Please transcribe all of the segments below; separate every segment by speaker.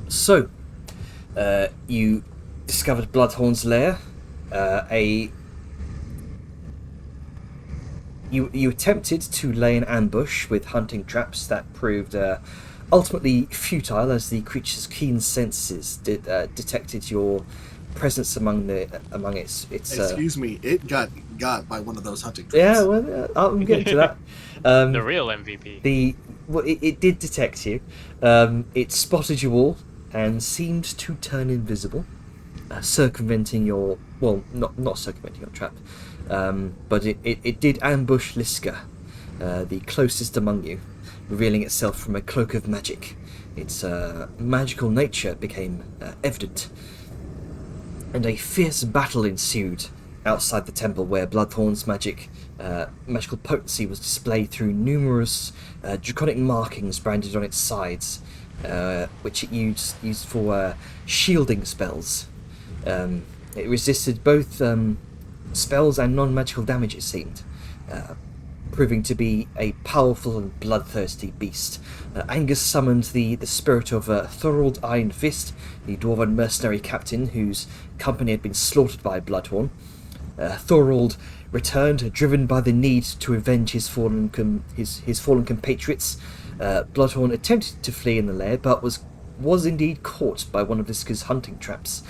Speaker 1: So, you discovered Bloodhorn's lair. You attempted to lay an ambush with hunting traps that proved ultimately futile, as the creature's keen senses detected your presence among its.
Speaker 2: Excuse me, it got by one of those hunting traps.
Speaker 1: Yeah, well, I'm getting to that.
Speaker 3: The real MVP.
Speaker 1: It did detect you. It spotted you all and seemed to turn invisible, circumventing your not circumventing your trap, but it did ambush Liska, the closest among you, revealing itself from a cloak of magic. Its magical nature became evident, and a fierce battle ensued outside the temple, where Bloodthorn's magical potency was displayed through numerous draconic markings branded on its sides, which it used for shielding spells. It resisted both spells and non-magical damage, it seemed, proving to be a powerful and bloodthirsty beast. Angus summoned the spirit of Thorold Iron Fist, the dwarven mercenary captain whose company had been slaughtered by Bloodhorn. Thorold returned, driven by the need to avenge his fallen compatriots. Bloodhorn attempted to flee in the lair, but was indeed caught by one of Liska's hunting traps.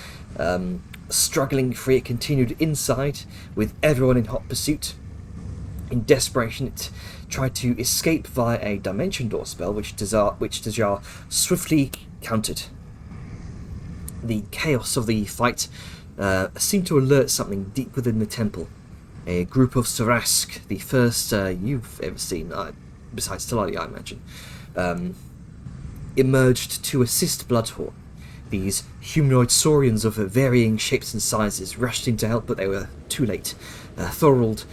Speaker 1: Struggling free, it continued inside, with everyone in hot pursuit. In desperation, it tried to escape via a Dimension Door spell, which Dajar swiftly countered. The chaos of the fight seemed to alert something deep within the temple. A group of Sarask, the first you've ever seen, besides Talali, I imagine, emerged to assist Bloodhorn. These humanoid saurians of varying shapes and sizes rushed in to help, but they were too late. Thorold,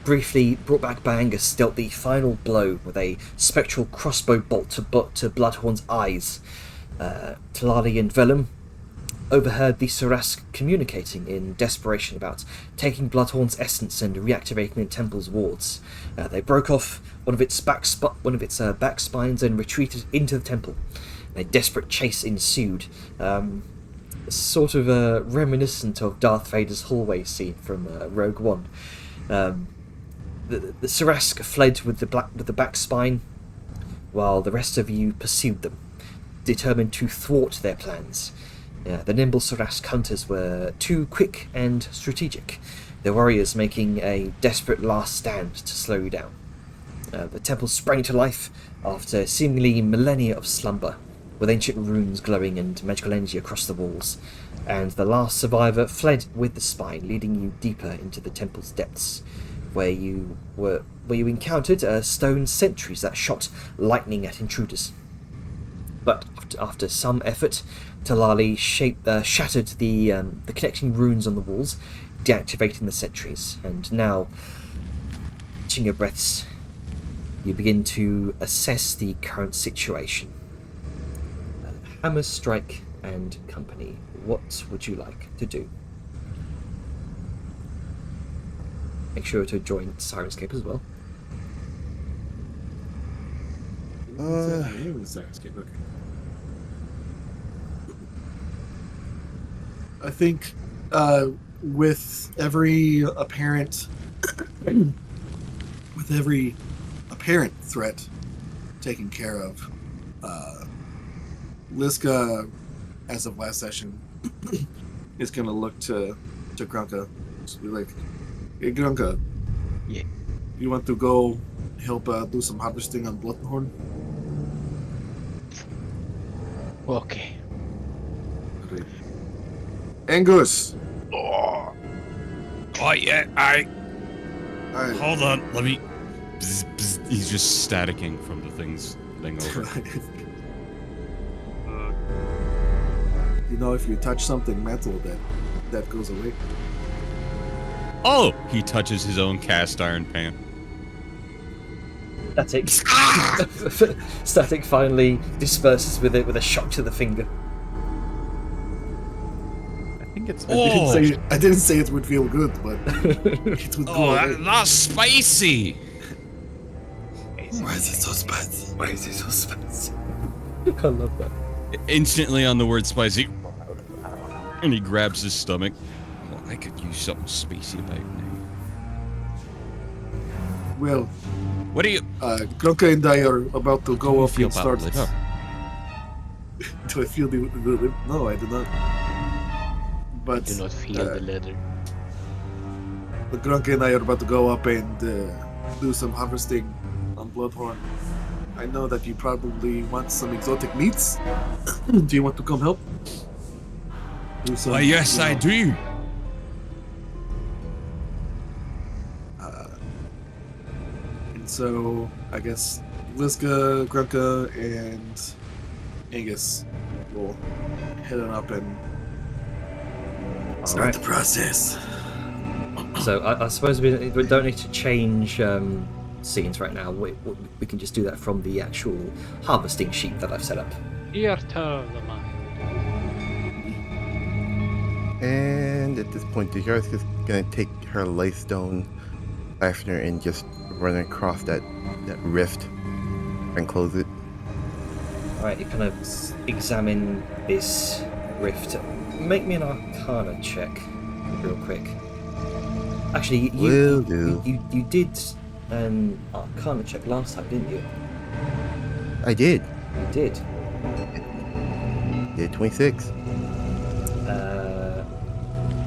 Speaker 1: briefly brought back by Angus, dealt the final blow with a spectral crossbow bolt to Bloodhorn's eyes. Talali and Vellum overheard the Sarask communicating in desperation about taking Bloodhorn's essence and reactivating the temple's wards. They broke off one of its back spines and retreated into the temple. A desperate chase ensued, sort of reminiscent of Darth Vader's hallway scene from Rogue One. The Sarask fled with the back spine, while the rest of you pursued them, determined to thwart their plans. The nimble Sarask hunters were too quick and strategic, their warriors making a desperate last stand to slow you down. The temple sprang to life after seemingly millennia of slumber, with ancient runes glowing and magical energy across the walls, and the last survivor fled with the spine, leading you deeper into the temple's depths, where you encountered stone sentries that shot lightning at intruders. But after some effort, Talali shattered the connecting runes on the walls, deactivating the sentries, and now, catching your breaths, you begin to assess the current situation. Hammerstrike and company, what would you like to do? Make sure to join Sirenscape as well.
Speaker 2: I think with every apparent threat taken care of, Liska, as of last session, is gonna look to Grunka. Just be like, "Hey Grunka,
Speaker 3: Yeah.
Speaker 2: you want to go help do some harvesting on Bloodhorn?"
Speaker 3: Okay.
Speaker 2: Great. Angus.
Speaker 4: Oh yeah, I
Speaker 2: Alright.
Speaker 4: hold on. Let me. Bzz, bzz. He's just staticking from the things over.
Speaker 2: You know, if you touch something metal, that goes away.
Speaker 4: Oh, he touches his own cast iron pan.
Speaker 1: Static. Static finally disperses with it with a shock to the finger.
Speaker 4: I think it's.
Speaker 2: I didn't say it would feel good, but it would go
Speaker 4: Oh,
Speaker 2: away.
Speaker 4: that's spicy.
Speaker 2: Why is it so spicy?
Speaker 1: Why is it so spicy? I love that.
Speaker 4: instantly on the word spicy, and he grabs his stomach. Well, I could use something spicy about now.
Speaker 2: Well,
Speaker 4: What do you
Speaker 2: Grunka and I are about to
Speaker 4: how do
Speaker 2: go
Speaker 4: you
Speaker 2: off
Speaker 4: feel
Speaker 2: and
Speaker 4: about
Speaker 2: start.
Speaker 4: liver?
Speaker 2: Do I feel the No, I do not. But
Speaker 3: Do not feel the leather.
Speaker 2: Grunka and I are about to go up and do some harvesting on Bloodhorn. I know that you probably want some exotic meats. Do you want to come help? Do some,
Speaker 4: Why, yes,
Speaker 2: you
Speaker 4: I
Speaker 2: know,
Speaker 4: do.
Speaker 2: And so I guess Liska, Grunka, and Angus will head on up and start
Speaker 1: Alright.
Speaker 2: the process.
Speaker 1: So I suppose we don't need to change scenes right now. We can just do that from the actual harvesting sheet that I've set up.
Speaker 3: Here to the man.
Speaker 5: And at this point, Dejar's just gonna take her Lightstone Fafnir and just run across that rift and close it.
Speaker 1: Alright, you kind of examine this rift. Make me an Arcana check, real quick. Actually,
Speaker 5: Will do.
Speaker 1: you did an Arcana check last time, didn't you?
Speaker 5: I did.
Speaker 1: You did.
Speaker 5: Did 26.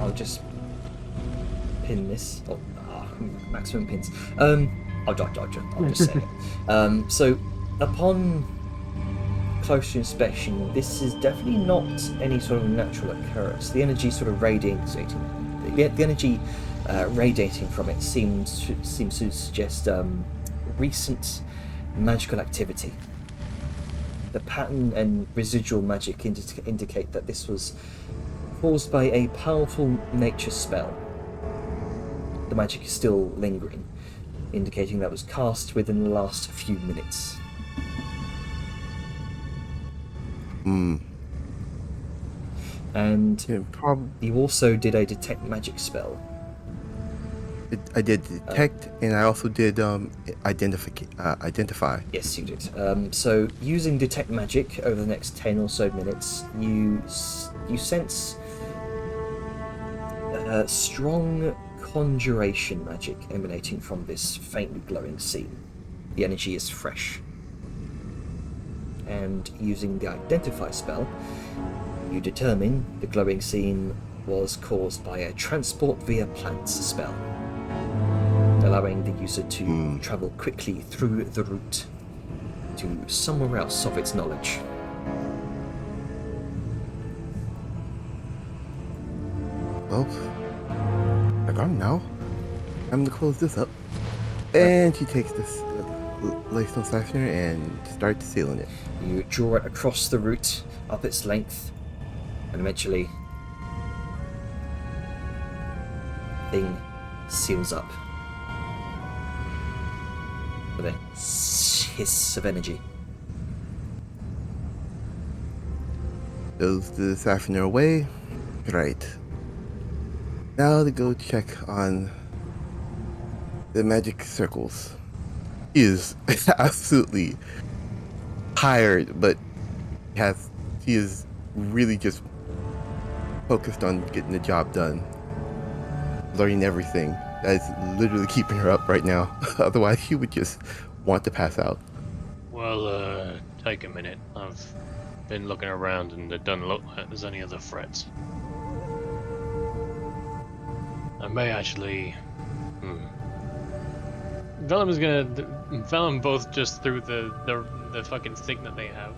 Speaker 1: I'll just pin this. Oh, maximum pins. I'll just say it. So, upon closer inspection, this is definitely not any sort of natural occurrence. The energy sort of radiating, the energy radiating from it seems to suggest recent magical activity. The pattern and residual magic indicate that this was caused by a powerful nature spell. The magic is still lingering, indicating that it was cast within the last few minutes.
Speaker 5: Hmm.
Speaker 1: And
Speaker 5: Yeah,
Speaker 1: you also did a detect magic spell.
Speaker 5: I did detect, and I also did identify.
Speaker 1: Yes, you did. So, using detect magic over the next 10 or so minutes, you sense strong conjuration magic emanating from this faintly glowing scene. The energy is fresh. And using the identify spell, you determine the glowing scene was caused by a transport via plants spell, allowing the user to travel quickly through the route to somewhere else of its knowledge.
Speaker 5: Well, I got him now. I'm gonna close this up. And she takes this Lightstone Fafnir and starts sealing it.
Speaker 1: You draw it across the route, up its length, and eventually thing seals up with a hiss of energy.
Speaker 5: Goes the Fafnir away. Right. Now to go check on the magic circles. He is absolutely tired, but he is really just focused on getting the job done. Learning everything. That is literally keeping her up right now. Otherwise, she would just want to pass out.
Speaker 3: Well, take a minute. I've been looking around and it doesn't look like there's any other threats. I may actually... Vellum both just through the fucking thing that they have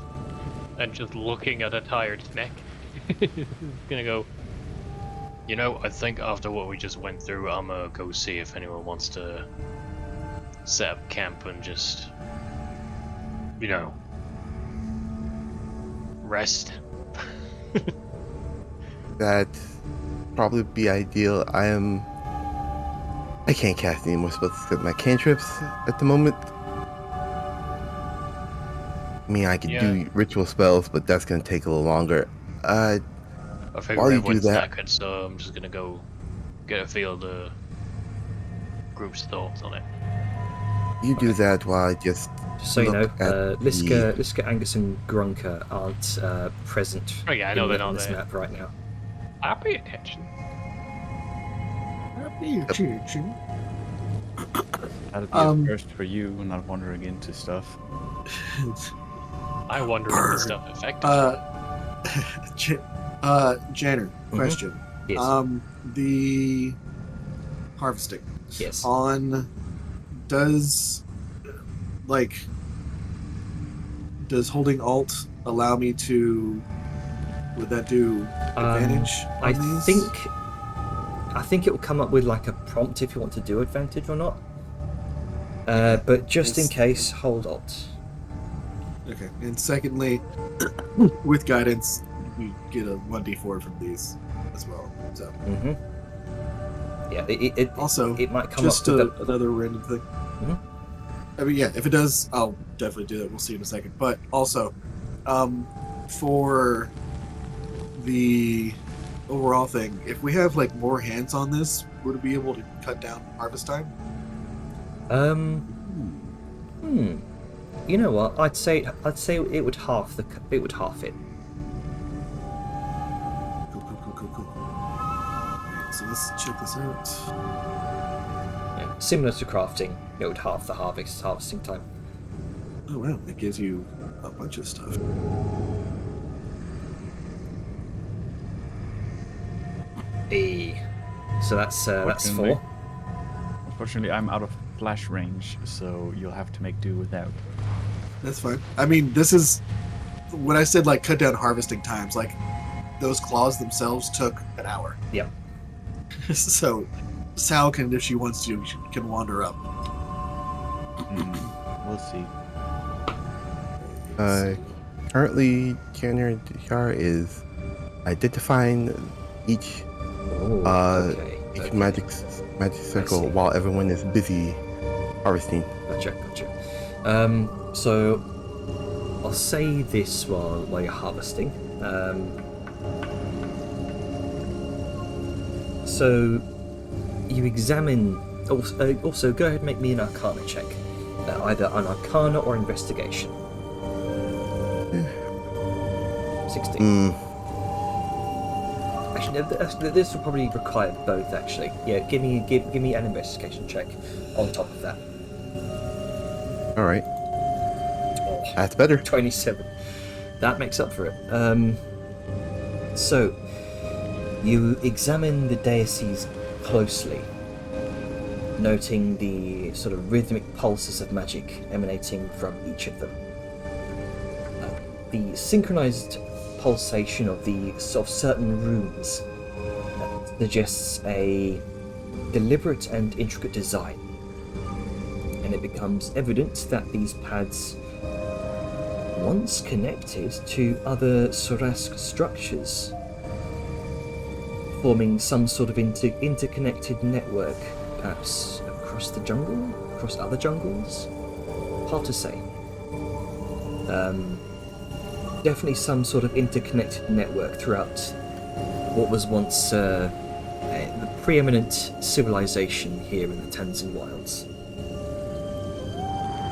Speaker 3: and just looking at a tired neck. Gonna go, you know, I think after what we just went through, I'm gonna go see if anyone wants to set up camp and just, you know, rest.
Speaker 5: That probably be ideal. I can't cast any more spells except my cantrips at the moment. I mean, I could do ritual spells, but that's gonna take a little longer.
Speaker 3: I figure
Speaker 5: while you do
Speaker 3: everyone's
Speaker 5: that,
Speaker 3: knackered, so I'm just gonna go get a feel of the group's thoughts on it.
Speaker 5: you do that while I just
Speaker 1: So you know,
Speaker 5: look at
Speaker 1: Liska, Angus, and Grunker aren't present
Speaker 3: Oh yeah, I know they're
Speaker 1: on
Speaker 3: not
Speaker 1: this
Speaker 3: there.
Speaker 1: map right now.
Speaker 3: I'll pay attention.
Speaker 6: That'll be
Speaker 2: Um,
Speaker 6: a first for you, not wandering into stuff.
Speaker 3: I wonder if this stuff affected.
Speaker 2: Janner, question.
Speaker 1: Yes.
Speaker 2: The harvesting
Speaker 1: Yes.
Speaker 2: does holding Alt allow me to? Would that do advantage?
Speaker 1: I
Speaker 2: on these?
Speaker 1: think it will come up with like a prompt if you want to do advantage or not. But just in
Speaker 2: Yes.
Speaker 1: case, hold Alt.
Speaker 2: Okay. And secondly, with guidance, we get a 1d4 from these as well. So
Speaker 1: Mm-hmm. Yeah. It
Speaker 2: also,
Speaker 1: it might come
Speaker 2: just
Speaker 1: up with
Speaker 2: another random thing.
Speaker 1: Mhm.
Speaker 2: I mean, yeah, if it does, I'll definitely do that. We'll see in a second. But also, for the overall thing, if we have like more hands on this, would it be able to cut down harvest time?
Speaker 1: You know what? I'd say it would half it.
Speaker 2: Cool. Alright, so let's check this out.
Speaker 1: Yeah. Similar to crafting, it would half the harvesting time.
Speaker 2: Oh wow, it gives you a bunch of stuff.
Speaker 1: So that's 4.
Speaker 6: Unfortunately, I'm out of flash range, so you'll have to make do without.
Speaker 2: That's fine. I mean, this is when I said like cut down harvesting times, like those claws themselves took an hour.
Speaker 1: Yep.
Speaker 2: So Sal can, if she wants to, she can wander up.
Speaker 6: We'll see.
Speaker 5: Currently, January Jar is identifying each
Speaker 1: Okay.
Speaker 5: magic circle
Speaker 1: see.
Speaker 5: while everyone is busy harvesting.
Speaker 1: Gotcha. So I'll say this while you're harvesting. So you examine. Also, go ahead and make me an Arcana check, either an Arcana or Investigation. 16. Actually, no, this will probably require both. Actually, yeah. Give me an Investigation check on top of that.
Speaker 5: All right,
Speaker 1: Oh.
Speaker 5: that's better.
Speaker 1: 27. That makes up for it. So, you examine the deities closely, noting the sort of rhythmic pulses of magic emanating from each of them. The synchronized pulsation of certain runes suggests a deliberate and intricate design, and it becomes evident that these pads once connected to other Sorask structures, forming some sort of interconnected network, perhaps across the jungle, across other jungles. Hard to say. Definitely some sort of interconnected network throughout what was once the preeminent civilization here in the Tanzan wilds.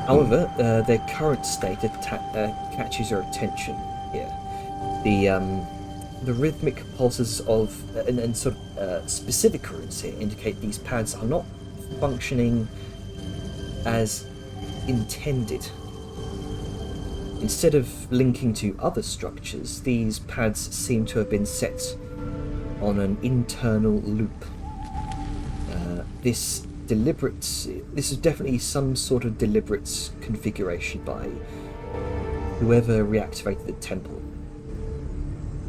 Speaker 1: However, their current state catches your attention here. The rhythmic pulses of and sort of specific runes here indicate these pads are not functioning as intended. Instead of linking to other structures, these pads seem to have been set on an internal loop. This is definitely some sort of deliberate configuration by whoever reactivated the temple,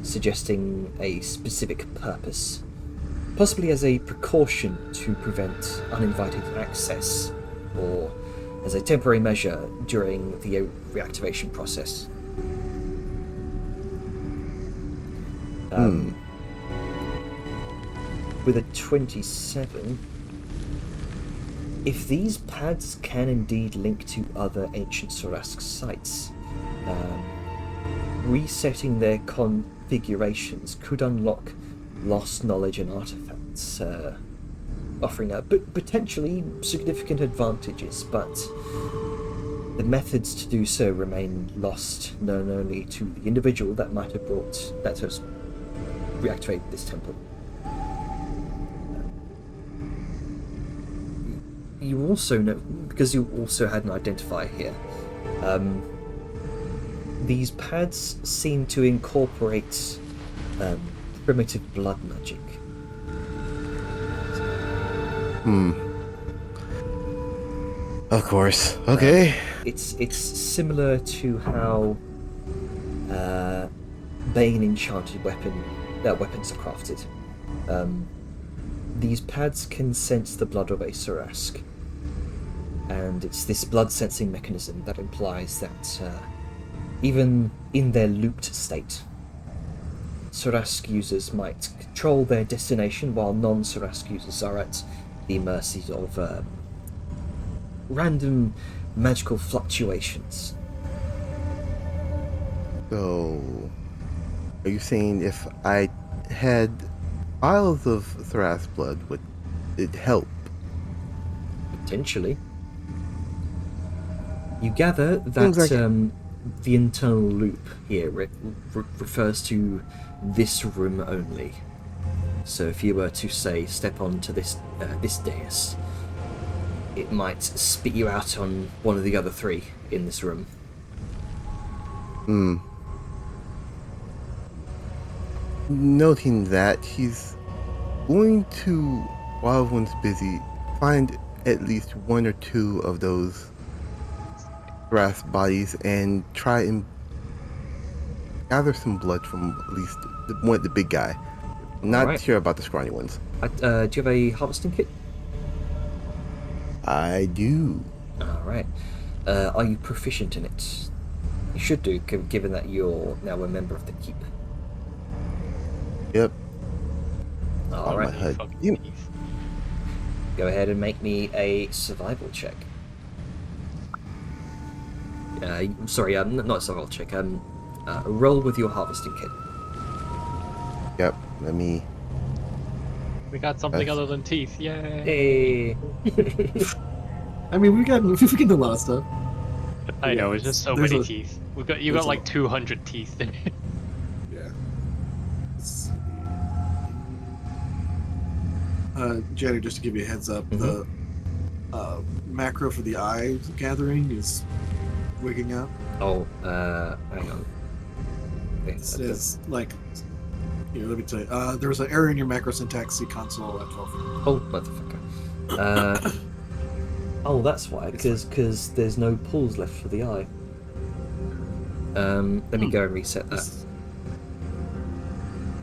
Speaker 1: suggesting a specific purpose, possibly as a precaution to prevent uninvited access, or as a temporary measure during the reactivation process. With a 27, if these pads can indeed link to other ancient Sorask sites, resetting their configurations could unlock lost knowledge and artifacts, offering potentially significant advantages, but the methods to do so remain lost, known only to the individual that has reactivated this temple. You also know, because you also had an identifier here, these pads seem to incorporate primitive blood magic.
Speaker 5: Of course. Okay.
Speaker 1: It's similar to how Bane enchanted weapons are crafted. These pads can sense the blood of a Surask, and it's this blood sensing mechanism that implies that even in their looped state, Surask users might control their destination, while non-Surask users are at the mercy of random magical fluctuations.
Speaker 5: So, are you saying if I had vials of Thras blood, would it help?
Speaker 1: Potentially. You gather
Speaker 5: Seems
Speaker 1: that
Speaker 5: like
Speaker 1: the internal loop here refers to this room only. So if you were to, say, step onto this dais, it might spit you out on one of the other three in this room.
Speaker 5: Noting that, he's going to, while everyone's busy, find at least one or two of those Thras bodies and try and gather some blood from at least the big guy. Not
Speaker 1: Alright.
Speaker 5: sure about the scrawny ones.
Speaker 1: Do you have a harvesting kit?
Speaker 5: I do.
Speaker 1: Alright. Are you proficient in it? You should do, given that you're now a member of the keep.
Speaker 5: Yep.
Speaker 1: All
Speaker 5: my
Speaker 1: right.
Speaker 5: HUD.
Speaker 3: Fucking
Speaker 5: You-
Speaker 3: teeth.
Speaker 1: Go ahead and make me a survival check. Sorry, not a survival check. Roll with your harvesting kit.
Speaker 5: Yep. Let me.
Speaker 3: We got something
Speaker 5: That's-
Speaker 3: other than teeth. Yay!
Speaker 1: Hey.
Speaker 2: I mean, we can do a lot of stuff.
Speaker 3: I know,
Speaker 2: Yeah,
Speaker 3: it's just so
Speaker 2: there's
Speaker 3: many
Speaker 2: a-
Speaker 3: teeth. You
Speaker 2: there's
Speaker 3: got
Speaker 2: a
Speaker 3: like
Speaker 2: lot.
Speaker 3: 200 teeth.
Speaker 2: Yeah. Let's see. Jenny, just to give you a heads up, the macro for the eye gathering is wigging out.
Speaker 1: Oh, hang on.
Speaker 2: It says, like, let me tell you. There was an error in your macro syntax C console at 12.
Speaker 1: Oh, motherfucker. Oh, that's why. Because there's no pulls left for the eye. Let me go and reset that.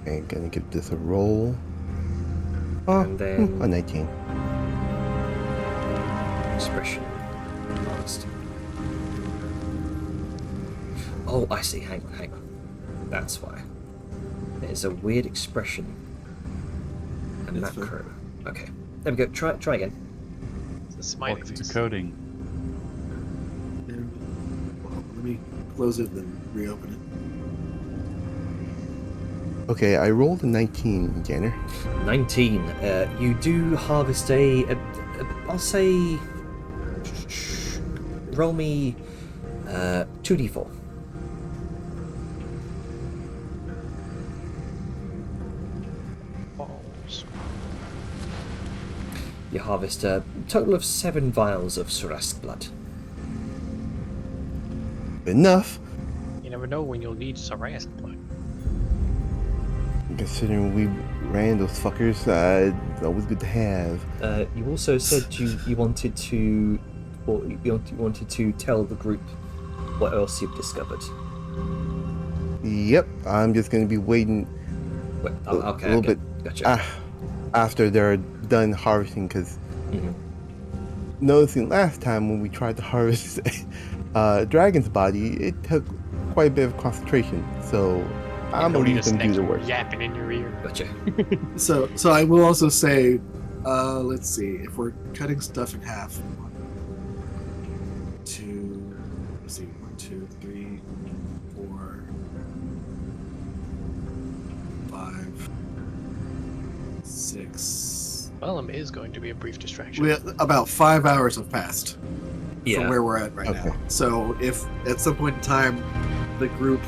Speaker 5: I'm gonna give this a roll. Oh,
Speaker 1: And then-
Speaker 5: a 19.
Speaker 1: Expression. Honest. Oh, I see. Hang on. That's why. There's a weird expression. A
Speaker 2: That's fair.
Speaker 1: macro. Okay. There we go. Try again.
Speaker 3: It's a smiley
Speaker 6: Welcome
Speaker 3: face.
Speaker 6: to coding.
Speaker 2: Well, let me close it and then reopen it.
Speaker 5: Okay, I rolled a 19, Janner.
Speaker 1: 19. You do harvest I'll say. Roll me 2d4.
Speaker 3: Balls.
Speaker 1: You harvest a total of 7 vials of Surask blood.
Speaker 5: Enough,
Speaker 3: You never know when you'll need Sarask blood.
Speaker 5: considering we ran those fuckers. It's always good to have.
Speaker 1: You also said you wanted to, or you wanted to tell the group what else you've discovered.
Speaker 5: Yep, I'm just gonna be waiting
Speaker 1: Well, okay,
Speaker 5: a little
Speaker 1: okay,
Speaker 5: bit
Speaker 1: Gotcha.
Speaker 5: after they're done harvesting, because
Speaker 1: Mhm.
Speaker 5: noticing last time when we tried to harvest Dragon's body, it took quite a bit of concentration. So I'm gonna leave them do the work.
Speaker 3: Yapping in your ear.
Speaker 1: Gotcha.
Speaker 2: So I will also say, let's see, if we're cutting stuff in half. 1, 2, let's see, 1, 2, 3, 4, 5, 6.
Speaker 3: Vellum is going to be a brief distraction.
Speaker 2: About 5 hours have passed.
Speaker 1: Yeah.
Speaker 2: from where we're at right
Speaker 5: Okay.
Speaker 2: now. So if at some point in time the group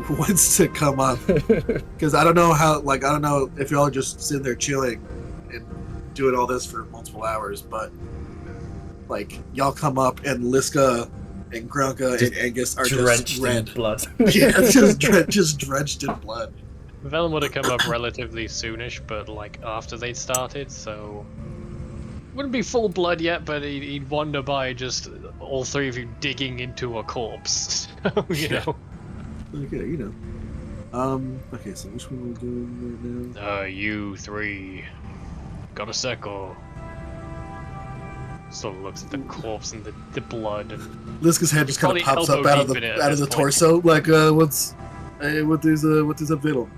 Speaker 2: wants to come up, because I don't know if y'all are just sitting there chilling and doing all this for multiple hours, but like y'all come up and Liska and Grunka and Angus are
Speaker 1: Drenched
Speaker 2: just
Speaker 1: in
Speaker 2: red.
Speaker 1: blood.
Speaker 2: Yeah, just drenched in blood.
Speaker 3: Velen would have come up relatively soonish, but like after they'd started, so wouldn't be full blood yet, but he'd wander by just all three of you digging into a corpse. So, you know.
Speaker 2: Okay, you know. Okay, so which one are we doing right now?
Speaker 3: You three got a sec or sort of looks at the corpse and the blood and
Speaker 2: Liska's head just kind
Speaker 3: Probably
Speaker 2: of pops
Speaker 3: elbow
Speaker 2: up out of
Speaker 3: deep in it
Speaker 2: the
Speaker 3: at
Speaker 2: out of the
Speaker 3: this point.
Speaker 2: torso, like what is a villain?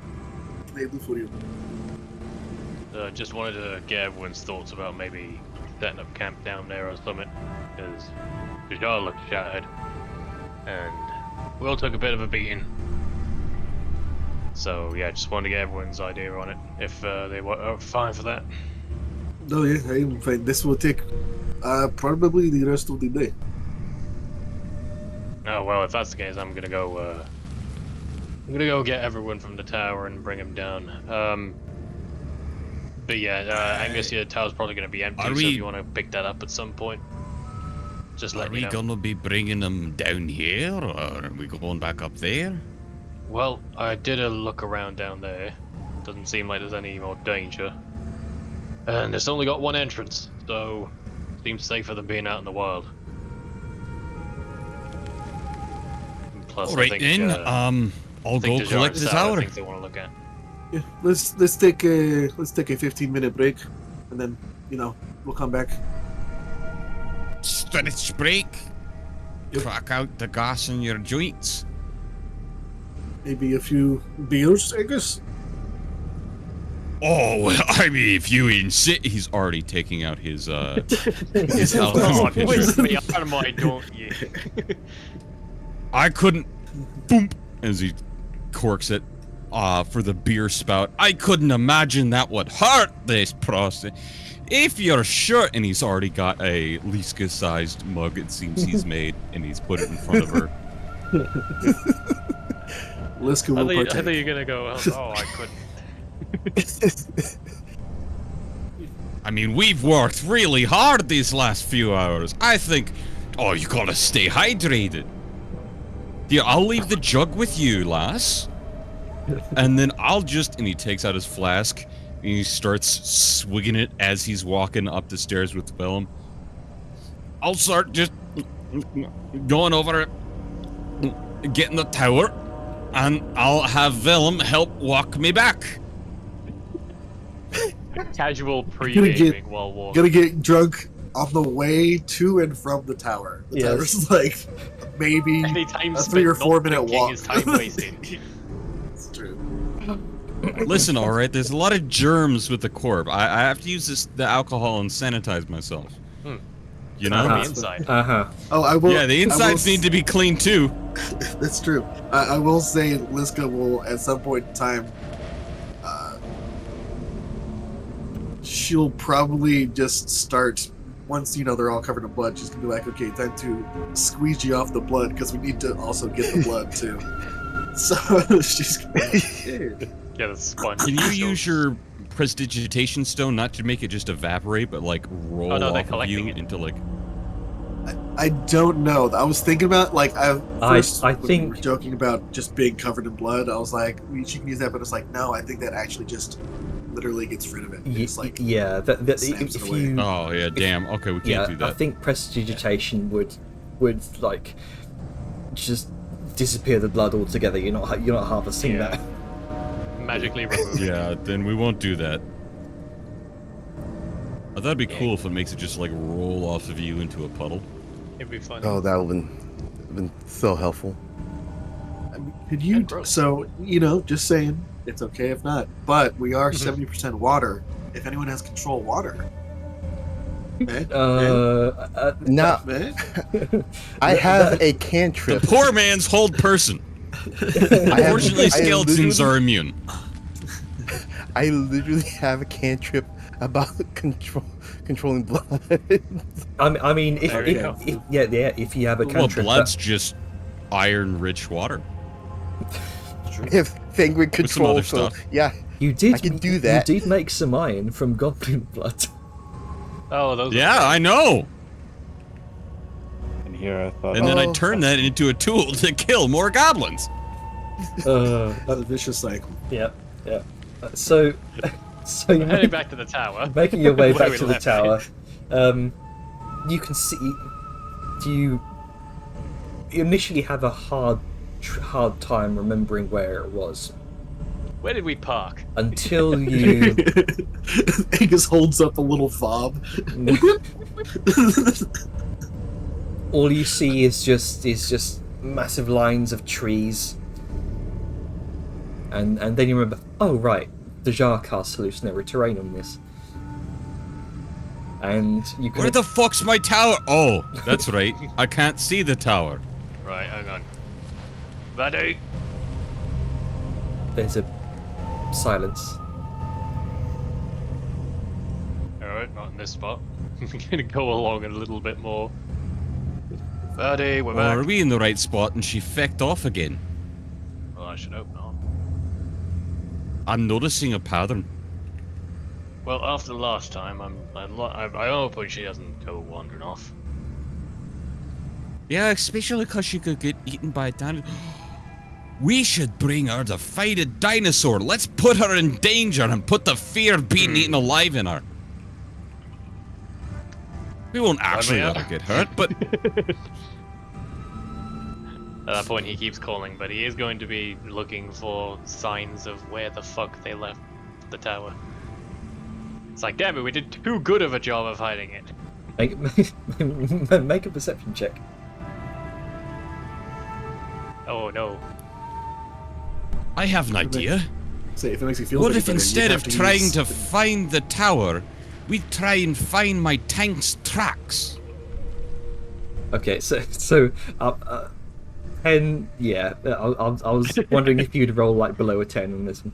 Speaker 2: Can I do for you?
Speaker 3: just wanted to get everyone's thoughts about maybe setting up camp down there or something, because Bajar looked shattered, and we all took a bit of a beating. So yeah, just wanted to get everyone's idea on it, if they were fine for that.
Speaker 2: No, yeah, I'm fine. This will take probably the rest of the day.
Speaker 3: Oh well, if that's the case, I'm gonna go get everyone from the tower and bring them down. But yeah, Angus, your tower's probably gonna be empty,
Speaker 4: Are
Speaker 3: so if
Speaker 4: we-
Speaker 3: you want to pick that up at some point, just
Speaker 4: Are
Speaker 3: let me
Speaker 4: we
Speaker 3: know.
Speaker 4: gonna be bringing them down here, or are we going back up there?
Speaker 3: Well, I did a look around down there. Doesn't seem like there's any more danger. And it's only got one entrance, so seems safer than being out in the wild. And plus,
Speaker 4: All right
Speaker 3: I think,
Speaker 4: then. I'll go
Speaker 3: Dejar's
Speaker 4: collect the
Speaker 3: I
Speaker 4: tower.
Speaker 3: think they want to look at.
Speaker 2: Yeah, let's take a 15-minute break, and then we'll come back.
Speaker 4: Stretch break.
Speaker 2: Yep.
Speaker 4: Crack out the gas in your joints.
Speaker 2: Maybe a few beers, I guess.
Speaker 4: Oh, well, I mean, if you insist, he's already taking out his his alcohol
Speaker 3: Oh,
Speaker 4: pitcher.
Speaker 3: twist me out of my don't you?
Speaker 4: I couldn't. Boom! As he corks it for the beer spout. I couldn't imagine that would hurt this process. If you're sure, and he's already got a Liska-sized mug. It seems he's made, and he's put it in front of her.
Speaker 2: Liska
Speaker 3: I
Speaker 2: will
Speaker 3: think
Speaker 2: partake.
Speaker 3: you're gonna go. Oh, I couldn't.
Speaker 4: I mean, we've worked really hard these last few hours. I think. Oh, you gotta stay hydrated. Yeah, I'll leave the jug with you, lass. And then I'll just. And he takes out his flask. And he starts swigging it as he's walking up the stairs with Willem. I'll start just going over it, getting the tower, and I'll have Willem help walk me back.
Speaker 3: Casual
Speaker 2: gonna
Speaker 3: pre-gaming while walking.
Speaker 2: Gonna get drunk on the way to and from the tower. The
Speaker 1: Yes.
Speaker 2: tower's like maybe
Speaker 3: Any time
Speaker 2: a
Speaker 3: spent
Speaker 2: 3 or
Speaker 3: not
Speaker 2: 4 minute
Speaker 3: drinking
Speaker 2: walk.
Speaker 3: is time wasted.
Speaker 2: It's true.
Speaker 4: Listen, all right. There's a lot of germs with the corp. I have to use the alcohol and sanitize myself. You know?
Speaker 3: On
Speaker 1: Uh-huh.
Speaker 3: the inside.
Speaker 2: Oh, I will.
Speaker 4: Yeah, the insides need to be clean too.
Speaker 2: That's true. I will say Liska will at some point in time. She'll probably just start once they're all covered in blood. She's gonna be like, okay, time to squeeze you off the blood because we need to also get the blood too. So she's gonna be like, "Yeah."
Speaker 3: Yeah, the sponge.
Speaker 4: Can you use your prestidigitation stone not to make it just evaporate, but like roll
Speaker 3: Oh, no, they're
Speaker 4: off of
Speaker 3: collecting
Speaker 4: you
Speaker 3: it.
Speaker 4: into like?
Speaker 2: I don't know. I was thinking about
Speaker 1: I
Speaker 2: when we
Speaker 1: think-
Speaker 2: were joking about just being covered in blood. I was like, she can use that, but it's like, no, I think that actually just literally gets rid of it. It's like,
Speaker 1: yeah,
Speaker 2: snaps
Speaker 1: if
Speaker 2: it away.
Speaker 1: you,
Speaker 4: Oh yeah, damn. Okay, we can't
Speaker 1: yeah,
Speaker 4: do
Speaker 1: I
Speaker 4: that.
Speaker 1: think prestidigitation would like just disappear the blood altogether. You're not harvesting
Speaker 3: Yeah.
Speaker 1: that.
Speaker 3: Magically removed.
Speaker 4: Yeah, then we won't do that. Oh, that'd be cool if it makes it just like roll off of you into a puddle.
Speaker 3: It'd be fun.
Speaker 5: Oh, that would have been so helpful.
Speaker 2: I mean, could you?
Speaker 3: Yeah, gross.
Speaker 2: So just saying, it's okay if not. But we are 70% water. If anyone has control water,
Speaker 5: Now,
Speaker 2: eh?
Speaker 5: I have a
Speaker 4: The
Speaker 5: cantrip.
Speaker 4: poor man's hold person.
Speaker 5: I have-
Speaker 4: Fortunately,
Speaker 5: I
Speaker 4: skeletons
Speaker 5: literally-
Speaker 4: are immune.
Speaker 5: I literally have a cantrip about controlling blood.
Speaker 1: I mean, if,
Speaker 2: There
Speaker 1: if,
Speaker 2: you go.
Speaker 1: if you have a
Speaker 4: Well,
Speaker 1: cantrip,
Speaker 4: blood's just iron-rich water.
Speaker 5: If sanguine
Speaker 4: With some
Speaker 5: control,
Speaker 4: other
Speaker 5: so
Speaker 4: stuff.
Speaker 5: yeah,
Speaker 1: you did
Speaker 5: I can do that.
Speaker 1: You did make some iron from goblin blood.
Speaker 3: Oh, those.
Speaker 4: Yeah, I know.
Speaker 6: And here I thought,
Speaker 4: And then I
Speaker 5: Oh.
Speaker 4: turned that into a tool to kill more goblins.
Speaker 2: That's a vicious cycle.
Speaker 1: Yeah, yeah. So
Speaker 3: I'm
Speaker 1: you're
Speaker 3: heading back to the tower.
Speaker 1: making your way
Speaker 3: Where
Speaker 1: back
Speaker 3: we
Speaker 1: to the
Speaker 3: left
Speaker 1: tower. You can see. You initially have a hard time remembering where it was
Speaker 3: Where did we park?
Speaker 1: until you.
Speaker 2: Angus holds up a little fob.
Speaker 1: All you see is just massive lines of trees. And then you remember, oh right, the Jar cast hallucinatory terrain on this. And you can
Speaker 4: Where the fuck's my tower? Oh, that's right. I can't see the tower.
Speaker 3: Right, hang on. Buddy.
Speaker 1: there's a silence.
Speaker 3: Alright, not in this spot. I'm gonna go along a little bit more. Buddy, we're
Speaker 4: Or
Speaker 3: back.
Speaker 4: are we in the right spot and she fecked off again?
Speaker 3: Well, I should hope not.
Speaker 4: I'm noticing a pattern.
Speaker 3: Well, after the last time, I hope she doesn't go wandering off.
Speaker 4: Yeah, especially because she could get eaten by a dinosaur. We should bring her to fight a dinosaur. Let's put her in danger and put the fear of being eaten alive in her. We won't actually let her get hurt, but
Speaker 3: At that point, he keeps calling, but he is going to be looking for signs of where the fuck they left the tower. It's like, damn it, we did too good of a job of hiding it.
Speaker 1: Make a perception check.
Speaker 3: Oh no.
Speaker 4: I have an idea.
Speaker 2: Say, if it makes you feel
Speaker 4: What
Speaker 2: any
Speaker 4: if
Speaker 2: better, you
Speaker 4: instead
Speaker 2: have
Speaker 4: of
Speaker 2: to
Speaker 4: trying
Speaker 2: use
Speaker 4: to
Speaker 2: the-
Speaker 4: find the tower, we try and find my tank's tracks?
Speaker 1: Okay, so 10. Yeah, I was wondering if you'd roll like below a 10 on this one.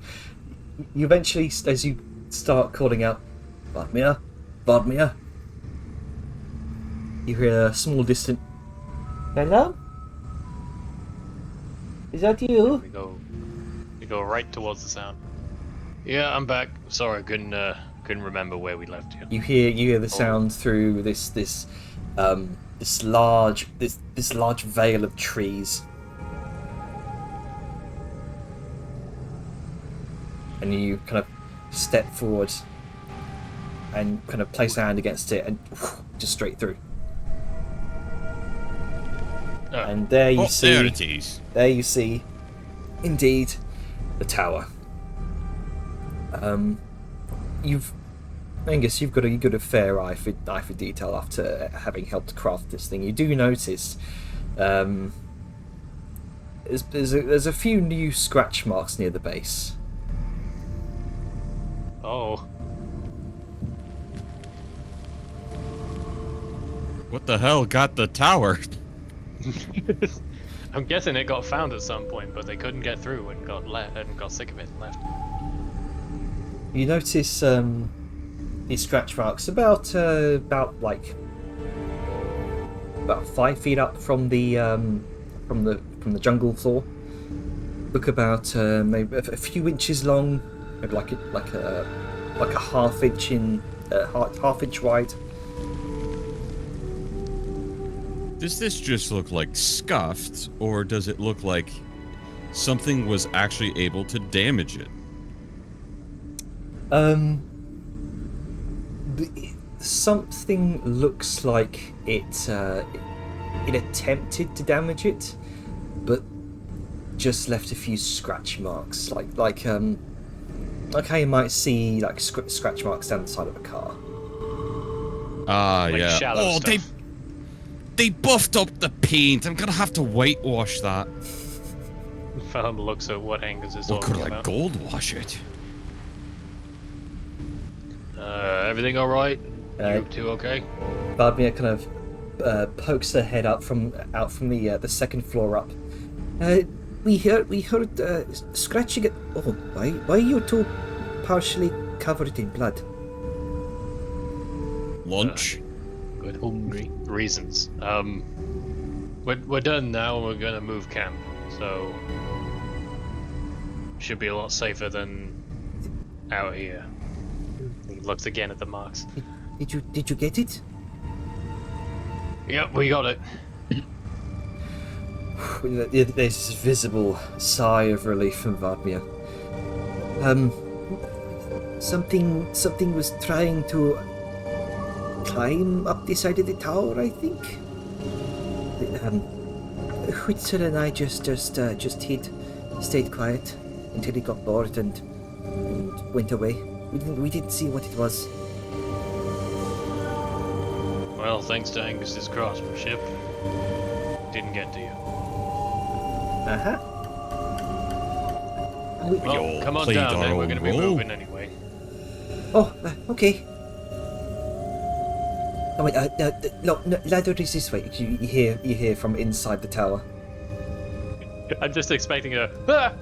Speaker 1: You eventually, as you start calling out, Bodmir, Bodmir, you hear a small distant. Hello? Is that you?
Speaker 3: We go right towards the sound. Yeah, I'm back. Sorry, I couldn't remember where we left you.
Speaker 1: You hear the sound through this large veil of trees, and you kind of step forward and kind of place a hand against it and just straight through.
Speaker 3: Oh,
Speaker 1: And there you
Speaker 4: Oh,
Speaker 1: see,
Speaker 4: there it is.
Speaker 1: there you see, indeed, the tower. Angus, you've got a fair eye for detail after having helped craft this thing. You do notice there's a few new scratch marks near the base.
Speaker 3: oh.
Speaker 4: What the hell got the tower?
Speaker 3: I'm guessing it got found at some point, but they couldn't get through and got sick of it and left.
Speaker 1: You notice these scratch marks about 5 feet up from the jungle floor. Look about maybe a few inches long, maybe like a half inch wide.
Speaker 4: Does this just look like scuffed, or does it look like something was actually able to damage it?
Speaker 1: Something looks like it attempted to damage it, but just left a few scratch marks, like how you might see like scratch marks down the side of a car.
Speaker 4: Ah,
Speaker 3: Like
Speaker 4: yeah.
Speaker 3: shallow
Speaker 4: Oh,
Speaker 3: stuff.
Speaker 4: they buffed up the paint. I'm gonna have to whitewash that.
Speaker 3: Fallon looks at what Angus is
Speaker 4: Or
Speaker 3: talking
Speaker 4: could I
Speaker 3: about.
Speaker 4: gold wash it?
Speaker 3: Everything alright?
Speaker 1: Uh,
Speaker 3: You two okay?
Speaker 1: Bodmir kind of pokes her head out from the second floor up. We heard scratching at. Oh, why are you two partially covered in blood?
Speaker 4: Lunch.
Speaker 3: Good hungry reasons. We're done now, and we're gonna move camp. So should be a lot safer than out here. He looks again at the marks.
Speaker 1: Did you get it?
Speaker 3: Yep, we got it.
Speaker 1: There's this visible sigh of relief from Vladimir. Something was trying to climb up the side of the tower, I think. Huitzer and I just hid, stayed quiet until he got bored and went away. We didn't see what it was.
Speaker 3: Well, thanks to Angus's craftsmanship, didn't get to you.
Speaker 1: Uh-huh.
Speaker 3: Well, come on
Speaker 4: played
Speaker 3: down
Speaker 4: our
Speaker 3: then, we're
Speaker 4: own
Speaker 3: gonna be
Speaker 4: role.
Speaker 3: moving anyway.
Speaker 1: Oh, okay. Oh wait, no, ladder is this way. You hear from inside the tower.
Speaker 3: I'm just expecting a ah!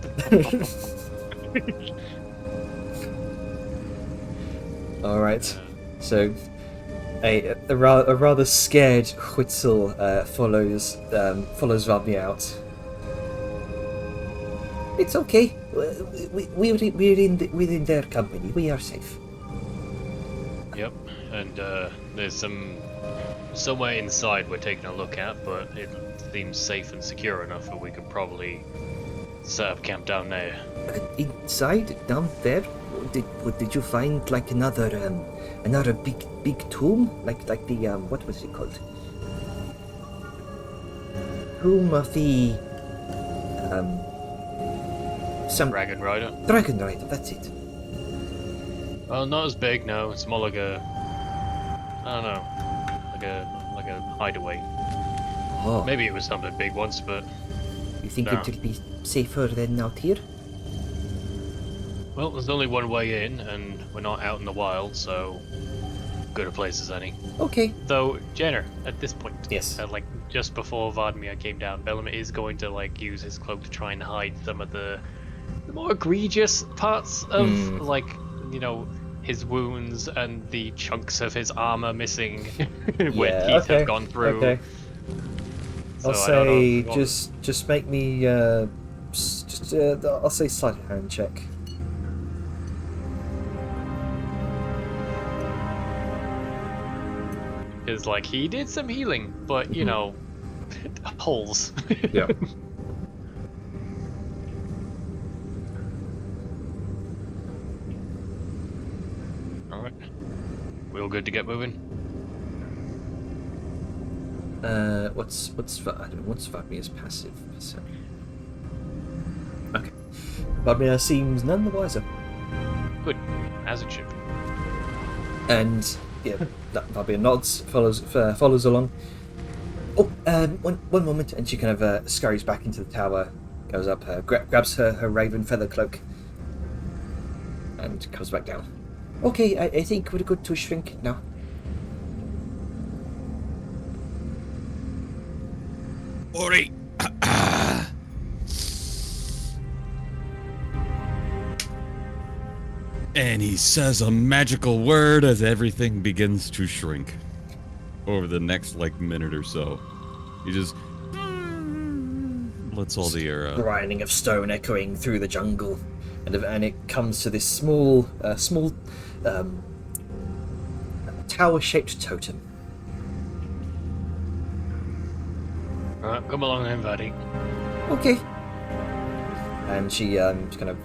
Speaker 1: All right. So, a rather scared Huitzel follows Vladimir out. It's okay. We're within their company. We are safe.
Speaker 3: Yep, and there's somewhere inside we're taking a look at, but it seems safe and secure enough that we could probably set up camp down there.
Speaker 1: Inside, down there, did you find like another big tomb, like the what was it called? Tomb of the some
Speaker 3: Dragon Rider?
Speaker 1: Dragon Rider. That's it.
Speaker 3: Well, not as big, no. It's more like a, I don't know, like a hideaway.
Speaker 1: Oh,
Speaker 3: Maybe it was something big once, but
Speaker 1: you think
Speaker 3: no.
Speaker 1: it'll be safer than out here?
Speaker 3: well, there's only one way in, and we're not out in the wild, so good a place as any.
Speaker 1: Okay.
Speaker 3: Though, Jenner, at this point,
Speaker 1: Yes.
Speaker 3: like just before Vladimir came down, Bellamy is going to like use his cloak to try and hide some of the more egregious parts of like, you know, his wounds and the chunks of his armor missing where
Speaker 1: Yeah,
Speaker 3: teeth
Speaker 1: okay,
Speaker 3: have gone through.
Speaker 1: Okay.
Speaker 3: So
Speaker 1: I'll
Speaker 3: I don't know if
Speaker 1: say
Speaker 3: you want-
Speaker 1: just make me I'll say sleight of hand check.
Speaker 3: Because like he did some healing, but you know, holes.
Speaker 1: Yeah.
Speaker 3: All right, we all good to get moving?
Speaker 1: What's Vladmir's passive percent? Okay. Vladimir seems none the wiser.
Speaker 3: Good, as it should be.
Speaker 1: And yeah, Vladimir nods, follows along. Oh, one moment, and she kind of scurries back into the tower, goes up, grabs her raven feather cloak, and comes back down. Okay, I think we're good to shrink now.
Speaker 4: Alright. And he says a magical word as everything begins to shrink. Over the next, like, minute or so. He just lets all the air out.
Speaker 1: Grinding of stone echoing through the jungle, and it comes to this small tower-shaped totem.
Speaker 3: All right, come along then, buddy.
Speaker 1: Okay. And she kind of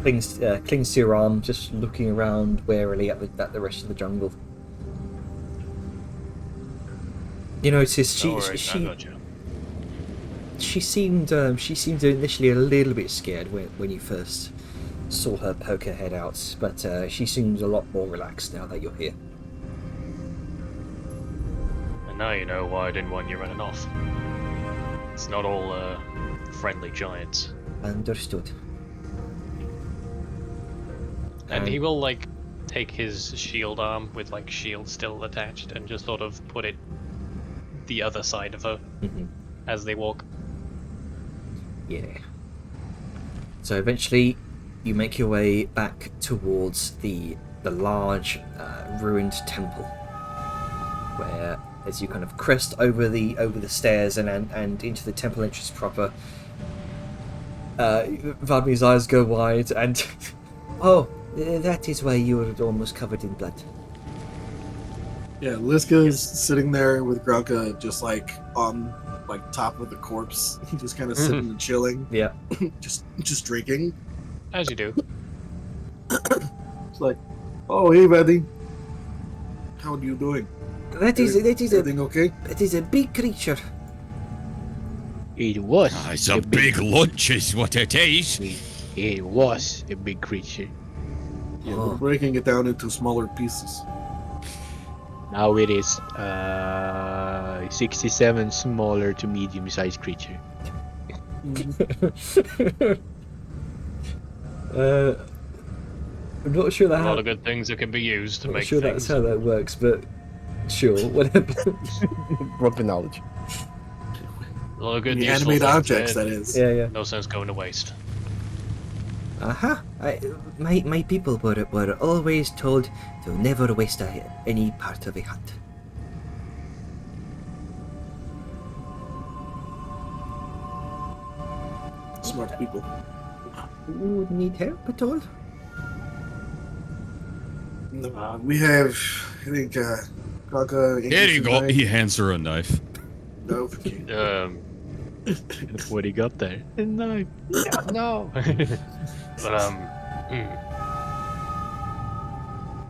Speaker 1: clings to your arm, just looking around warily at the rest of the jungle. You notice
Speaker 3: Don't worry, I got you.
Speaker 1: she seemed initially a little bit scared when you first saw her poke her head out, but she seems a lot more relaxed now that you're here.
Speaker 3: And now you know why I didn't want you running off. It's not all friendly giants.
Speaker 1: Understood.
Speaker 3: And he will like take his shield arm with like shield still attached and just sort of put it the other side of her
Speaker 1: Mhm.
Speaker 3: as they walk.
Speaker 1: Yeah. So eventually, you make your way back towards the large ruined temple. where as you kind of crest over the stairs and into the temple entrance proper, Vadmir's eyes go wide and oh, that is why you were almost covered in blood.
Speaker 2: Yeah, Liska's sitting there with Grunka just like on like top of the corpse, just kind of sitting and chilling,
Speaker 1: Yeah.
Speaker 2: just drinking.
Speaker 3: As you do.
Speaker 2: It's like, oh hey, buddy, how are you doing?
Speaker 1: That is
Speaker 2: Everything okay?
Speaker 1: a big creature.
Speaker 7: It was.
Speaker 4: It's a big lunch is what it is.
Speaker 7: It was a big creature.
Speaker 2: Yeah,
Speaker 1: Oh.
Speaker 2: we're breaking it down into smaller pieces.
Speaker 7: Now it is 67 smaller to medium-sized creature.
Speaker 1: I'm not sure
Speaker 3: A lot of good things that can be used to
Speaker 1: I'm not
Speaker 3: make
Speaker 1: sure
Speaker 3: things.
Speaker 1: that's how that works, but sure, whatever.
Speaker 5: Broken knowledge.
Speaker 3: A lot of good
Speaker 2: The
Speaker 3: useful
Speaker 2: animate
Speaker 3: things,
Speaker 2: objects,
Speaker 3: yeah.
Speaker 2: that is.
Speaker 1: Yeah.
Speaker 3: No sense going to waste.
Speaker 1: Aha! My people were always told to never waste any part of a hunt.
Speaker 2: Smart people.
Speaker 1: You need help at all?
Speaker 2: We have, I think, Grunka.
Speaker 4: Here you go.
Speaker 2: Angus,
Speaker 4: He hands her a knife.
Speaker 2: No, okay.
Speaker 7: What do you got there?
Speaker 3: No. No. But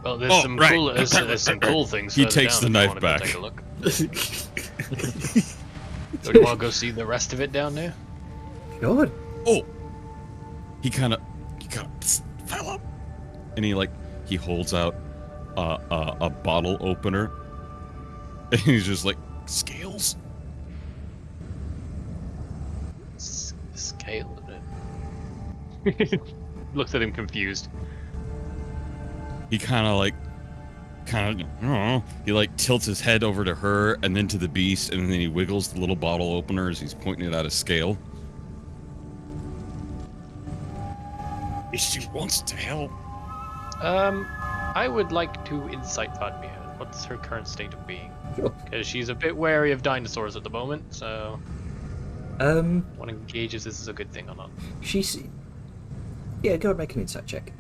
Speaker 3: well, there's
Speaker 4: Oh,
Speaker 3: some
Speaker 4: right.
Speaker 3: cool. There's some cool things.
Speaker 4: He
Speaker 3: further
Speaker 4: takes
Speaker 3: down
Speaker 4: the
Speaker 3: if you
Speaker 4: knife
Speaker 3: wanna go
Speaker 4: back.
Speaker 3: Take a look. Do you want to go see the rest of it down there?
Speaker 1: Sure.
Speaker 4: Oh, he kind of fell up, and he holds out a bottle opener, and he's just like scales.
Speaker 3: Scale it. Looks at him confused.
Speaker 4: He kind of he tilts his head over to her and then to the beast, and then he wiggles the little bottle opener as he's pointing it at a scale. She wants to help.
Speaker 3: I would like to insight Vadmir. What's her current state of being?
Speaker 1: Sure.
Speaker 3: Because she's a bit wary of dinosaurs at the moment, so I want to gauge if this is a good thing or not.
Speaker 1: She's. Yeah, go and make an insight check.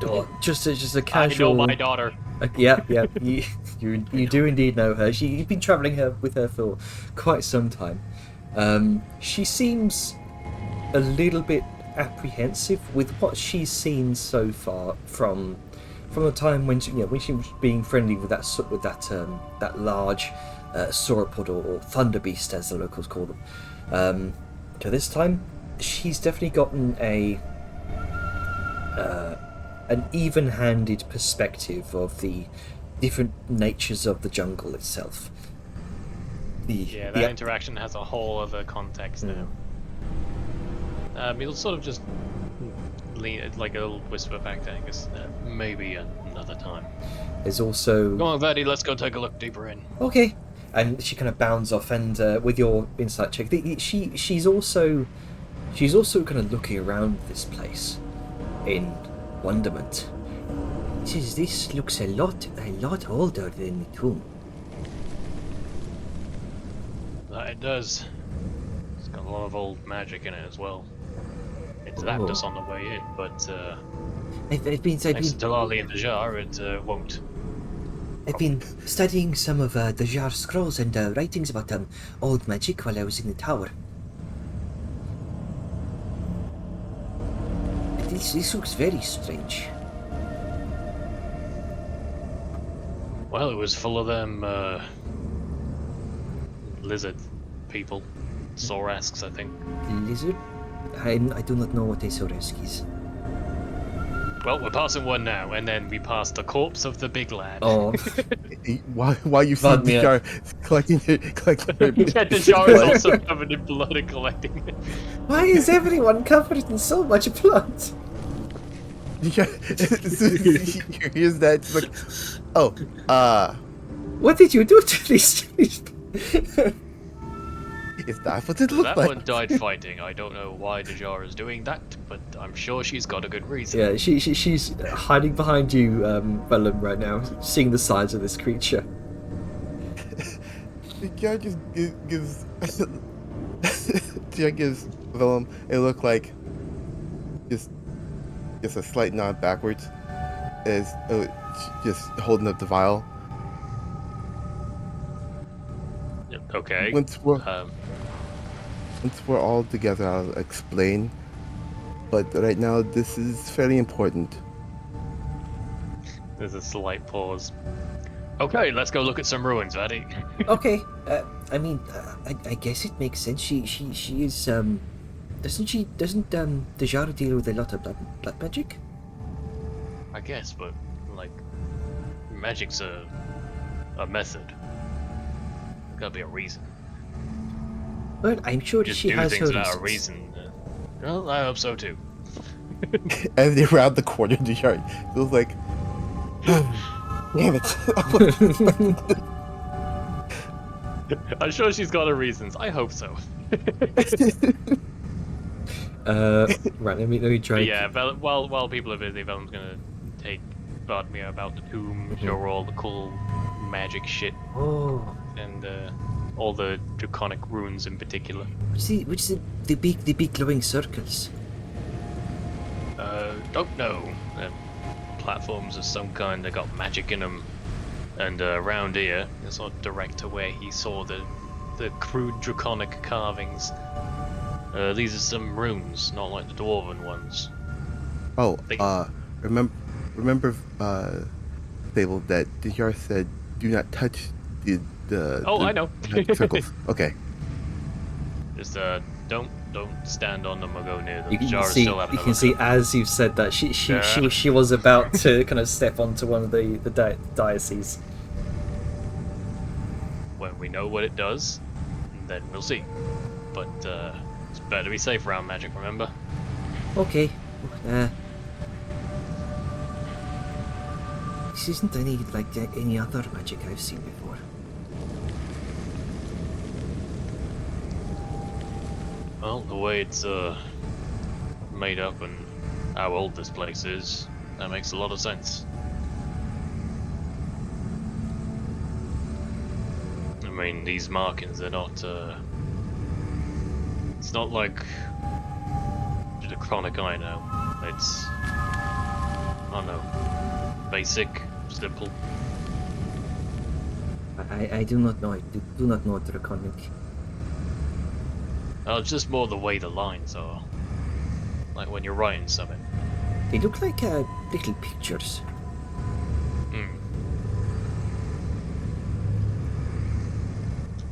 Speaker 1: Oh, just a casual.
Speaker 3: I know my daughter.
Speaker 1: Yeah. You do indeed know her. You've been travelling with her for quite some time. She seems a little bit apprehensive with what she's seen so far from the time when she was being friendly with that large sauropod or thunder beast, as the locals call them. To this time, she's definitely gotten an even-handed perspective of the different natures of the jungle itself.
Speaker 3: Yeah, that interaction has a whole other context now. He'll sort of just lean like a little whisper back to Angus. Maybe another time.
Speaker 1: There's also.
Speaker 3: Come on, Verdi, let's go take a look deeper in.
Speaker 1: Okay. And she kind of bounds off, and with your insight check, she's also kind of looking around this place in wonderment. This looks a lot older than the tomb.
Speaker 3: It does. It's got a lot of old magic in it as well. It zapped us on the way in, but
Speaker 1: I've been
Speaker 3: thanks to Talali and Dajar, it won't.
Speaker 1: I've been studying some of Dajar's scrolls and writings about old magic while I was in the tower. This looks very strange.
Speaker 3: Well, it was full of them lizard people. Sorasks, I think.
Speaker 1: Lizard? I do not know what a Soresk is.
Speaker 3: Well, we're passing one now, and then we pass the corpse of the big lad.
Speaker 1: Oh,
Speaker 5: While you see
Speaker 1: Vadmir.
Speaker 5: Dajar collecting her.
Speaker 3: Yeah, Dajar is also covered in blood and collecting it.
Speaker 1: why is everyone covered in so much blood?
Speaker 5: Yeah, here's that. It's like, oh,
Speaker 1: What did you do to these?
Speaker 5: Is that what it looked
Speaker 3: That
Speaker 5: like?
Speaker 3: one died fighting. I don't know why Dejara is doing that, but I'm sure she's got a good reason.
Speaker 1: Yeah, she's hiding behind you, Vellum, right now, seeing the size of this creature.
Speaker 5: The guy just gives Tia gives Vellum a look like just a slight nod backwards as just holding up the vial.
Speaker 3: Okay.
Speaker 5: Once we're all together, I'll explain. But right now, this is fairly important.
Speaker 3: There's a slight pause. Okay, let's go look at some ruins, Vaddy.
Speaker 1: Okay, I mean, I guess it makes sense. She is doesn't Dejara deal with a lot of blood magic?
Speaker 3: I guess, but like, magic's a method. Gotta be a reason.
Speaker 1: Well, I'm sure
Speaker 3: Just
Speaker 1: she
Speaker 3: do
Speaker 1: has her
Speaker 3: things without a
Speaker 1: reasons.
Speaker 3: reason. Well, I hope so too.
Speaker 5: As they round the corner of the yard, it feels like, damn it.
Speaker 3: I'm sure she's got her reasons. I hope so.
Speaker 1: Right, let me try.
Speaker 3: But yeah, while people are busy, Velum's gonna take Vladimir about the tomb, show her all the cool magic shit,
Speaker 1: Oh,
Speaker 3: and all the draconic runes in particular.
Speaker 1: which is the big glowing circles?
Speaker 3: Don't know. Platforms of some kind that got magic in them, and around here, it's sort of direct to where he saw the crude draconic carvings. These are some runes, not like the dwarven ones.
Speaker 5: Oh,
Speaker 3: They-
Speaker 5: remember, Fable, that Djar said, "Do not touch the."
Speaker 3: Oh, I know.
Speaker 5: magic circles. Okay.
Speaker 3: Just don't stand on them or go near them.
Speaker 1: You can
Speaker 3: Jara's
Speaker 1: see,
Speaker 3: still having
Speaker 1: you
Speaker 3: a
Speaker 1: can
Speaker 3: look
Speaker 1: see
Speaker 3: at them.
Speaker 1: as you've said that she was about to kind of step onto one of the dioceses.
Speaker 3: When we know what it does, then we'll see. But it's better to be safe around magic, remember?
Speaker 1: Okay. This isn't like any other magic I've seen before.
Speaker 3: Well, the way it's made up and how old this place is, that makes a lot of sense. I mean, these markings, they're not, it's not like the chronic I know. It's, I don't know, basic, simple.
Speaker 1: I do not know. I do not know draconic.
Speaker 3: It's just more the way the lines are. Like when you're writing something.
Speaker 1: They look like little pictures.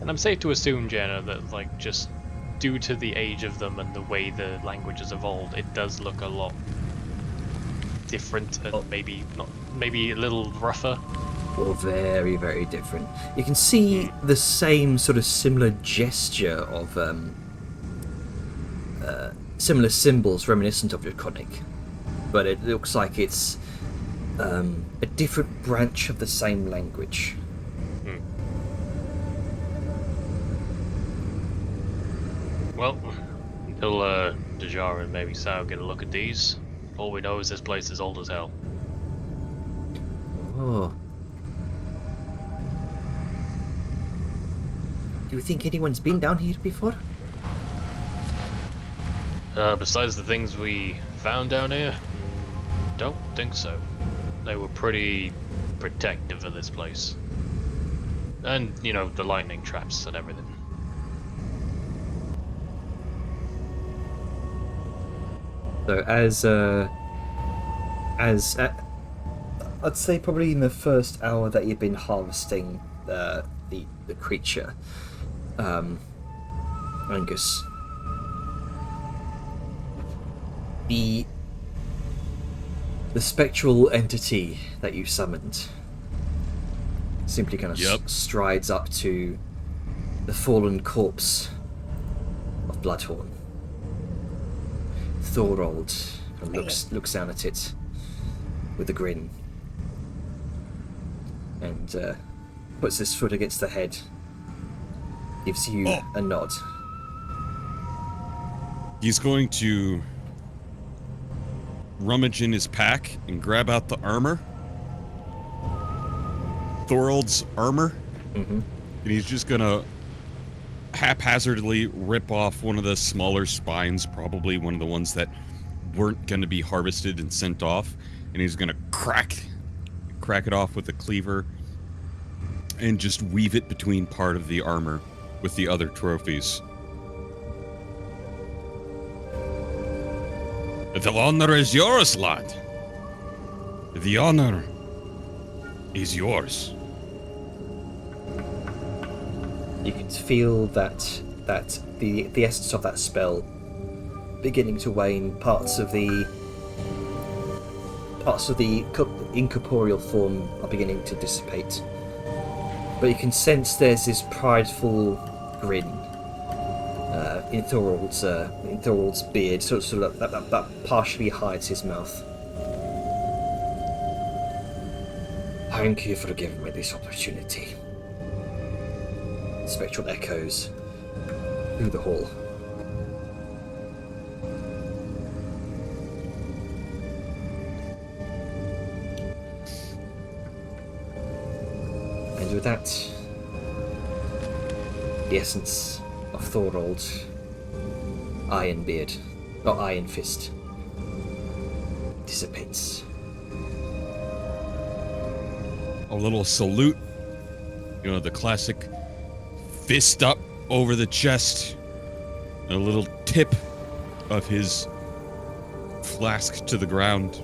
Speaker 3: And I'm safe to assume, Jenna, that like just due to the age of them and the way the language has evolved, it does look a lot different and maybe a little rougher.
Speaker 1: Or very, very different. You can see the same sort of similar gesture of similar symbols reminiscent of draconic, but it looks like it's a different branch of the same language.
Speaker 3: Well, until Dejara and maybe Sao get a look at these, all we know is this place is old as hell.
Speaker 1: Oh. Do you think anyone's been down here before?
Speaker 3: Besides the things we found down here, don't think so. They were pretty protective of this place. And, you know, the lightning traps and everything.
Speaker 1: So I'd say probably in the first hour that you've been harvesting the creature, Angus, the spectral entity that you summoned simply kind of strides up to the fallen corpse of Bloodhorn. Thorold looks down at it with a grin and puts his foot against the head, gives you a nod.
Speaker 4: He's going to rummage in his pack and grab out the armor. Thorold's armor.
Speaker 1: Mm-hmm.
Speaker 4: And he's just gonna haphazardly rip off one of the smaller spines, probably one of the ones that weren't gonna be harvested and sent off. And he's gonna crack it off with a cleaver and just weave it between part of the armor with the other trophies. The honor is yours, lad. The honor is yours.
Speaker 1: You can feel that the essence of that spell beginning to wane. Parts of the incorporeal form are beginning to dissipate. But you can sense there's this prideful grin in Thorold's beard, sort of that partially hides his mouth. Thank you for giving me this opportunity. Spectral echoes through the hall. And with that, the essence of Thorold, Iron Beard, not Iron Fist, dissipates.
Speaker 4: A little salute. You know, the classic fist up over the chest. And a little tip of his flask to the ground.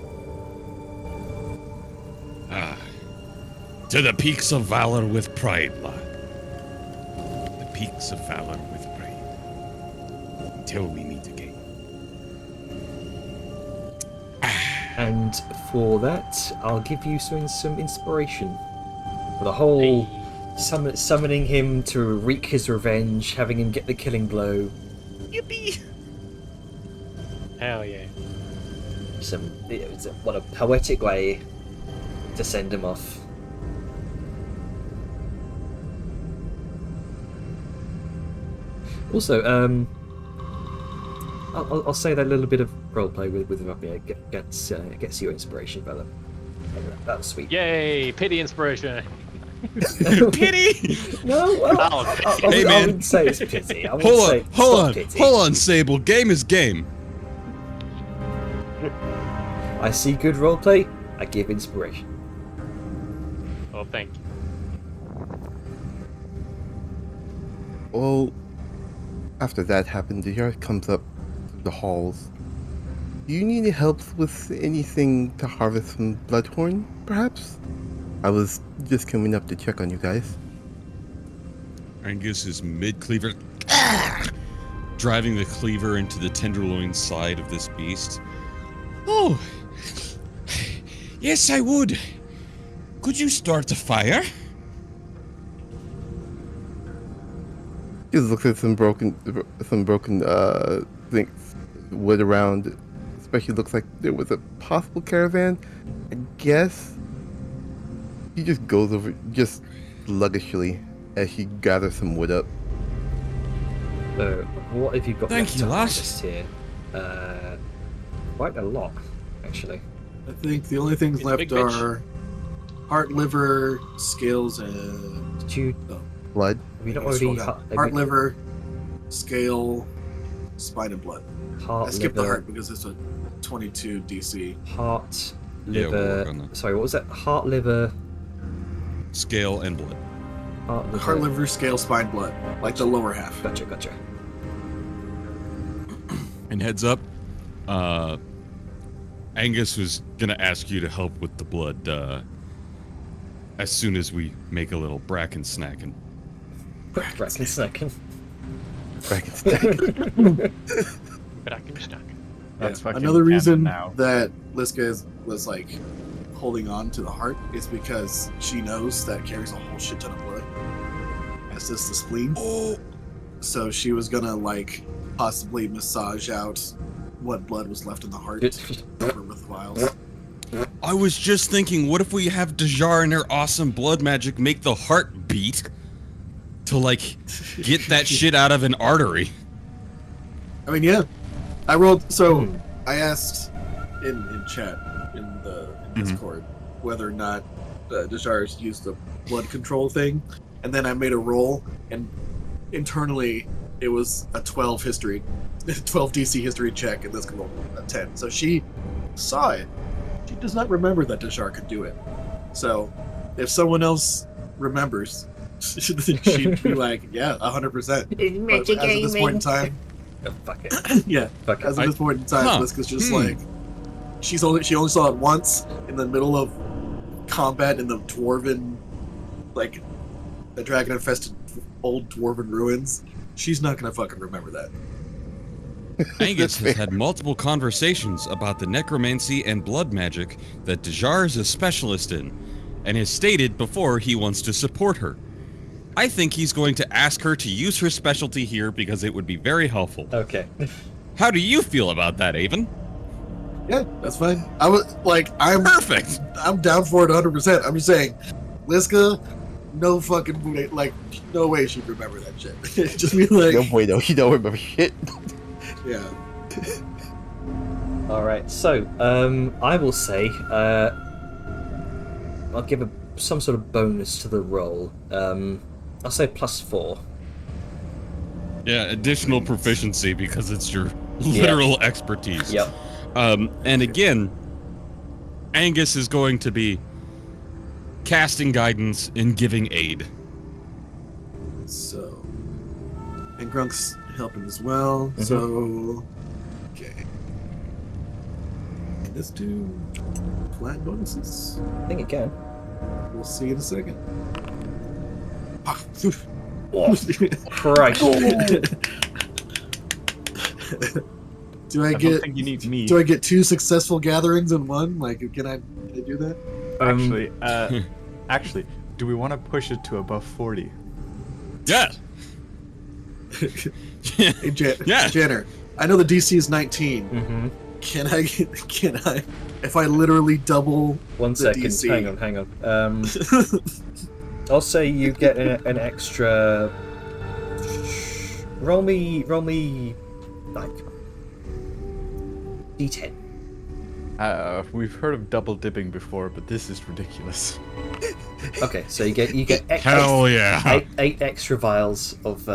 Speaker 4: Ah. To the peaks of valor with pride, lad. The peaks of valor with pride. Until we meet again.
Speaker 1: And for that, I'll give you some inspiration. For the whole summoning him to wreak his revenge, having him get the killing blow.
Speaker 4: Yippee!
Speaker 3: Hell yeah.
Speaker 1: What a poetic way to send him off. Also, I'll say that little bit of roleplay with Rabia gets your inspiration, fella. That's sweet.
Speaker 3: Yay! Pity inspiration.
Speaker 4: Pity!
Speaker 1: No, well,
Speaker 4: Hey,
Speaker 1: I
Speaker 4: man.
Speaker 1: wouldn't say it's pity. I wouldn't say it's not pity.
Speaker 4: Hold on, Sable. Game is game.
Speaker 1: I see good roleplay, I give inspiration.
Speaker 3: Well, thank you.
Speaker 5: Well, after that happened, the yard comes up to the halls. Do you need any help with anything to harvest from Bloodhorn, perhaps? I was just coming up to check on you guys.
Speaker 4: Angus is mid-cleaver, driving the cleaver into the tenderloin side of this beast. Oh, yes, I would. Could you start a fire?
Speaker 5: Just looks at some broken things, wood around. Especially looks like there was a possible caravan. I guess he just goes over just sluggishly as he gathers some wood up.
Speaker 1: So, what have you got
Speaker 4: Thank
Speaker 1: left
Speaker 4: you,
Speaker 1: to
Speaker 4: lass.
Speaker 1: harvest here? Quite a lot, actually.
Speaker 2: I think the only things
Speaker 3: He's a
Speaker 2: left
Speaker 3: big bitch.
Speaker 2: are heart, liver, scales, and
Speaker 1: Did you?
Speaker 5: Blood.
Speaker 1: Have you not
Speaker 2: I
Speaker 1: already
Speaker 2: scroll down. Heart, liver, scale, spine, and blood.
Speaker 1: heart,
Speaker 2: I skipped the
Speaker 1: liver,
Speaker 2: heart because it's a 22 DC.
Speaker 1: heart,
Speaker 4: Yeah, we'll
Speaker 1: liver.
Speaker 4: work on that.
Speaker 1: Sorry, what was that? Heart, liver,
Speaker 4: Scale and blood.
Speaker 1: heart, liver.
Speaker 2: Heart, liver, scale, spine, blood, like the lower half.
Speaker 1: Gotcha.
Speaker 4: And heads up, Angus was gonna ask you to help with the blood, as soon as we make a little bracken snacking.
Speaker 1: Bracken second.
Speaker 3: But I can stuck.
Speaker 6: That's
Speaker 2: Yeah.
Speaker 6: fucking
Speaker 2: Another
Speaker 6: canon
Speaker 2: reason
Speaker 6: now.
Speaker 2: that Liska was like holding on to the heart is because she knows that carries a whole shit ton of blood. As does the spleen.
Speaker 4: Oh,
Speaker 2: So she was gonna like possibly massage out what blood was left in the heart over with vials.
Speaker 4: I was just thinking, what if we have Dajar and her awesome blood magic make the heart beat to like get that shit out of an artery?
Speaker 2: I mean, yeah, I rolled. So
Speaker 1: Hmm.
Speaker 2: I asked in chat in Discord whether or not Dejars used the blood control thing, and then I made a roll, and internally it was a 12 history, 12 DC history check, and this can roll a 10. So she saw it. She does not remember that Dejar could do it. So if someone else remembers, she'd be like, "Yeah, 100%." But as of this point in time,
Speaker 1: Oh, fuck it.
Speaker 2: yeah,
Speaker 1: Fuck it.
Speaker 2: as of this point in time,
Speaker 4: Huh.
Speaker 2: Liska's just
Speaker 4: Hmm.
Speaker 2: like she only saw it once in the middle of combat in the dwarven, like the dragon infested old dwarven ruins. She's not gonna fucking remember that.
Speaker 4: Angus has had multiple conversations about the necromancy and blood magic that Dejar is a specialist in, and has stated before he wants to support her. I think he's going to ask her to use her specialty here because it would be very helpful.
Speaker 1: Okay.
Speaker 4: How do you feel about that, Avon?
Speaker 2: Yeah, that's fine. I was like,
Speaker 4: Perfect!
Speaker 2: I'm down for it 100%. I'm just saying, Liska, no fucking way, like, no way she'd remember that shit. Just be like,
Speaker 5: No boy, no, you don't remember shit.
Speaker 2: yeah.
Speaker 1: All right. So, I will say, I'll give some sort of bonus to the roll. I'll say +4.
Speaker 4: Yeah, additional proficiency because it's your literal expertise.
Speaker 1: Yep.
Speaker 4: And again, Angus is going to be casting guidance and giving aid.
Speaker 2: So, and Grunk's helping as well. So, okay. Let's do flat bonuses.
Speaker 1: I think it can.
Speaker 2: We'll see in a second.
Speaker 1: Oh, Christ.
Speaker 2: Do I
Speaker 6: I don't
Speaker 2: get?
Speaker 6: think you need me.
Speaker 2: Do I get 2 successful gatherings in one? Like, can I do that?
Speaker 6: Actually, do we want to push it to above 40?
Speaker 4: Yeah.
Speaker 2: Hey,
Speaker 4: Yeah.
Speaker 2: Jenner, I know the DC is 19.
Speaker 1: Mm-hmm.
Speaker 2: Can I, if I literally double
Speaker 1: 1
Speaker 2: the
Speaker 1: second.
Speaker 2: DC?
Speaker 1: Hang on. I'll say you get an extra. Roll me like D10.
Speaker 6: We've heard of double dipping before, but this is ridiculous.
Speaker 1: Okay, so you get
Speaker 4: Hell yeah.
Speaker 1: eight extra vials of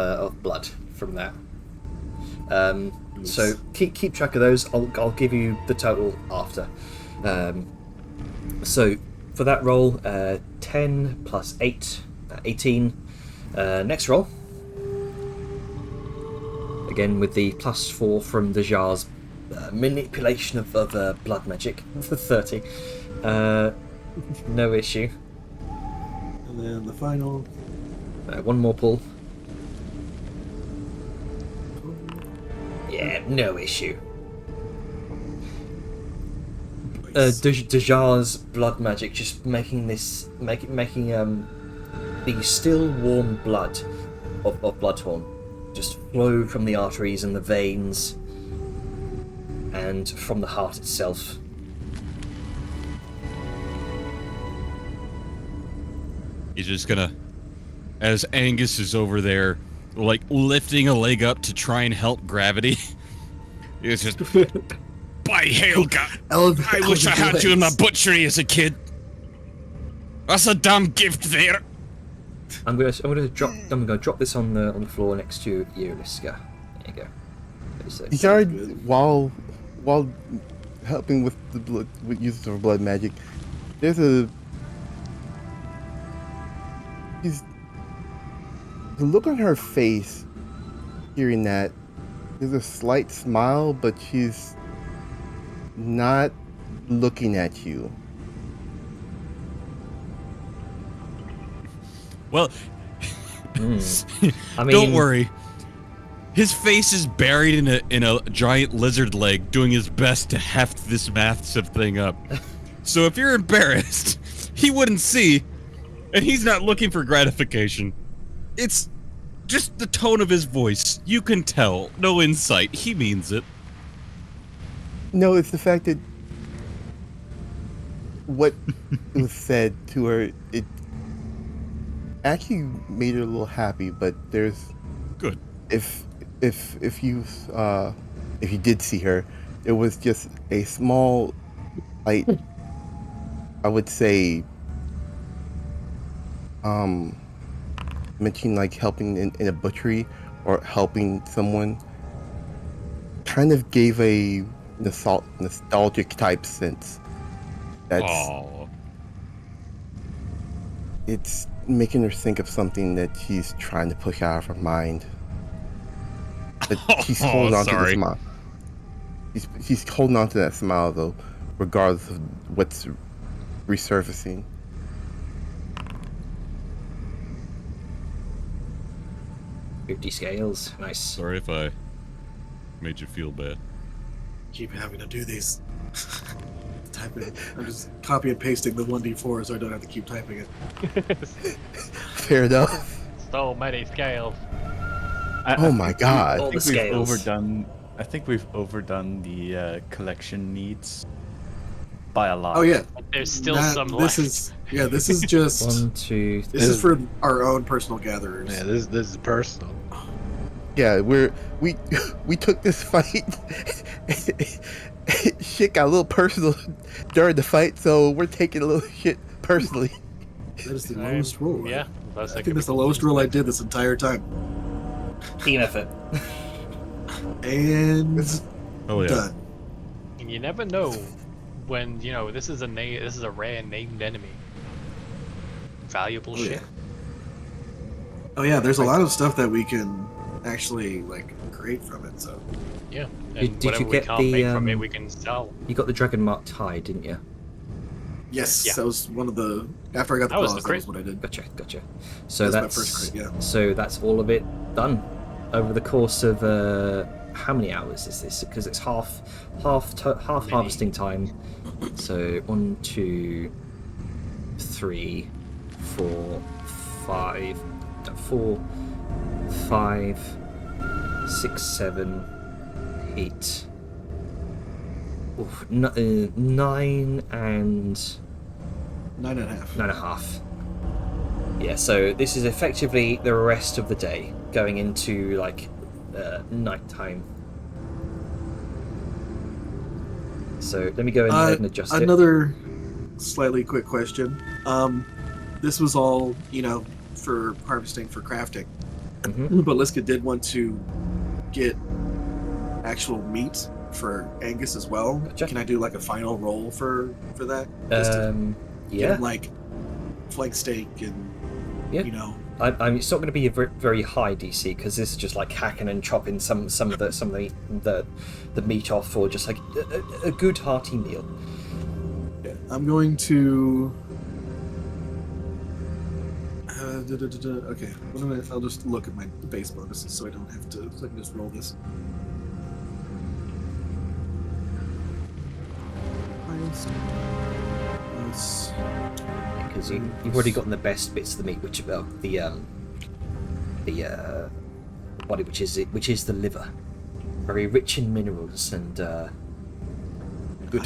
Speaker 1: blood from that. So keep track of those. I'll give you the total after. So for that roll, 10 plus 8, 18. Next roll. Again with the +4 from Dejar's manipulation of blood magic for 30. No issue.
Speaker 2: And then the final.
Speaker 1: One more pull. Yeah, no issue. Dejar's blood magic just making the still warm blood of Bloodhorn just flow from the arteries and the veins and from the heart itself.
Speaker 4: He's just gonna, as Angus is over there, like lifting a leg up to try and help gravity. It's just, by hell, God, I wish I had you in my butchery as a kid. That's a damn gift there.
Speaker 1: I'm gonna drop this on the floor next to you, Liska. There you go.
Speaker 5: Dejar, while helping with the blood, with use of blood magic, there's the look on her face. Hearing that, there's a slight smile, but she's not looking at you.
Speaker 4: Well,
Speaker 1: I mean,
Speaker 4: don't worry. His face is buried in a giant lizard leg, doing his best to heft this massive thing up. So if you're embarrassed, he wouldn't see, and he's not looking for gratification. It's just the tone of his voice. You can tell. No insight. He means it.
Speaker 5: No, it's the fact that what was said to her, it actually made her a little happy. But there's
Speaker 4: Good.
Speaker 5: if you if you did see her, it was just a small, like, I would say, mentioning like helping in a butchery or helping someone kind of gave a nostalgic type sense. That's
Speaker 4: Oh,
Speaker 5: it's making her think of something that she's trying to push out of her mind. But she's holding on to the
Speaker 4: sorry.
Speaker 5: smile. She's holding on to that smile though, regardless of what's resurfacing.
Speaker 1: 50 scales. Nice.
Speaker 4: Sorry if I made you feel bad.
Speaker 2: Keep having to do these. Type it. I'm just copy and pasting the 1d4 so I don't have to keep typing it.
Speaker 5: Fair enough.
Speaker 3: So many scales.
Speaker 5: Oh my god.
Speaker 1: All
Speaker 6: I
Speaker 1: the
Speaker 6: think we've
Speaker 1: scales.
Speaker 6: overdone. I think we've overdone the collection needs by a lot.
Speaker 2: Oh yeah.
Speaker 3: But there's still
Speaker 2: That-
Speaker 3: some
Speaker 2: this
Speaker 3: left.
Speaker 2: is this is just
Speaker 1: 1, 2, 3.
Speaker 2: this is for our own personal gatherers.
Speaker 7: Yeah, this is personal.
Speaker 5: Yeah, we took this fight. Shit got a little personal during the fight, so we're taking a little shit personally.
Speaker 2: That is the lowest roll. Right?
Speaker 3: Yeah. That's
Speaker 2: I think that's the lowest roll I did this entire time.
Speaker 1: Team effort.
Speaker 2: And
Speaker 4: Oh yeah.
Speaker 2: done.
Speaker 3: And you never know when, you know, this is a rare named enemy. Valuable
Speaker 2: Oh,
Speaker 3: shit.
Speaker 2: yeah. Oh yeah, there's a lot of stuff that we can actually like create from it. So
Speaker 3: Yeah.
Speaker 1: Did
Speaker 3: And
Speaker 1: you
Speaker 3: whatever we
Speaker 1: get
Speaker 3: can't
Speaker 1: the,
Speaker 3: make from it,
Speaker 1: um,
Speaker 3: we can sell.
Speaker 1: You got the dragon mark tie, didn't you?
Speaker 2: yes,
Speaker 3: Yeah.
Speaker 2: that was one of the. After I got the
Speaker 3: That was
Speaker 2: claws,
Speaker 3: the
Speaker 2: that was
Speaker 3: crit.
Speaker 2: what I did.
Speaker 1: Gotcha. So
Speaker 2: That's my
Speaker 1: that's
Speaker 2: first crit, yeah.
Speaker 1: So that's all of it done over the course of how many hours is this? Because it's half
Speaker 3: Many.
Speaker 1: harvesting time. So 1, 2, 3, 4, 5, 4, 5, 6, 7, 8. Oof, 9 and
Speaker 2: 9.5.
Speaker 1: 9.5. Yeah, so this is effectively the rest of the day going into like nighttime. So let me go ahead and adjust it.
Speaker 2: Another slightly quick question. This was all, you know, for harvesting for crafting.
Speaker 1: Mhm.
Speaker 2: But Liska did want to get actual meat for Angus as well.
Speaker 1: Gotcha.
Speaker 2: Can I do like a final roll for that? Just to get
Speaker 1: Yeah,
Speaker 2: him, like flank steak and
Speaker 1: Yeah.
Speaker 2: you know.
Speaker 1: I mean, it's not going to be a very high DC because this is just like hacking and chopping some of the meat off for just like a good hearty meal.
Speaker 2: Yeah, I'm going to. Okay, I'll just look at my base bonuses so I don't have to. So I can just roll this. Plus,
Speaker 1: Because you've already gotten the best bits of the meat, which the body, which is the liver, very rich in minerals and good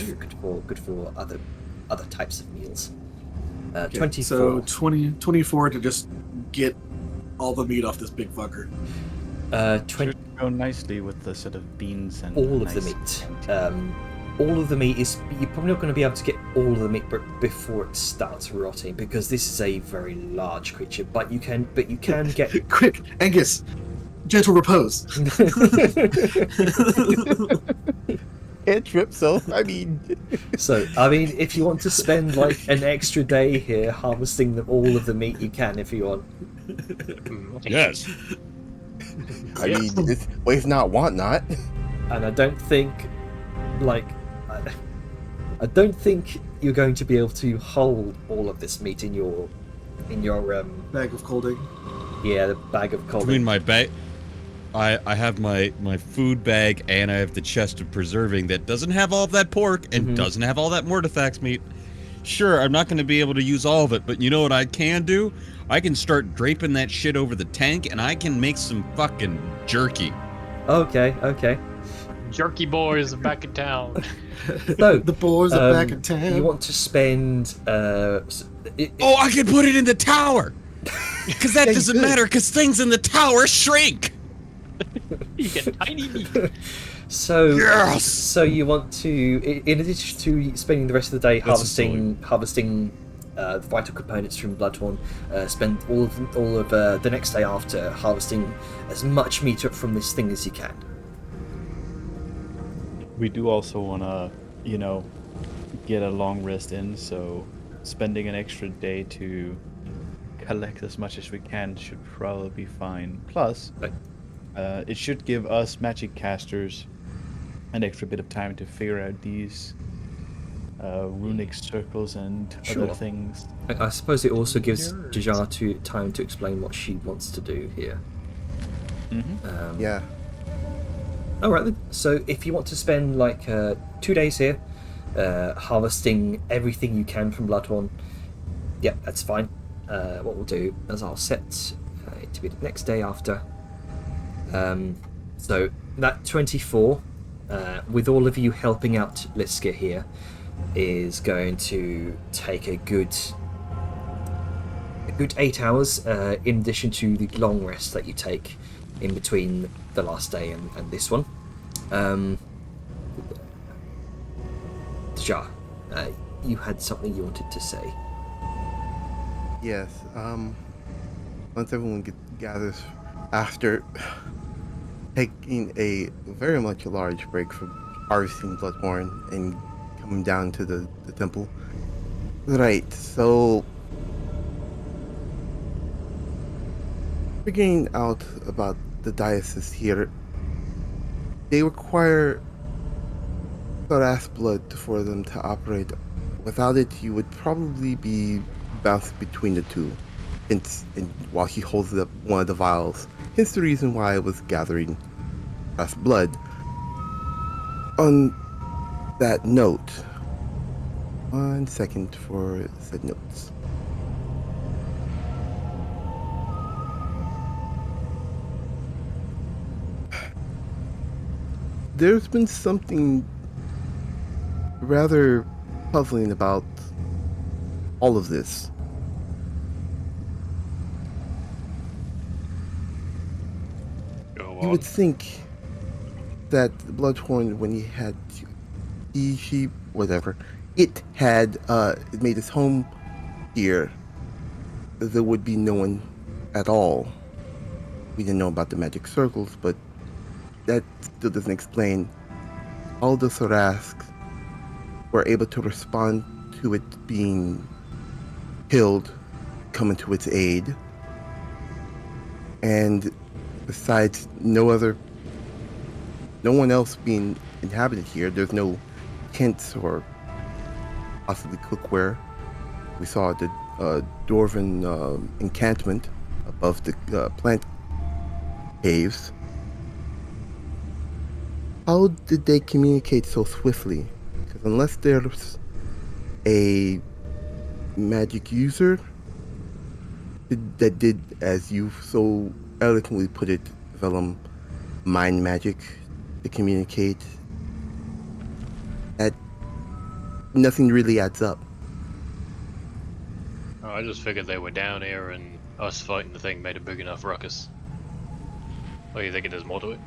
Speaker 1: for other types of meals.
Speaker 2: okay,
Speaker 1: 24.
Speaker 2: So 24 to just get all the meat off this big fucker.
Speaker 1: 20.
Speaker 6: Should go nicely with the sort of beans and
Speaker 1: All of the
Speaker 6: nice
Speaker 1: meat.
Speaker 6: and-
Speaker 1: All of the meat is. You're probably not going to be able to get all of the meat before it starts rotting because this is a very large creature. But you can get.
Speaker 2: Quick, Angus, gentle repose.
Speaker 5: Can't trip, so I mean,
Speaker 1: So I mean, if you want to spend like an extra day here harvesting all of the meat, you can if you want.
Speaker 4: Yes.
Speaker 5: I mean, it's waste not, want not.
Speaker 1: And I don't think, I don't think you're going to be able to hold all of this meat in your
Speaker 2: Bag of colding.
Speaker 1: the bag of cold.
Speaker 4: Between my bag, I have my food bag and I have the chest of preserving that doesn't have all of that pork and
Speaker 1: Mhm.
Speaker 4: doesn't have all that Mortifex meat. Sure, I'm not going to be able to use all of it, but you know what I can do? I can start draping that shit over the tank and I can make some fucking jerky.
Speaker 1: Okay.
Speaker 3: Jerky boys are back in town.
Speaker 1: So
Speaker 2: The boys are back in town.
Speaker 1: you want to spend
Speaker 4: Oh, I can put it in the tower! Because that
Speaker 5: Yeah, you
Speaker 4: doesn't
Speaker 5: could.
Speaker 4: matter, because things in the tower shrink!
Speaker 3: You get tiny meat.
Speaker 1: So,
Speaker 4: Yes!
Speaker 1: so you want to, in addition to spending the rest of the day
Speaker 4: That's a
Speaker 1: harvesting vital components from Bloodhorn, spend all of the next day after harvesting as much meat from this thing as you can.
Speaker 6: We do also want to, get a long rest in, so spending an extra day to collect as much as we can should probably be fine. Plus,
Speaker 1: Right.
Speaker 6: it should give us magic casters an extra bit of time to figure out these runic circles and
Speaker 1: Sure.
Speaker 6: other things.
Speaker 1: I suppose it also gives
Speaker 3: Nerds.
Speaker 1: Jajar time to explain what she wants to do here.
Speaker 6: Mm-hmm.
Speaker 5: Yeah.
Speaker 1: Alright then, so if you want to spend like 2 days here, harvesting everything you can from Bloodhorn, yeah, that's fine. What we'll do is I'll set it to be the next day after. So that 24, with all of you helping out Liska here, is going to take a good 8 hours, in addition to the long rest that you take in between the last day and this one. Jar, you had something you wanted to say.
Speaker 5: Yes. Once everyone gathers after taking a very much large break from harvesting Bloodhorn and coming down to the temple. Right, so figuring out about the diocese here, they require Thoras blood for them to operate. Without it, you would probably be bouncing between the two. Hence, while he holds up one of the vials, hence the reason why I was gathering Thoras blood. On that note, 1 second for said notes. There's been something rather puzzling about all of this.
Speaker 3: Go
Speaker 5: You
Speaker 3: on.
Speaker 5: would think that the Bloodhorn, when she, whatever, it had it made its home here, there would be no one at all. We didn't know about the magic circles, but that still doesn't explain how the Sorasks were able to respond to it being killed, coming to its aid. And besides no one else being inhabited here, there's no tents or possibly cookware. We saw the Dwarven encampment above the plant caves. How did they communicate so swiftly? Because unless there's a magic user that did, as you so eloquently put it, Vellum, mind magic to communicate, that nothing really adds up.
Speaker 3: Oh, I just figured they were down here and us fighting the thing made a big enough ruckus. Or you thinking there's more to it?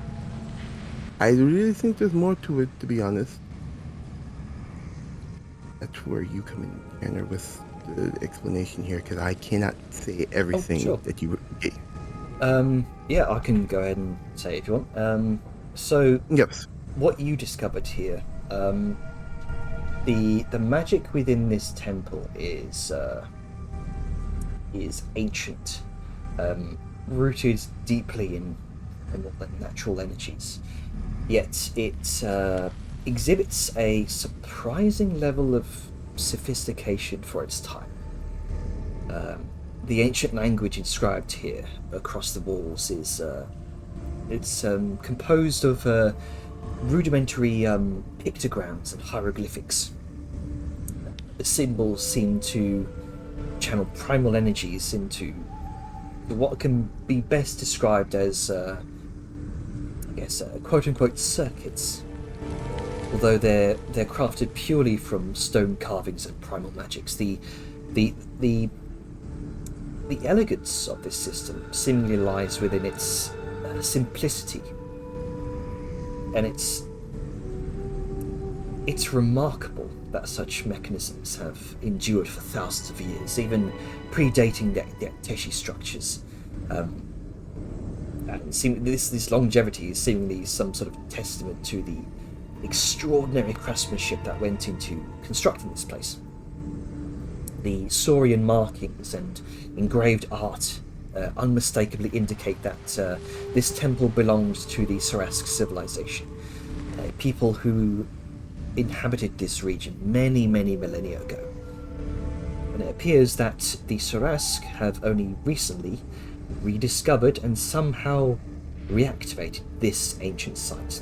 Speaker 5: I really think there's more to it, to be honest. That's where you come in, Tanner, with the explanation here, because I cannot say everything
Speaker 1: sure.
Speaker 5: that you gave.
Speaker 1: Yeah, I can go ahead and say it if you want. So
Speaker 5: Yes.
Speaker 1: what you discovered here, the magic within this temple is ancient, rooted deeply in natural energies. Yet it exhibits a surprising level of sophistication for its time. The ancient language inscribed here across the walls is composed of rudimentary pictograms and hieroglyphics. The symbols seem to channel primal energies into what can be best described as, quote-unquote circuits. Although they're crafted purely from stone carvings and primal magics, the elegance of this system seemingly lies within its simplicity and its It's remarkable that such mechanisms have endured for thousands of years, even predating the Akteshi structures. And this longevity is seemingly some sort of testament to the extraordinary craftsmanship that went into constructing this place. The Saurian markings and engraved art unmistakably indicate that this temple belonged to the Sarask civilization, people who inhabited this region many millennia ago. And it appears that the Sarask have only recently rediscovered and somehow reactivated this ancient site.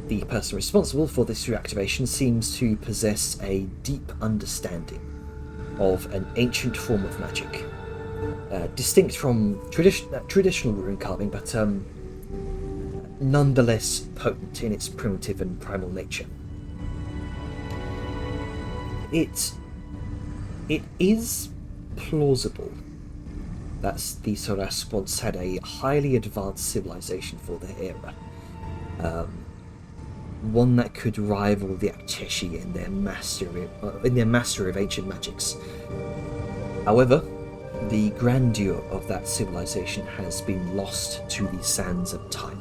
Speaker 1: The person responsible for this reactivation seems to possess a deep understanding of an ancient form of magic, distinct from traditional rune carving, but nonetheless potent in its primitive and primal nature. It is plausible that the Sarask once had a highly advanced civilization for their era, one that could rival the Akteshi in their mastery of ancient magics. However, the grandeur of that civilization has been lost to the sands of time.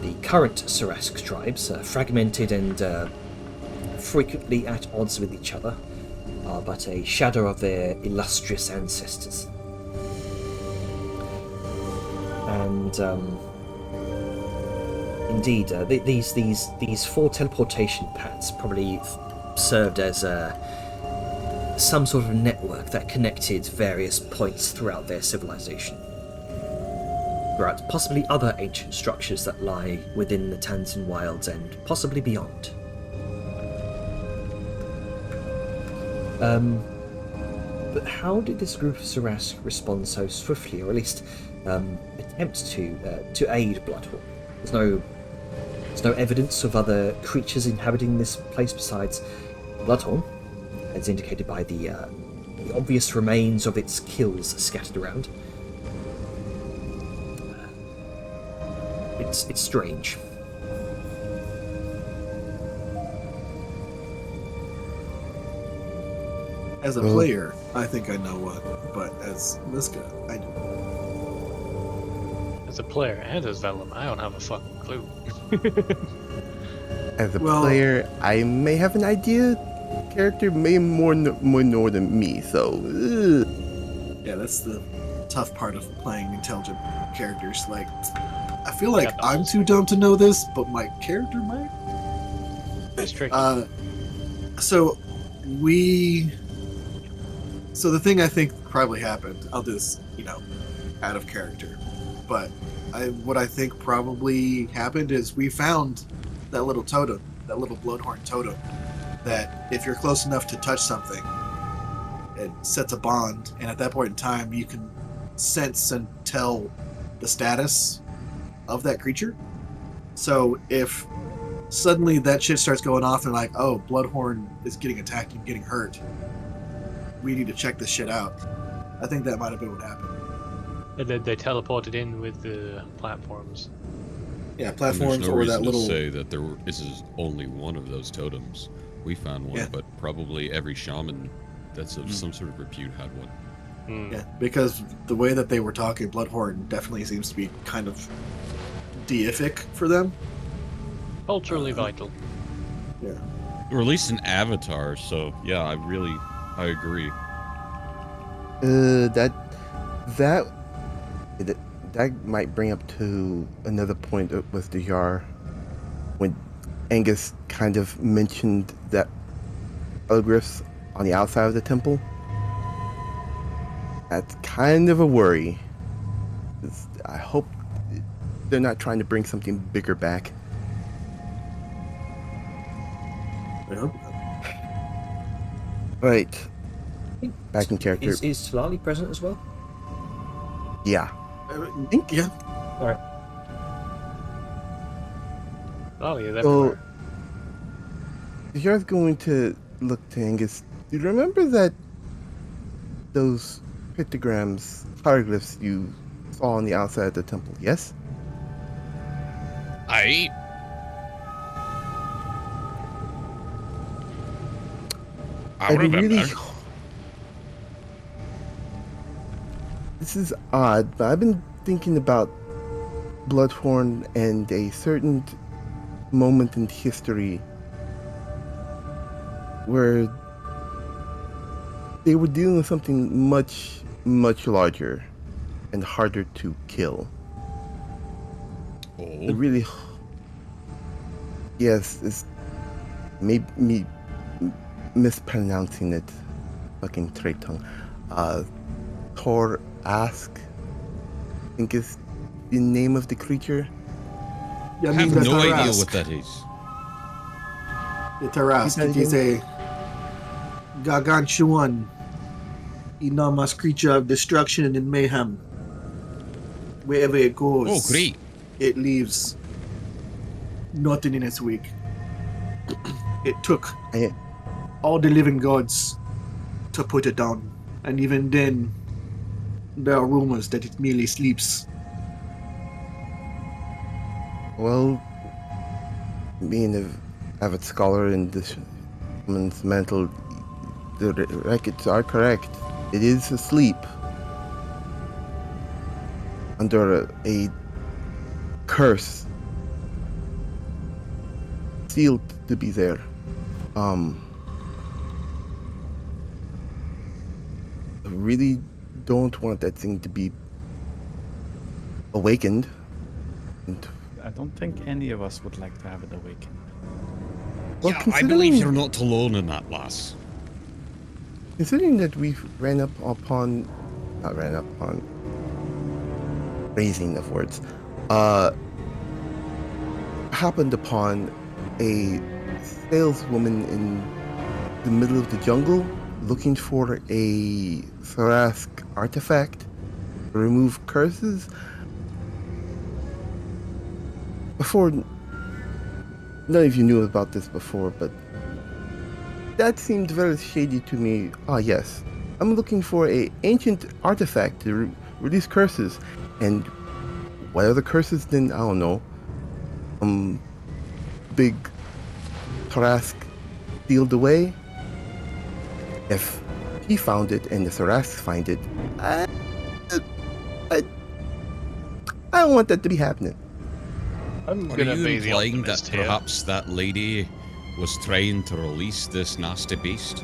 Speaker 1: The current Sarask tribes, fragmented and frequently at odds with each other, are but a shadow of their illustrious ancestors. And indeed, these 4 teleportation pads probably served as some sort of network that connected various points throughout their civilization. Right, possibly other ancient structures that lie within the Tanzan wilds and possibly beyond. But how did this group of Sarask respond so swiftly, or at least attempt to aid Bloodhorn? There's no evidence of other creatures inhabiting this place besides Bloodhorn, as indicated by the obvious remains of its kills scattered around. It's strange.
Speaker 2: As a player, I think I know what, but as Miska, I don't.
Speaker 3: As a player and as Vellum, I don't have a fucking clue.
Speaker 5: As a
Speaker 2: Well-
Speaker 5: player, I may have an idea. Character may more know than me, so.
Speaker 2: Yeah, that's the tough part of playing intelligent characters. Like, I feel like
Speaker 3: Got the
Speaker 2: I'm
Speaker 3: whole
Speaker 2: too dumb to know this, but my character might.
Speaker 3: It's tricky.
Speaker 2: So the thing I think probably happened, I'll do this, out of character, but what I think probably happened is we found that little totem, that little Bloodhorn totem, that if you're close enough to touch something, it sets a bond, and at that point in time, you can sense and tell the status of that creature. So if suddenly that shit starts going off and like, oh, Bloodhorn is getting attacked and getting hurt, we need to check this shit out. I think that might have been what happened.
Speaker 3: And then they teleported in with the platforms.
Speaker 2: Yeah,
Speaker 4: And
Speaker 2: platforms
Speaker 4: there's no
Speaker 2: or
Speaker 4: reason
Speaker 2: that little.
Speaker 4: to say that this is only one of those totems. We found one,
Speaker 2: Yeah.
Speaker 4: but probably every shaman that's of some sort of repute had one.
Speaker 3: Hmm.
Speaker 2: Yeah, because the way that they were talking, Bloodhorn definitely seems to be kind of deific for them.
Speaker 3: Culturally vital.
Speaker 2: Yeah.
Speaker 4: Or at least an avatar, so yeah, I agree.
Speaker 5: That might bring up to another point with the Yar, when Angus kind of mentioned that hieroglyphs on the outside of the temple. That's kind of a worry. 'Cause I hope they're not trying to bring something bigger back.
Speaker 2: I hope.
Speaker 5: Right. Back in character.
Speaker 1: Is Talali present as well?
Speaker 5: Yeah.
Speaker 2: Yeah.
Speaker 1: Alright.
Speaker 3: Oh yeah,
Speaker 5: So, Yar's going to look to Angus. Do you remember those pictograms, hieroglyphs you saw on the outside of the temple? Yes?
Speaker 4: I Right. I remember.
Speaker 5: This is odd, but I've been thinking about Bloodhorn and a certain moment in history where they were dealing with something much, much larger and harder to kill.
Speaker 4: Oh.
Speaker 5: It really, yes, it's maybe me mispronouncing it. Fucking trade tongue. Tor Ask, I think is the name of the creature.
Speaker 2: Yeah,
Speaker 4: I have
Speaker 2: the
Speaker 4: no idea
Speaker 2: Tarask.
Speaker 4: what that is.
Speaker 2: The Tarask, it is a gargantuan, enormous creature of destruction and mayhem. Wherever it goes,
Speaker 4: Oh, great.
Speaker 2: it leaves nothing in its wake. It took
Speaker 5: I,
Speaker 2: all the living gods to put it down, and even then, there are rumors that it merely sleeps.
Speaker 5: well, being an avid scholar in this woman's mental, the records are correct. It is asleep under a curse sealed to be there. I really don't want that thing to be awakened. And,
Speaker 6: I don't think any of us would like to have it awaken.
Speaker 5: well,
Speaker 4: Yeah, I believe
Speaker 5: considering-
Speaker 4: you're not alone in that, lass.
Speaker 5: Considering that we raising of words, happened upon a saleswoman in the middle of the jungle looking for a Thrask artifact to remove curses. Before, none of you knew about this before, but that seemed very shady to me. Ah, yes. I'm looking for a ancient artifact to release curses. And what are the curses then? I don't know. Big Thrask sealed away. If he found it and the Thrask find it, I don't want that to be happening.
Speaker 3: I'm
Speaker 4: Are
Speaker 3: gonna
Speaker 4: you
Speaker 3: be the
Speaker 4: implying that
Speaker 3: optimist here.
Speaker 4: perhaps that lady was trying to release this nasty beast?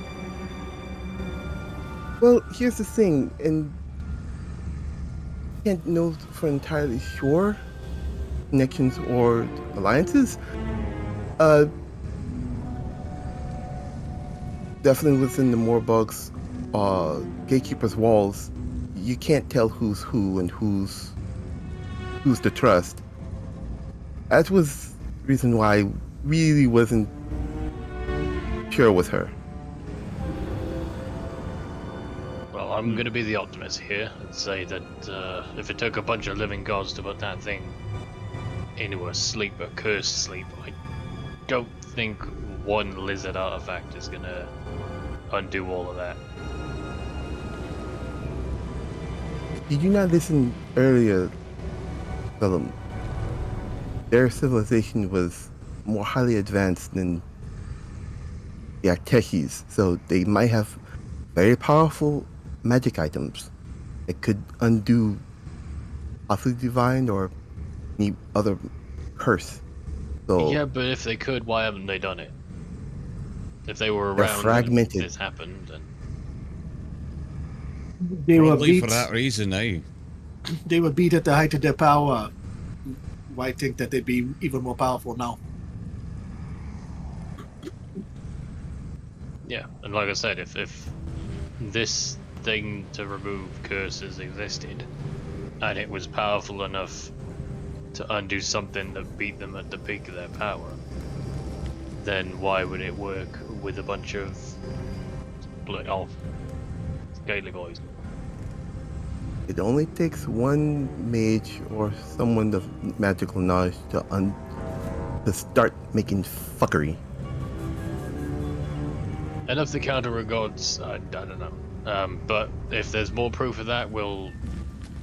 Speaker 5: Well, here's the thing, and can't know for entirely sure connections or alliances. Definitely within the Morbugs gatekeeper's walls, you can't tell who's who and who's to trust. That was the reason why I really wasn't sure with her.
Speaker 3: Well, I'm gonna be the optimist here and say that if it took a bunch of living gods to put that thing into a sleep, a cursed sleep, I don't think one lizard artifact is gonna undo all of that.
Speaker 5: Did you not listen earlier, Willem? Their civilization was more highly advanced than the Arteshis, so they might have very powerful magic items that could undo possibly divine or any other curse. So
Speaker 3: Yeah, but if they could, why haven't they done it? If they were
Speaker 5: They're
Speaker 3: around when
Speaker 5: fragmented.
Speaker 3: this happened, then
Speaker 2: They were
Speaker 4: Probably
Speaker 2: beat.
Speaker 4: for that reason, eh?
Speaker 2: They were beat at the height of their power. Why think that they'd be even more powerful now?
Speaker 3: yeah. And like I said, if this thing to remove curses existed, and it was powerful enough to undo something that beat them at the peak of their power, then why would it work with a bunch of scaly boys?
Speaker 5: it only takes one mage or someone of magical knowledge to start making fuckery.
Speaker 3: And of the counter gods, I don't know. But if there's more proof of that, we'll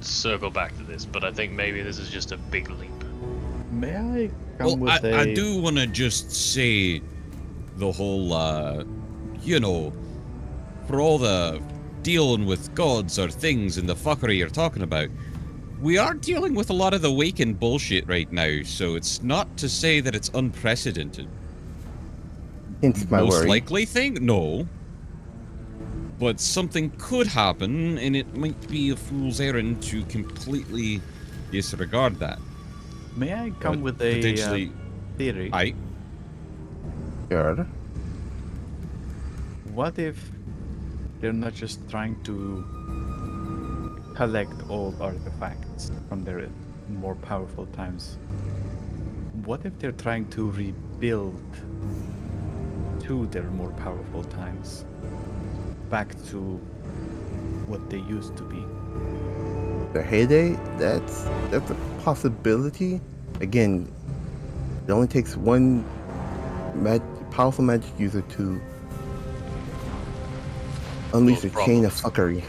Speaker 3: circle back to this. But I think maybe this is just a big leap.
Speaker 6: May I come
Speaker 4: Well,
Speaker 6: with
Speaker 4: I
Speaker 6: a.
Speaker 4: do want to just say the whole, you know, for all the dealing with gods or things and the fuckery you're talking about, we are dealing with a lot of the Waken bullshit right now, so it's not to say that it's unprecedented.
Speaker 5: Hence my
Speaker 4: Most
Speaker 5: worry.
Speaker 4: likely thing? No. But something could happen, and it might be a fool's errand to completely disregard that.
Speaker 6: May I come
Speaker 4: But
Speaker 6: with a
Speaker 4: potentially,
Speaker 6: theory?
Speaker 4: I
Speaker 5: Sure.
Speaker 6: What if they're not just trying to collect old artifacts from their more powerful times? What if they're trying to rebuild to their more powerful times? Back to what they used to be.
Speaker 5: The heyday, that's a possibility. Again, it only takes one powerful magic user to unleash a
Speaker 3: Cause
Speaker 5: chain of fuckery.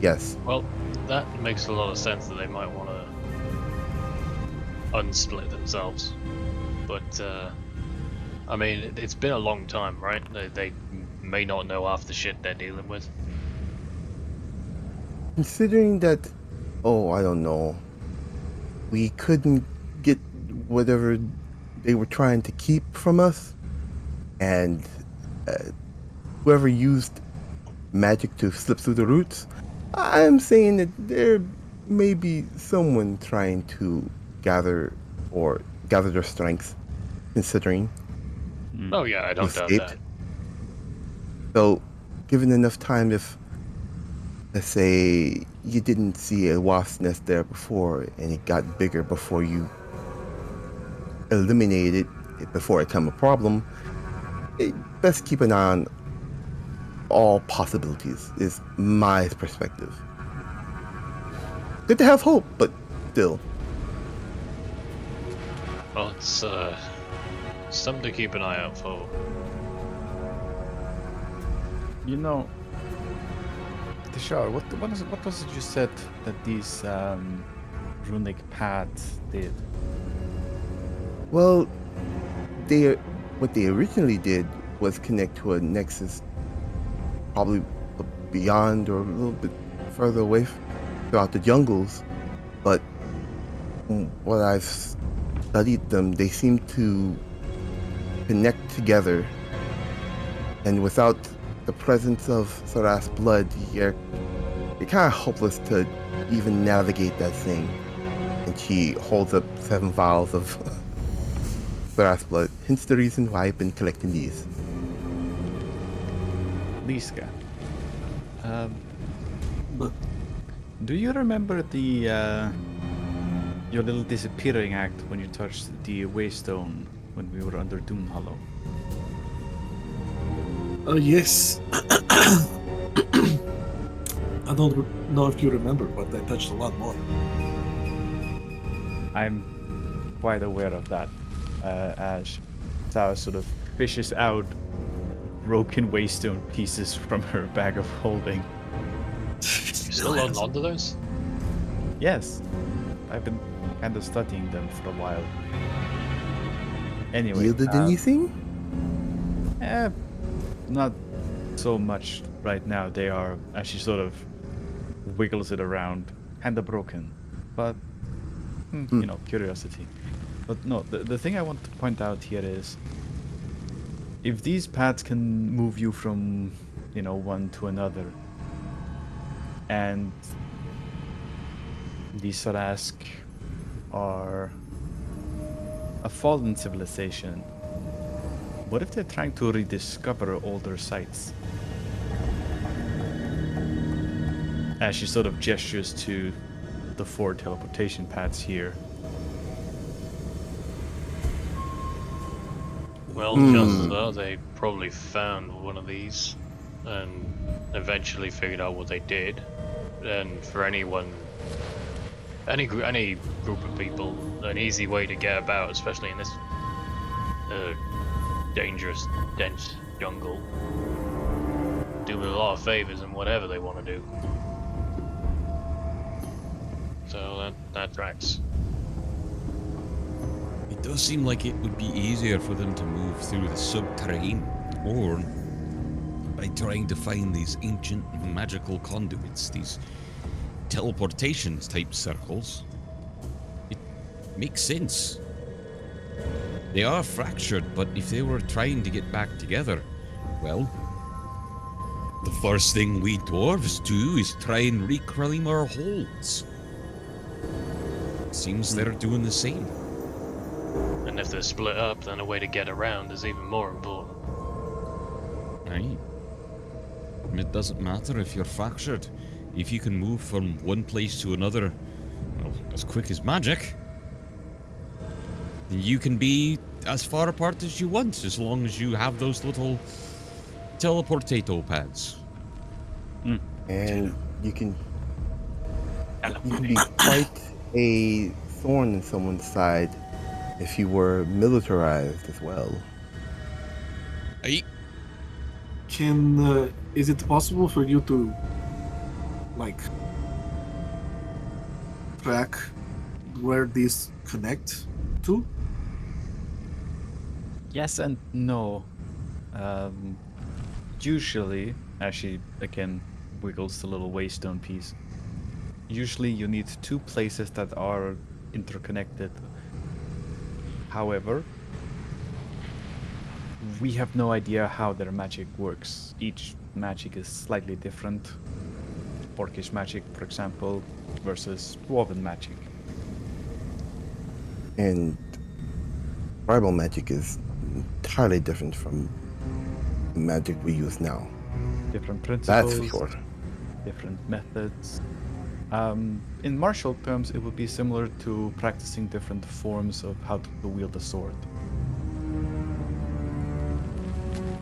Speaker 5: Yes.
Speaker 3: Well, that makes a lot of sense that they might want to unsplit themselves. But, I mean, it's been a long time, right? They may not know half the shit they're dealing with.
Speaker 5: Considering that, oh, I don't know, we couldn't get whatever they were trying to keep from us, and whoever used magic to slip through the roots, I'm saying that there may be someone trying to gather their strength, considering
Speaker 3: Oh yeah, I don't doubt
Speaker 5: escaped.
Speaker 3: that.
Speaker 5: So, given enough time, if let's say you didn't see a wasp nest there before and it got bigger before you eliminated it before it became a problem, best keep an eye on all possibilities is my perspective. Good to have hope, but still.
Speaker 3: Well, it's something to keep an eye out for.
Speaker 6: You know, Tishar, what was it you said that these runic paths did?
Speaker 5: Well, what they originally did was connect to a nexus probably beyond or a little bit further away throughout the jungles, but what I've studied them, they seem to connect together, and without the presence of Saras blood, you're kind of hopeless to even navigate that thing. And she holds up 7 vials of Saras blood, hence the reason why I've been collecting these.
Speaker 6: Liska. Do you remember the your little disappearing act when you touched the Waystone when we were under Doom Hollow?
Speaker 2: Oh, yes. I don't know if you remember, but I touched a lot more.
Speaker 6: I'm quite aware of that. As Sao sort of fishes out broken Waystone pieces from her bag of holding.
Speaker 3: You still holding on to those?
Speaker 6: Yes, I've been kind of studying them for a while. Anyway,
Speaker 5: Yielded anything?
Speaker 6: not so much right now. They are, as she sort of wiggles it around, kinda broken. But, you know, curiosity. But no, the thing I want to point out here is, if these paths can move you from, you know, one to another, and these Sarask are a fallen civilization, what if they're trying to rediscover older sites? As she sort of gestures to the 4 teleportation paths here.
Speaker 3: Well, chances are they probably found one of these and eventually figured out what they did. And for anyone, any group of people, an easy way to get about, especially in this dangerous, dense jungle, do a lot of favors in whatever they want to do. So that tracks.
Speaker 5: It
Speaker 4: does seem like it would be easier for them to move through the subterranean, or by trying to find these ancient magical conduits, these teleportations type circles. It makes sense. They are fractured, but if they were trying to get back together, well, the first thing we dwarves do is try and reclaim our holds. Seems they're doing the same.
Speaker 3: And if they're split up, then a way to get around is even more important.
Speaker 4: Right. It doesn't matter if you're fractured. If you can move from one place to another, well, as quick as magic, then you can be as far apart as you want, as long as you have those little teleportato pads.
Speaker 5: And you can be quite a thorn in someone's side if you were militarized as well.
Speaker 4: Aye.
Speaker 2: Is it possible for you to, like, track where these connect to?
Speaker 6: Yes and no. Usually, as she again wiggles the little waystone piece, usually you need two places that are interconnected. However, we have no idea how their magic works. Each magic is slightly different. Orcish magic, for example, versus dwarven magic.
Speaker 5: And tribal magic is entirely different from the magic we use now.
Speaker 6: Different principles.
Speaker 5: That's for sure.
Speaker 6: Different methods. In martial terms, it would be similar to practicing different forms of how to wield a sword.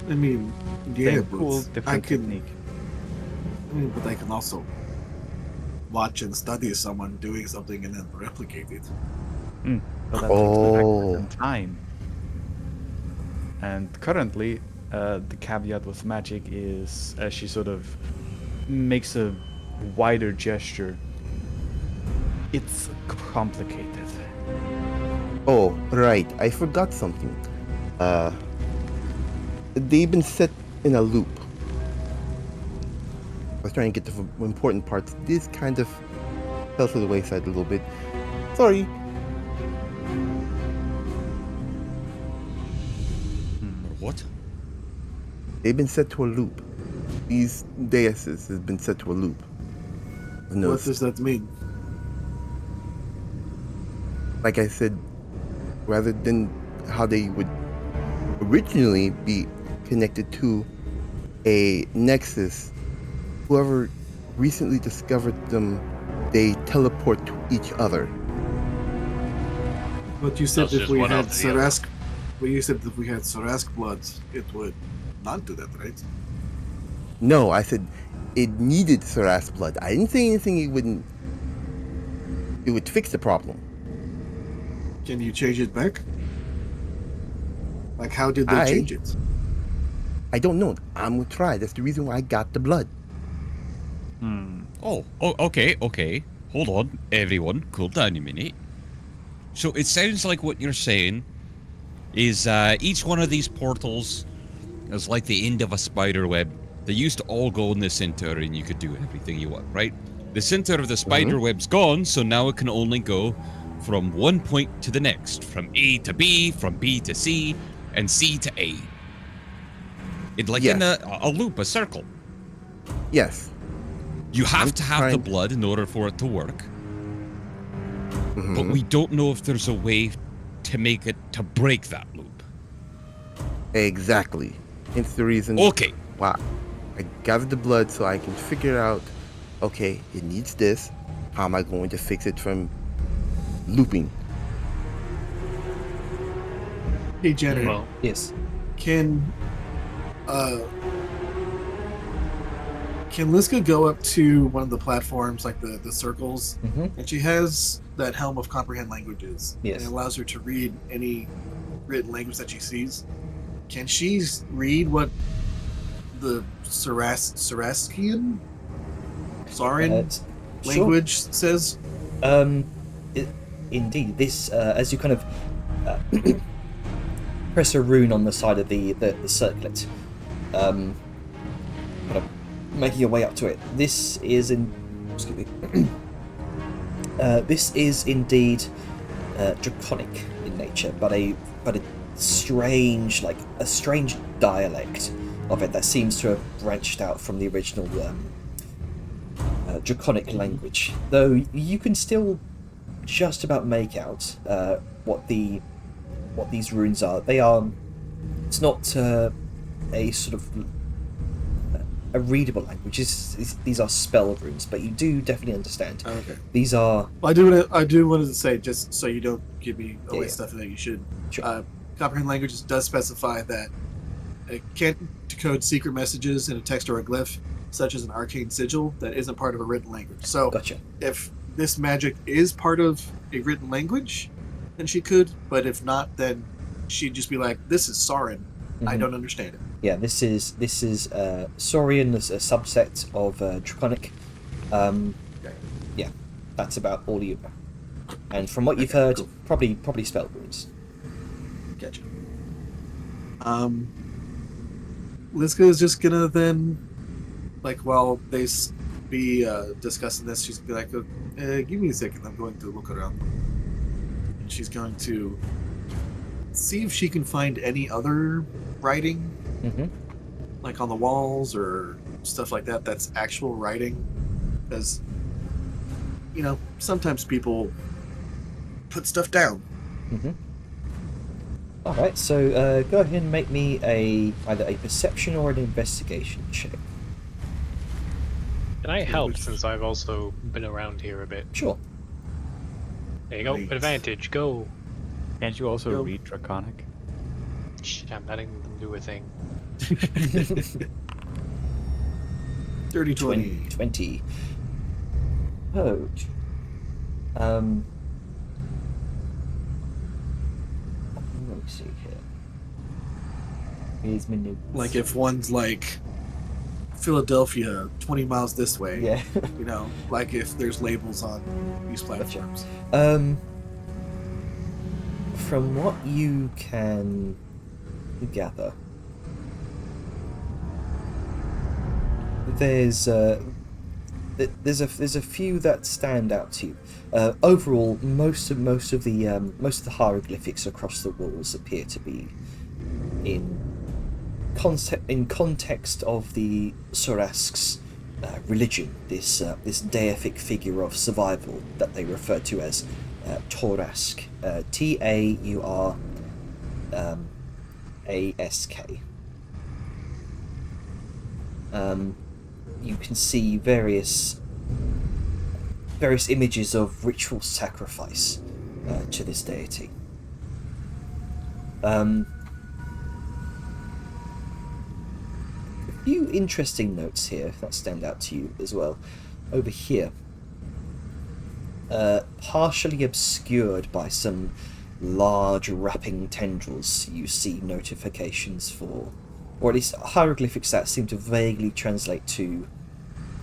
Speaker 2: I mean, yeah,
Speaker 6: Same
Speaker 2: but
Speaker 6: tool,
Speaker 2: I
Speaker 6: different
Speaker 2: can.
Speaker 6: technique.
Speaker 2: I mean, but I can also watch and study someone doing something and then replicate it.
Speaker 6: But that takes
Speaker 5: Oh.
Speaker 6: practice and time. And currently, the caveat with magic is, as she sort of makes a wider gesture, it's complicated.
Speaker 5: Oh, right. I forgot something. They've been set in a loop. I was trying to get to the important parts. This kind of fell to the wayside a little bit. Sorry.
Speaker 4: Or what?
Speaker 5: They've been set to a loop. These daises have been set to a loop. No,
Speaker 2: What does that mean?
Speaker 5: like I said, rather than how they would originally be connected to a nexus, whoever recently discovered them, they teleport to each other.
Speaker 2: But you said
Speaker 3: That's
Speaker 2: if
Speaker 3: just
Speaker 2: we
Speaker 3: one
Speaker 2: had
Speaker 3: after the other.
Speaker 2: Sarask, but you said if we had Sarask blood, it would not do that, right?
Speaker 5: No, I said it needed Sarask blood. I didn't say anything it would fix the problem.
Speaker 2: Can you change it back? Like, how did they
Speaker 5: I-
Speaker 2: change it?
Speaker 5: I don't know. I'm gonna try. That's the reason why I got the blood.
Speaker 4: Oh, okay. Hold on, everyone. Cool down a minute. So it sounds like what you're saying is each one of these portals is like the end of a spider web. They used to all go in the center and you could do everything you want, right? The center of the spider web's gone, so now it can only go from one point to the next, from A to B, from B to C, and C to A. It's like in
Speaker 5: Yes.
Speaker 4: a loop, a circle.
Speaker 5: Yes.
Speaker 4: You have
Speaker 5: I'm
Speaker 4: to have the
Speaker 5: trying-
Speaker 4: blood in order for it to work.
Speaker 5: Mhm.
Speaker 4: But we don't know if there's a way to make it to break that loop.
Speaker 5: Exactly. Hence the reason
Speaker 4: Okay.
Speaker 5: why I gathered the blood so I can figure out, okay, it needs this. How am I going to fix it from looping?
Speaker 2: Hey, Janet,
Speaker 3: Well,
Speaker 1: Yes.
Speaker 2: can Liska go up to one of the platforms, like the circles,
Speaker 1: Mm-hmm.
Speaker 2: and she has that helm of comprehend languages.
Speaker 1: Yes.
Speaker 2: And it allows her to read any written language that she sees. Can she read what the Saraskian? Sarin
Speaker 1: Sure.
Speaker 2: language says?
Speaker 1: Indeed, this as you kind of press a rune on the side of the circlet. Kind of making your way up to it. This is excuse me. This is indeed draconic in nature, but a strange, like a strange dialect of it that seems to have branched out from the original draconic language. Though you can still just about make out what these runes are. They are. It's not a sort of a readable language. These are spell runes, but you do definitely understand.
Speaker 2: Okay.
Speaker 1: These are.
Speaker 2: Well, I do want to say, just so you don't give me away
Speaker 1: Yeah.
Speaker 2: stuff that you should.
Speaker 1: Sure.
Speaker 2: Comprehend languages does specify that it can't decode secret messages in a text or a glyph, such as an arcane sigil, that isn't part of a written language. So
Speaker 1: Gotcha.
Speaker 2: if this magic is part of a written language, then she could. But if not, then she'd just be like, "This is Sauron. I
Speaker 1: Mhm.
Speaker 2: don't understand it."
Speaker 1: Yeah, this is Saurian, a subset of Draconic.
Speaker 2: Okay.
Speaker 1: Yeah, that's about all you know. And from what you've
Speaker 2: Okay,
Speaker 1: heard,
Speaker 2: cool.
Speaker 1: probably spell runes.
Speaker 2: Gotcha. Liska is just gonna then, like, while they be discussing this, she's gonna be like, "Give me a second. I'm going to look around." And she's going to see if she can find any other writing,
Speaker 1: Mm-hmm.
Speaker 2: like on the walls or stuff like that. That's actual writing, because sometimes people put stuff down.
Speaker 1: Mm-hmm. All right, so go ahead and make me either a perception or an investigation check.
Speaker 3: Can I help
Speaker 2: which-
Speaker 3: since I've also been around here a bit?
Speaker 1: Sure.
Speaker 3: There you go.
Speaker 2: Great.
Speaker 3: Advantage. Go.
Speaker 6: Can't you also
Speaker 2: Yo.
Speaker 6: read Draconic?
Speaker 3: Shit, I'm letting them do a thing.
Speaker 2: Dirty 20.
Speaker 1: 20. Oh. Let me see here. Here's my notes.
Speaker 2: Like if one's like Philadelphia, 20 miles this way.
Speaker 1: Yeah.
Speaker 2: Like if there's labels on these platforms.
Speaker 1: From what you can gather, there's a few that stand out to you. Overall, most of the hieroglyphics across the walls appear to be in context of the Sorask's religion, this deific figure of survival that they refer to as Taurask, Taurask. You can see various images of ritual sacrifice to this deity. A few interesting notes here that stand out to you as well. Over here, partially obscured by some large wrapping tendrils, you see notifications for, or at least hieroglyphics that seem to vaguely translate to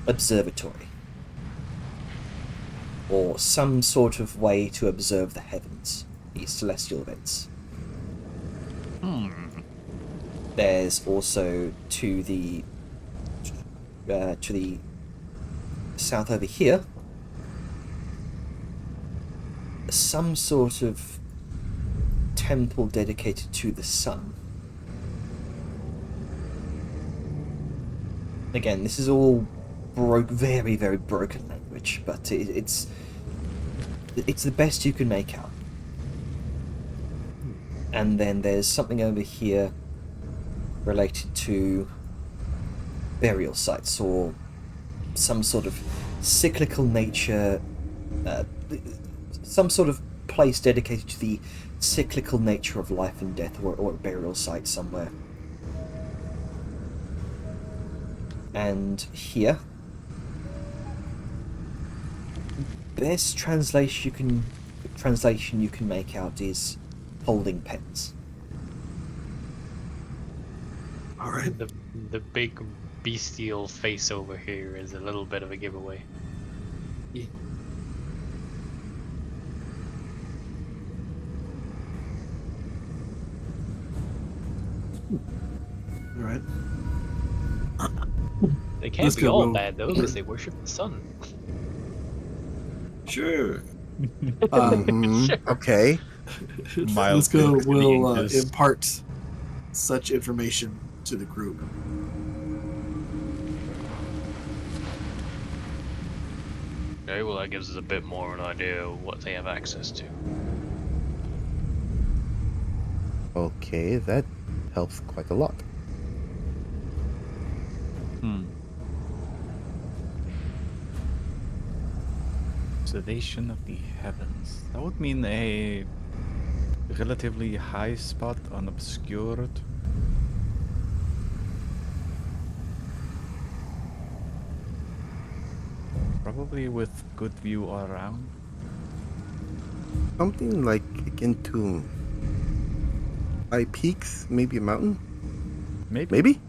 Speaker 1: observatory, or some sort of way to observe the heavens, these celestial events. There's also to the south over here some sort of temple dedicated to the sun. Again, this is all very, very broken language, but it's the best you can make out. And then there's something over here related to burial sites or some sort of cyclical nature, some sort of place dedicated to the cyclical nature of life and death, or a burial site somewhere. And here, best translation you can make out is holding pens.
Speaker 2: All right.
Speaker 3: The big bestial face over here is a little bit of a giveaway.
Speaker 2: All right.
Speaker 3: They can't
Speaker 2: Let's
Speaker 3: be
Speaker 2: go,
Speaker 3: all
Speaker 2: Will.
Speaker 3: bad though, because they worship the sun.
Speaker 2: Sure.
Speaker 5: Okay.
Speaker 6: Mild
Speaker 2: Let's go.
Speaker 6: thinks
Speaker 2: We'll
Speaker 6: being just-
Speaker 2: impart such information to the group.
Speaker 3: Okay, well that gives us a bit more of an idea of what they have access to.
Speaker 5: Okay, that helps quite a lot.
Speaker 6: Observation of the heavens. That would mean a relatively high spot unobscured. Probably with good view all around.
Speaker 5: Something like akin to high peaks, maybe a mountain. Maybe.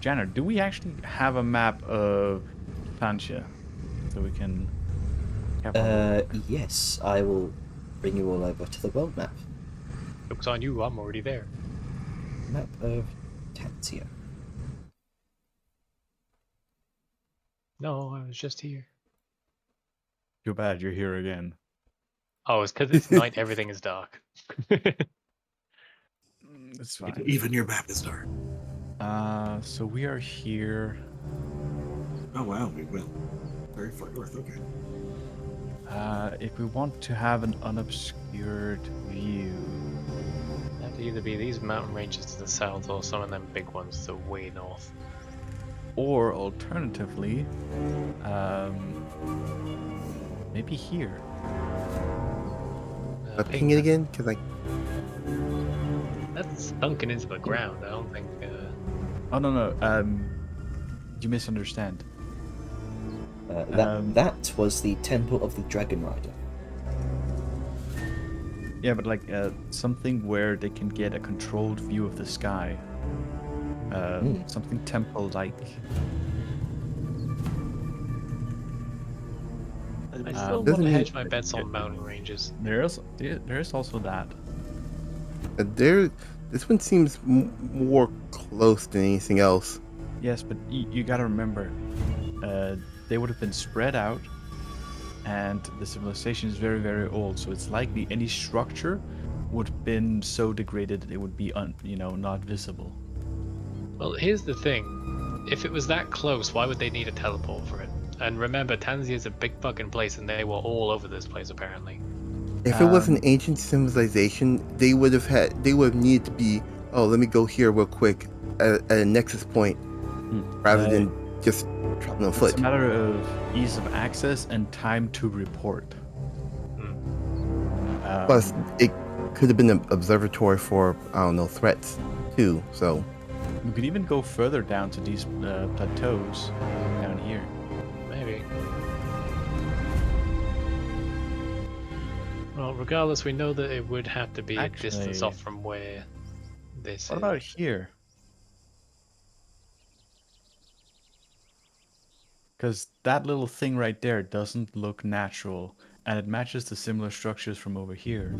Speaker 6: Janner, do we actually have a map of Plantia so we can have a look?
Speaker 1: Yes, I will bring you all over to the world map.
Speaker 3: Joke's on you, I'm already there.
Speaker 1: Map of Tantia.
Speaker 3: No, I was just here.
Speaker 6: Too bad you're here again.
Speaker 3: Oh, it's because it's night, everything is dark.
Speaker 6: It's fine.
Speaker 2: Even your map is dark.
Speaker 6: So we are here.
Speaker 2: Oh wow, we went very far north. Okay.
Speaker 6: If we want to have an unobscured view,
Speaker 3: That'd either be these mountain ranges to the south or some of them big ones to the way north.
Speaker 6: or alternatively, maybe here.
Speaker 5: Ping it again, cause I.
Speaker 3: That's sunken into the ground. I don't think.
Speaker 6: Oh no, you misunderstand.
Speaker 1: That was the Temple of the Dragon Rider.
Speaker 6: Yeah, but like something where they can get a controlled view of the sky. Something temple-like.
Speaker 3: I still want
Speaker 5: Doesn't
Speaker 3: to
Speaker 5: it-
Speaker 3: hedge my bets on mountain ranges.
Speaker 6: There's also that.
Speaker 5: This one seems more close than anything else.
Speaker 6: Yes, but you gotta remember, they would have been spread out, and the civilization is very, very old. So it's likely any structure would have been so degraded that it would be, not visible.
Speaker 3: Well, here's the thing. If it was that close, why would they need a teleport for it? And remember, Tanzia is a big fucking place, and they were all over this place apparently.
Speaker 5: If it was an ancient civilization, they would have needed to be. Oh, let me go here real quick at a nexus point, rather than just dropping on foot.
Speaker 6: It's a matter of ease of access and time to report.
Speaker 5: Plus, it could have been an observatory for threats too. So
Speaker 6: You could even go further down to these plateaus down here.
Speaker 3: Maybe. Well, regardless, we know that it would have to be a distance
Speaker 6: Actually-
Speaker 3: off from where this
Speaker 6: What
Speaker 3: is.
Speaker 6: about here? Because that little thing right there doesn't look natural, and it matches the similar structures from over here.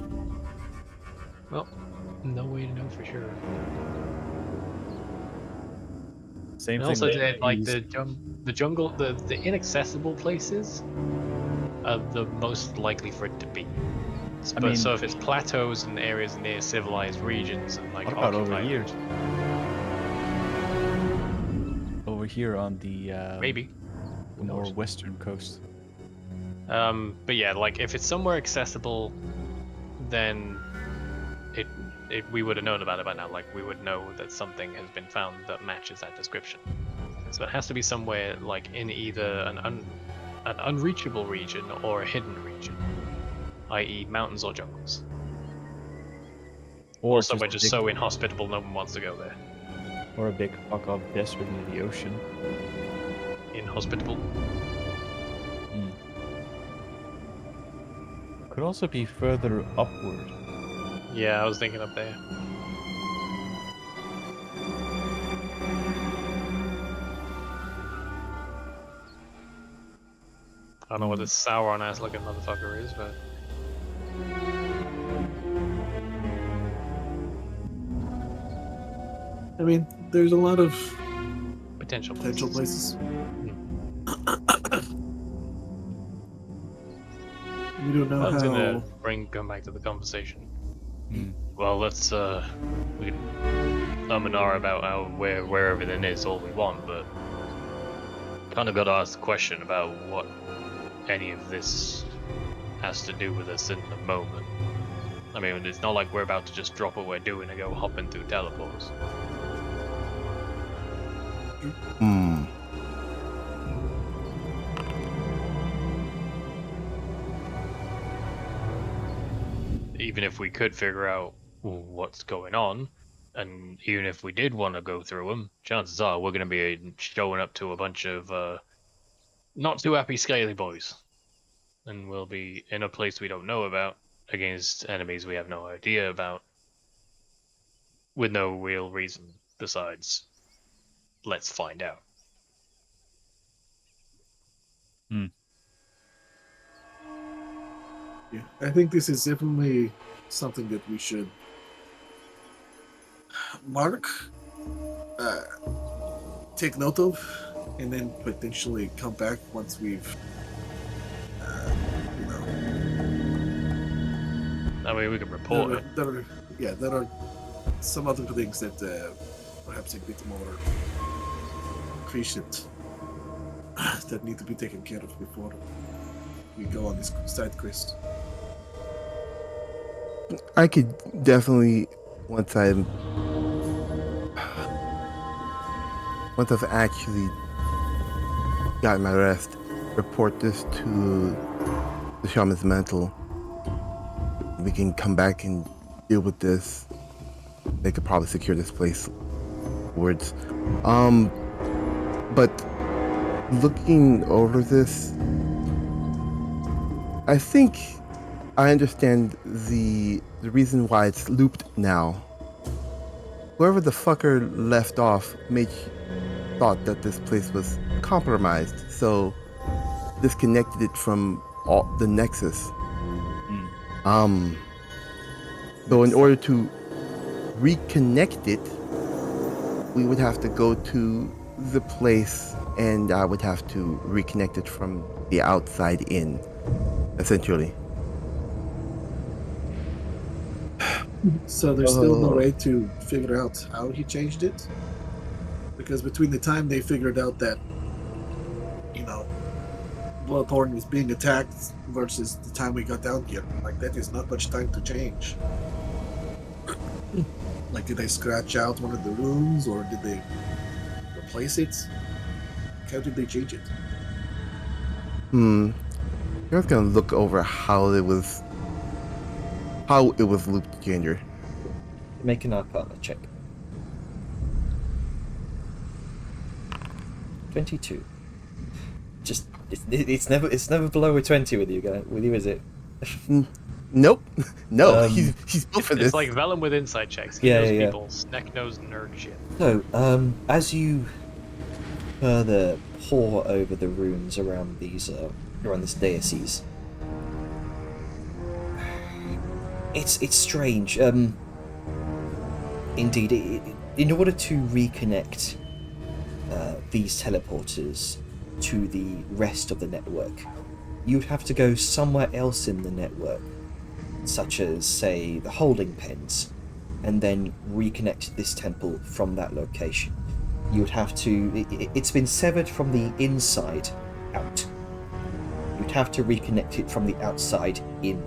Speaker 3: Well, no way to know for sure.
Speaker 6: Same
Speaker 3: And
Speaker 6: thing.
Speaker 3: also,
Speaker 6: with
Speaker 3: like
Speaker 6: these-
Speaker 3: the jungle, the inaccessible places are the most likely for it to be.
Speaker 6: I mean-
Speaker 3: So if it's plateaus and areas near civilized regions and like
Speaker 6: What about over
Speaker 3: occupied
Speaker 6: here?
Speaker 3: regions,
Speaker 6: Over here on the
Speaker 3: maybe.
Speaker 6: the more western coast.
Speaker 3: But yeah, like if it's somewhere accessible, then we would have known about it by now. Like we would know that something has been found that matches that description. So it has to be somewhere like in either an unreachable region or a hidden region, i.e., mountains or jungles, or somewhere just so inhospitable no one wants to go there.
Speaker 6: Or a big fuck off desert in the ocean.
Speaker 3: Inhospitable.
Speaker 6: Could also be further upward.
Speaker 3: Yeah, I was thinking up there. I don't know what this Sauron ass looking motherfucker is, but
Speaker 2: I mean, there's a lot of
Speaker 3: Potential
Speaker 2: places. We don't know
Speaker 3: I was
Speaker 2: how.
Speaker 3: gonna come back to the conversation.
Speaker 4: Hmm.
Speaker 3: Well, let's we can and ah about where everything is all we want, but kind of got to ask the question about what any of this has to do with us in the moment. I mean, it's not like we're about to just drop what we're doing and go hopping through teleports.
Speaker 5: Hmm.
Speaker 3: Even if we could figure out what's going on, and even if we did want to go through them, chances are we're going to be showing up to a bunch of not too happy scaly boys, and we'll be in a place we don't know about against enemies we have no idea about, with no real reason besides let's find out.
Speaker 2: Yeah, I think this is definitely something that we should mark, take note of, and then potentially come back once we've, you know,
Speaker 3: I mean, we can report it.
Speaker 2: there are some other things that perhaps a bit more cruciate that need to be taken care of before we go on this side quest.
Speaker 5: I could definitely, once I've actually gotten my rest, report this to the Shaman's Mantle. We can come back and deal with this. They could probably secure this place afterwards. But looking over this, I think I understand the reason why it's looped now. Whoever the fucker left off thought that this place was compromised, so disconnected it from all the Nexus. So in order to reconnect it, we would have to go to the place, and I would have to reconnect it from the outside in, essentially.
Speaker 2: So there's still no way to figure out how he changed it? Because between the time they figured out that, you know, Bloodthorn was being attacked versus the time we got down here, like, that is not much time to change. Like, did they scratch out one of the rooms, or did they replace it? How did they change it?
Speaker 5: I was gonna look over how it was looped, Ginger.
Speaker 1: Make an Arcana check. 22. Just it's never below a 20 with you guys. With you, is it?
Speaker 5: Nope. No,
Speaker 1: Um,
Speaker 5: he's built for this.
Speaker 3: It's like Velen with insight checks. He
Speaker 1: Yeah,
Speaker 3: knows
Speaker 1: yeah, yeah.
Speaker 3: people neck nose nerd shit.
Speaker 1: So, as you further pore over the runes around these around this diocese, it's strange. Indeed, in order to reconnect these teleporters to the rest of the network, you'd have to go somewhere else in the network, such as, say, the holding pens, and then reconnect this temple from that location. You would have to... It's been severed from the inside out. You'd have to reconnect it from the outside in,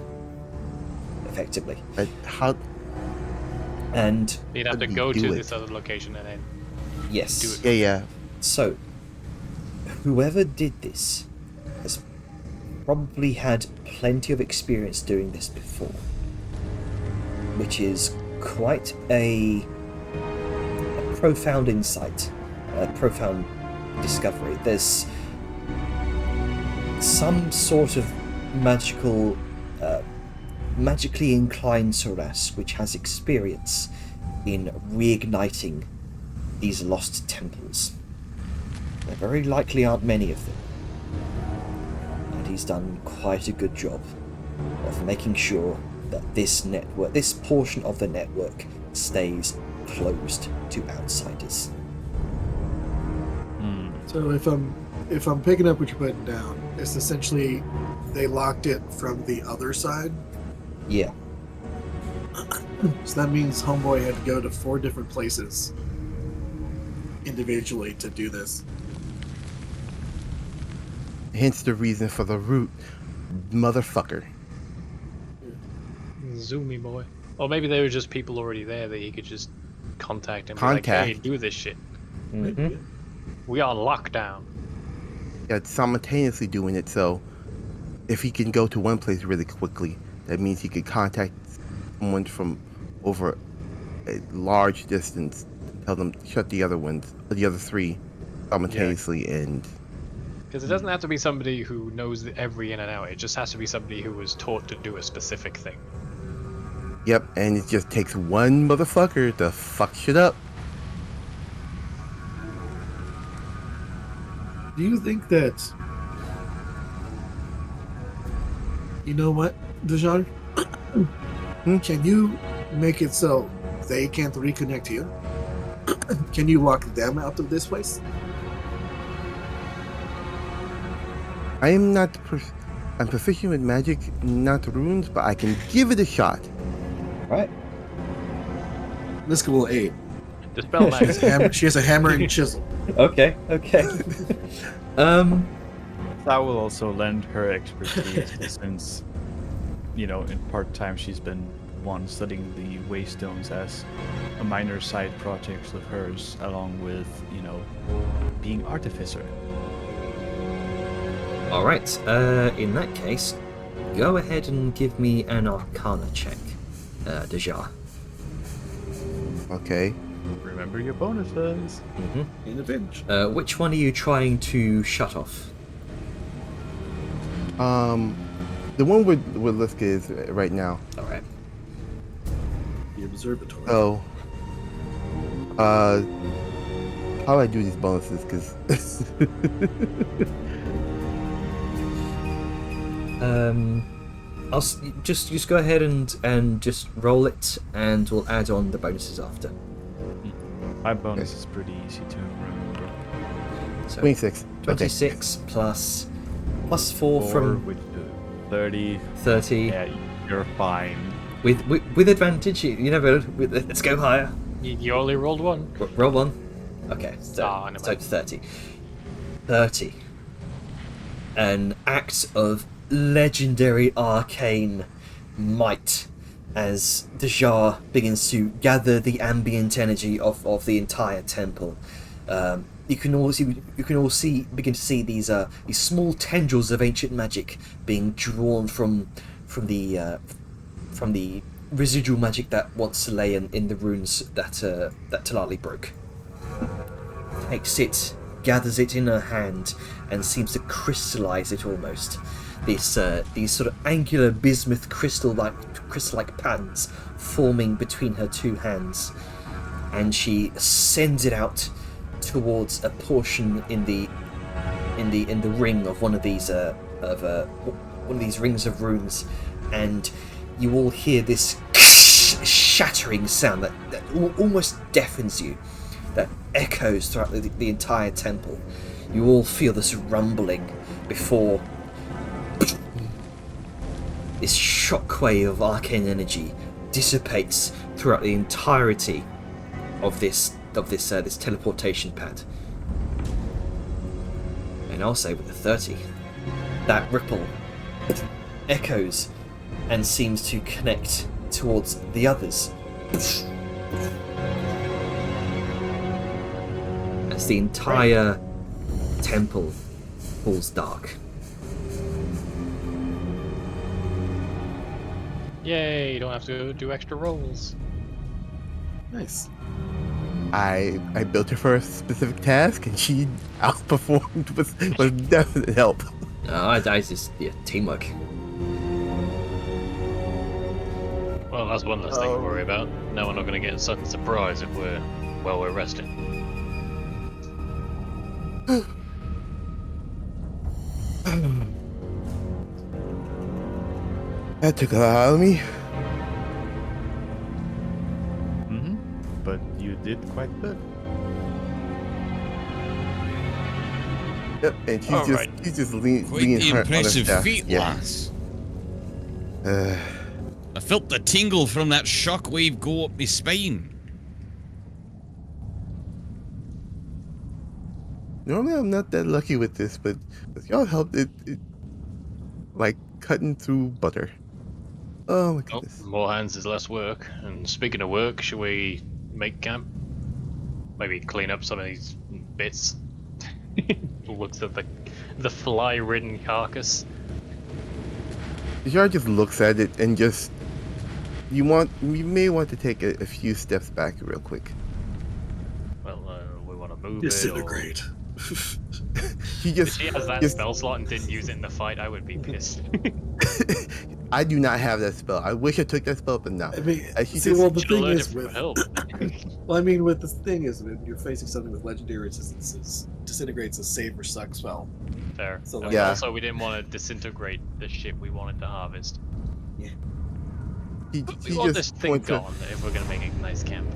Speaker 1: effectively.
Speaker 5: But how?
Speaker 1: And
Speaker 3: You'd have
Speaker 5: How
Speaker 3: to
Speaker 5: do you
Speaker 3: go
Speaker 5: do
Speaker 3: to
Speaker 5: it?
Speaker 3: this other location and then
Speaker 1: yes,
Speaker 3: do it.
Speaker 5: Yeah.
Speaker 1: so whoever did this has probably had plenty of experience doing this before, which is quite a profound insight, a profound discovery. There's some sort of magically inclined Soras which has experience in reigniting these lost temples. There very likely aren't many of them, and he's done quite a good job of making sure that this portion of the network stays closed to outsiders.
Speaker 6: Hmm.
Speaker 2: So if I'm picking up what you're putting down, it's essentially they locked it from the other side.
Speaker 1: Yeah.
Speaker 2: So that means Homeboy had to go to 4 different places individually to do this.
Speaker 5: Hence the reason for the route, motherfucker.
Speaker 3: Zoomy boy. Or maybe they were just people already there that he could just contact and be like,
Speaker 5: Contact.
Speaker 3: hey, do this shit.
Speaker 1: Mm-hmm.
Speaker 3: We are on lockdown.
Speaker 5: Yeah, it's simultaneously doing it, so if he can go to one place really quickly, that means he could contact someone from over a large distance, tell them to shut the other ones, the other 3 simultaneously, and
Speaker 3: Because it doesn't have to be somebody who knows every in and out. It just has to be somebody who was taught to do a specific thing.
Speaker 5: yep, and it just takes one motherfucker to fuck shit up.
Speaker 2: Do you think that? You know what, Dejan? Can you make it so they can't reconnect here? Can you lock them out of this place?
Speaker 5: I am not. I'm proficient with magic, not runes, but I can give it a shot.
Speaker 1: Right.
Speaker 2: Niska will aid.
Speaker 3: The spell magic.
Speaker 2: She has a hammer and chisel.
Speaker 1: Okay. Okay.
Speaker 6: That will also lend her expertise since, you know, in part-time she's been studying the Waystones as a minor side project of hers, along with, you know, being artificer.
Speaker 1: All right. In that case, go ahead and give me an Arcana check, Deja.
Speaker 5: Okay.
Speaker 6: Remember your bonuses.
Speaker 1: Mm-hmm.
Speaker 2: In advantage.
Speaker 1: Which one are you trying to shut off?
Speaker 5: The one where Liska is right now.
Speaker 1: All right.
Speaker 2: The observatory.
Speaker 5: So, how do I do these bonuses? Because
Speaker 1: Just go ahead and just roll it, and we'll add on the bonuses after.
Speaker 6: My bonus is pretty easy to remember.
Speaker 1: So
Speaker 5: 26.
Speaker 1: 26 plus 4
Speaker 6: 4,
Speaker 1: from
Speaker 6: which 30.
Speaker 1: 30
Speaker 6: Yeah, you're fine.
Speaker 1: with advantage. You never. Let's go higher.
Speaker 3: You only rolled 1.
Speaker 1: Roll 1. Okay, so,
Speaker 3: never
Speaker 1: so
Speaker 3: mind.
Speaker 1: 30. 30. An act of legendary arcane might as Deja begins to gather the ambient energy of the entire temple. You can all begin to see these small tendrils of ancient magic being drawn from the residual magic that once lay in the runes that Talali broke. Takes it, gathers it in her hand, and seems to crystallize it almost. These sort of angular bismuth crystal-like patterns forming between her 2 hands, and she sends it out towards a portion in the ring of one of these rings of runes, and you all hear this shattering sound that almost deafens you, that echoes throughout the entire temple. You all feel this rumbling before this shockwave of arcane energy dissipates throughout the entirety of this teleportation pad. And I'll say with the 30, that ripple echoes and seems to connect towards the others. As the entire temple falls dark.
Speaker 3: Yay, you don't have to do extra rolls.
Speaker 2: Nice.
Speaker 5: I built her for a specific task, and she outperformed with definite help.
Speaker 1: I just teamwork.
Speaker 3: Well, that's one less thing to worry about. Now we're not going to get a sudden surprise if we're resting.
Speaker 5: That took a lot out of me.
Speaker 6: but you did quite good.
Speaker 5: Yep, and she's
Speaker 3: Alright.
Speaker 5: just
Speaker 4: Quite
Speaker 5: leaning
Speaker 4: the
Speaker 5: hard on her
Speaker 4: impressive
Speaker 5: staff.
Speaker 4: feat,
Speaker 5: Yeah.
Speaker 4: lass.
Speaker 5: Uh,
Speaker 4: I felt the tingle from that shockwave go up my spine.
Speaker 5: normally I'm not that lucky with this, but with y'all helped it like cutting through butter. Oh my
Speaker 3: Oh,
Speaker 5: goodness.
Speaker 3: more hands is less work. And speaking of work, should we make camp? Maybe clean up some of these bits. Looks at the fly-ridden carcass.
Speaker 5: Jar just looks at it and just you may want to take a few steps back real quick.
Speaker 3: Well, we want to move
Speaker 2: Disintegrate.
Speaker 5: He
Speaker 3: it. Or...
Speaker 5: just
Speaker 3: If she has that
Speaker 5: just-
Speaker 3: spell slot and didn't use it in the fight, I would be pissed.
Speaker 5: I do not have that spell. I wish I took that spell, but no.
Speaker 2: I mean,
Speaker 5: She
Speaker 2: see,
Speaker 5: just-
Speaker 2: well, the
Speaker 3: Should've
Speaker 2: thing
Speaker 3: learned
Speaker 2: is
Speaker 3: it from
Speaker 2: with
Speaker 3: help.
Speaker 2: well, I mean, with the thing is when you're facing something with legendary resistances, disintegrate's a save or suck spell.
Speaker 3: Fair.
Speaker 2: So,
Speaker 3: And
Speaker 2: like-
Speaker 5: Yeah.
Speaker 3: Also, we didn't want to disintegrate the shit we wanted to harvest.
Speaker 5: he
Speaker 3: We want this
Speaker 5: just
Speaker 3: thing
Speaker 5: points
Speaker 3: gone if we're gonna make a nice camp.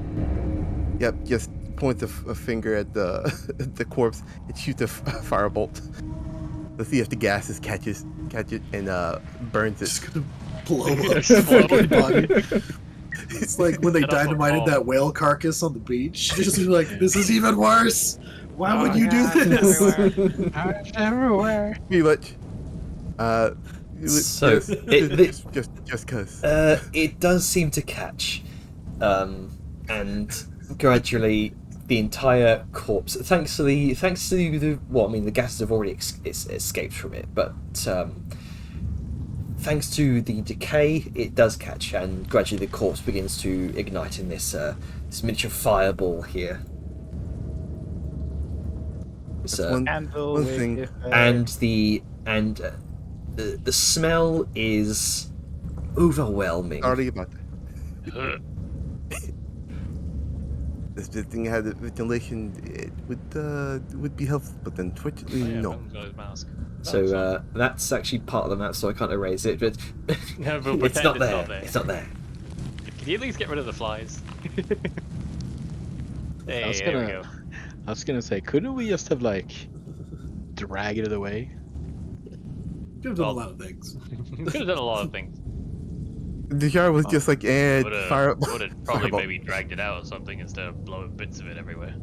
Speaker 5: Yep, just points a finger at the the corpse and shoots a firebolt. Let's see if the gases catch it and burns it.
Speaker 2: Just gonna blow up the
Speaker 3: Explode.
Speaker 2: fucking body. It's like when they
Speaker 3: Set off a
Speaker 2: dynamited
Speaker 3: bomb.
Speaker 2: that whale carcass on the beach. Just like, this is even worse. Why would you do
Speaker 3: God,
Speaker 2: this?
Speaker 7: Everywhere.
Speaker 5: Pretty much.
Speaker 1: So,
Speaker 5: just cause.
Speaker 1: It does seem to catch, and gradually the entire corpse, thanks to the well, I mean the gases have already escaped from it, but thanks to the decay, it does catch, and gradually the corpse begins to ignite in this this miniature fireball here.
Speaker 5: That's
Speaker 1: So,
Speaker 5: one thing.
Speaker 1: and the smell is overwhelming.
Speaker 5: Sorry about that.
Speaker 3: Ugh.
Speaker 5: This thing had a ventilation. It would be helpful, but unfortunately,
Speaker 3: Oh, yeah,
Speaker 5: no.
Speaker 3: Ben's got his mask.
Speaker 1: So that's actually part of the map, so I can't erase it. But
Speaker 3: Yeah, but
Speaker 1: it's
Speaker 3: pretend
Speaker 1: not
Speaker 3: it's
Speaker 1: there.
Speaker 3: not there.
Speaker 1: It's not there.
Speaker 3: Can you at least get rid of the flies? Hey,
Speaker 7: was
Speaker 3: there we
Speaker 7: gonna-
Speaker 3: go.
Speaker 7: I was gonna say, couldn't we just have like dragged it away?
Speaker 2: Could have done a lot of things.
Speaker 3: Could have done a lot of things.
Speaker 5: The jar was just like,
Speaker 3: Would
Speaker 5: fire.
Speaker 3: have probably
Speaker 5: fireball.
Speaker 3: maybe dragged it out or something instead of blowing bits of it everywhere.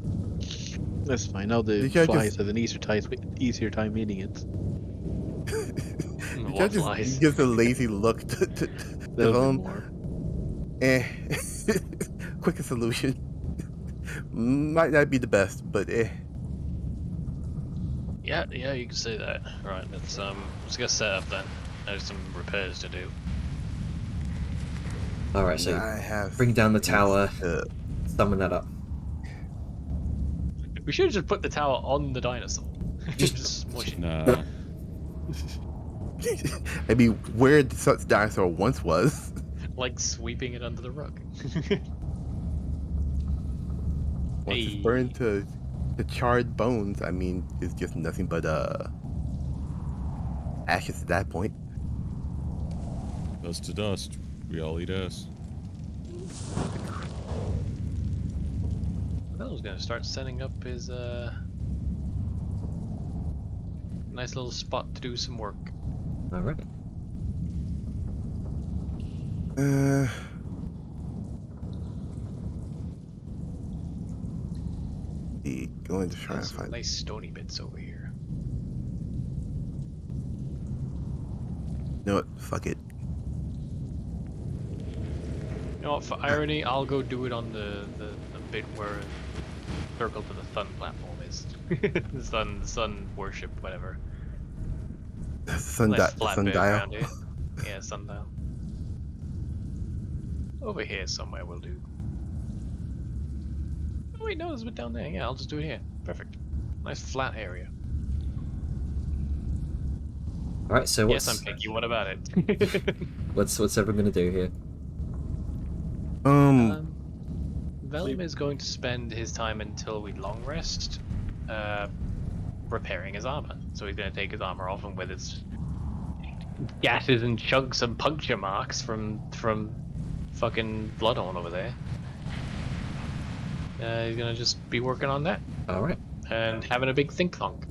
Speaker 7: That's fine. Now the
Speaker 5: You can't
Speaker 7: flies
Speaker 5: just-
Speaker 7: have an easier time eating it.
Speaker 5: The jar
Speaker 3: What
Speaker 5: just
Speaker 3: flies?
Speaker 5: gives a lazy look to
Speaker 7: Little bit
Speaker 5: Vellum.
Speaker 7: more.
Speaker 5: Quicker solution. Might not be the best, but
Speaker 3: Yeah, you can say that. Right, let's get set up then. There's some repairs to do.
Speaker 1: All right, so
Speaker 5: I have.
Speaker 1: bring down the tower,
Speaker 5: Uh,
Speaker 1: summon that up.
Speaker 3: We should have just put the tower on the dinosaur. Just smush it.
Speaker 4: Nah.
Speaker 5: I mean, where such dinosaur once was.
Speaker 3: Like sweeping it under the rug.
Speaker 5: Once
Speaker 3: Hey.
Speaker 5: it's burned to charred bones, I mean, it's just nothing but ashes at that point.
Speaker 4: Dust to dust. We all eat ass.
Speaker 3: Bell's gonna start setting up his nice little spot to do some work.
Speaker 1: All right.
Speaker 5: Going to try and
Speaker 3: There's some
Speaker 5: find.
Speaker 3: nice stony bits over here.
Speaker 5: You know what? Fuck it.
Speaker 3: You know what, for irony, I'll go do it on the bit where circle to the sun platform is. the sun worship, whatever. Nice flat bit
Speaker 5: Sundial.
Speaker 3: around here. Yeah, sundial. Over here somewhere will do. Oh wait, no, there's a bit down there. Yeah, I'll just do it here. Perfect. Nice flat area.
Speaker 1: All right. So
Speaker 3: Yes,
Speaker 1: what's
Speaker 3: I'm picky. What about it?
Speaker 1: what's everyone gonna do here?
Speaker 3: Vellum is going to spend his time until we long rest, repairing his armor. So he's going to take his armor off, and with his gashes and chunks and puncture marks from fucking Bloodhorn over there, He's gonna just be working on that
Speaker 1: All right.
Speaker 3: and having a big think thonk.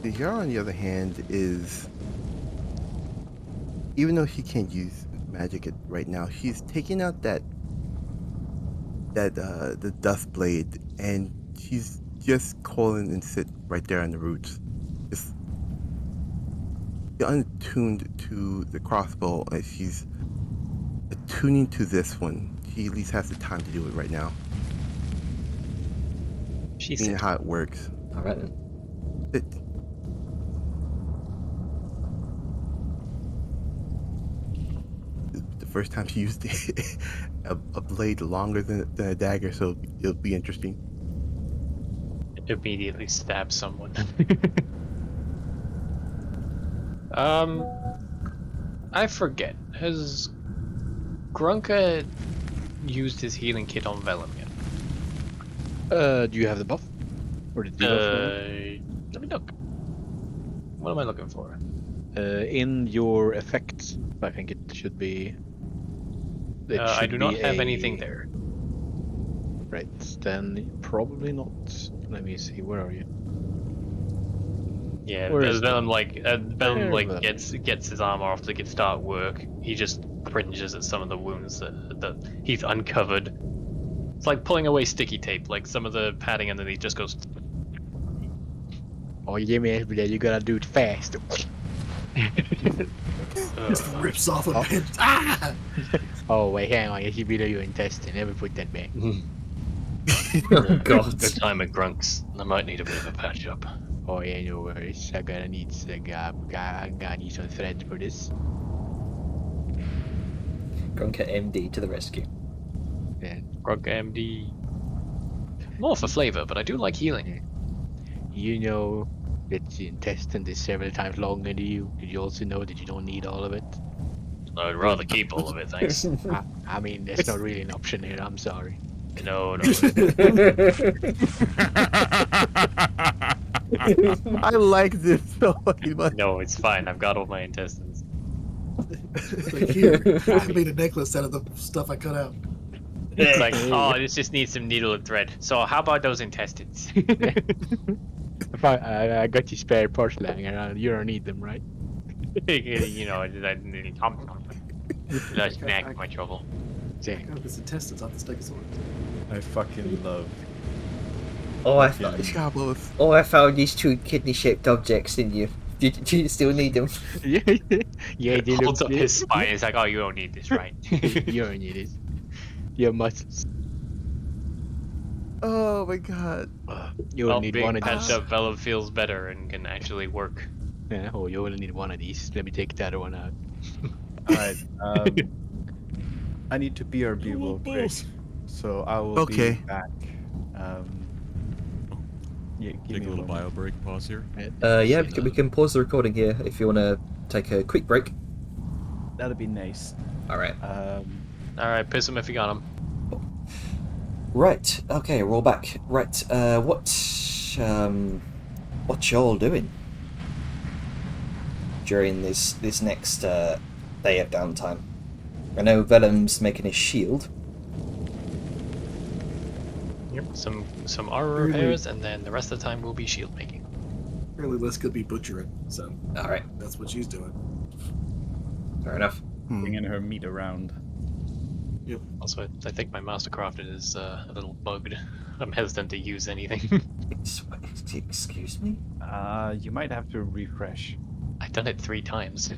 Speaker 5: The Yara, on the other hand, is, even though she can't use magic right now, she's taking out the dust blade, and she's just calling and sit right there on the roots, just unattuned to the crossbow, and she's attuning to this one. She at least has the time to do it right now.
Speaker 3: She's
Speaker 5: Seeing how it works.
Speaker 1: All right then.
Speaker 5: It, the first time she used a blade longer than a dagger, so it'll be interesting.
Speaker 3: immediately stab someone. I forget. Has Grunka used his healing kit on Vellum yet?
Speaker 7: Do you have the buff? Or the debuff?
Speaker 3: Let me look. What am I looking for?
Speaker 7: In your effects, I think it should be.
Speaker 3: I do not have anything there.
Speaker 7: Right, then probably not. Let me see. Where are you?
Speaker 3: Yeah,
Speaker 7: Where
Speaker 3: as
Speaker 7: is
Speaker 3: Vellum Vellum
Speaker 7: Vellum?
Speaker 3: gets his armor off to start work. He just cringes at some of the wounds that he's uncovered. It's like pulling away sticky tape. Like some of the padding underneath just goes.
Speaker 7: Oh, yeah, man, you gotta do it fast.
Speaker 2: Just rips off a bit. Ah!
Speaker 7: Oh, wait, hang on. You should be your intestine. Never put that back.
Speaker 1: Oh God.
Speaker 3: Good time at Grunks. I might need a bit of a patch up.
Speaker 7: Oh, yeah, no worries. I'm gonna need some threads for this.
Speaker 1: Grunka MD to the rescue.
Speaker 7: Yeah.
Speaker 3: Grunk MD. More for flavor, but I do like healing.
Speaker 7: You know that the intestine is several times longer than you. Did you also know that you don't need all of it?
Speaker 3: I'd rather keep all of it, thanks.
Speaker 7: I mean, that's not really an option here. I'm sorry.
Speaker 3: No.
Speaker 5: I like this so much.
Speaker 3: No, it's fine. I've got all my intestines.
Speaker 2: Like, here, I made a necklace out of the stuff I cut out.
Speaker 3: It's like, oh, this just needs some needle and thread. So how about those intestines?
Speaker 7: I got you spare porcelain, and you don't need them, right?
Speaker 3: You know, I snack my trouble.
Speaker 7: Dang.
Speaker 2: Got his intestines off the stegosaurus.
Speaker 6: I fucking love.
Speaker 1: Oh, I
Speaker 6: Yeah.
Speaker 1: found. Oh, I found these two kidney-shaped objects in you. Do you still need them?
Speaker 7: Yeah, they
Speaker 3: Holds
Speaker 7: look
Speaker 3: up his spine. It's like, oh, you don't need this, right?
Speaker 7: You don't need it. Your muscles.
Speaker 5: Oh my God.
Speaker 7: You
Speaker 3: Well,
Speaker 7: only need
Speaker 3: being
Speaker 7: one of
Speaker 3: patched
Speaker 7: these.
Speaker 3: up, Vellum feels better and can actually work.
Speaker 7: Yeah, oh, you only need one of these. Let me take the other one out.
Speaker 6: Alright, I need to BRB real quick, so I will
Speaker 5: Okay.
Speaker 6: be back. Yeah, give
Speaker 4: Take
Speaker 6: me
Speaker 4: a little
Speaker 6: moment.
Speaker 4: bio break, pause here.
Speaker 1: Yeah, we can pause the recording here if you want to take a quick break.
Speaker 6: That'd be nice.
Speaker 1: All right.
Speaker 3: Alright, piss him if you got him.
Speaker 1: Right. Okay, we're all back. Right. What y'all doing during this next day of downtime? I know Vellum's making his shield.
Speaker 3: Yep. Some armor repairs, and then the rest of the time will be shield making.
Speaker 2: Apparently, Les could be butchering, so
Speaker 1: All right.
Speaker 2: that's what she's doing.
Speaker 1: Fair enough.
Speaker 6: Bringing her meat around.
Speaker 3: Also, I think my master crafted is a little bugged. I'm hesitant to use anything.
Speaker 1: Excuse me.
Speaker 6: You might have to refresh.
Speaker 3: I've done it 3 times.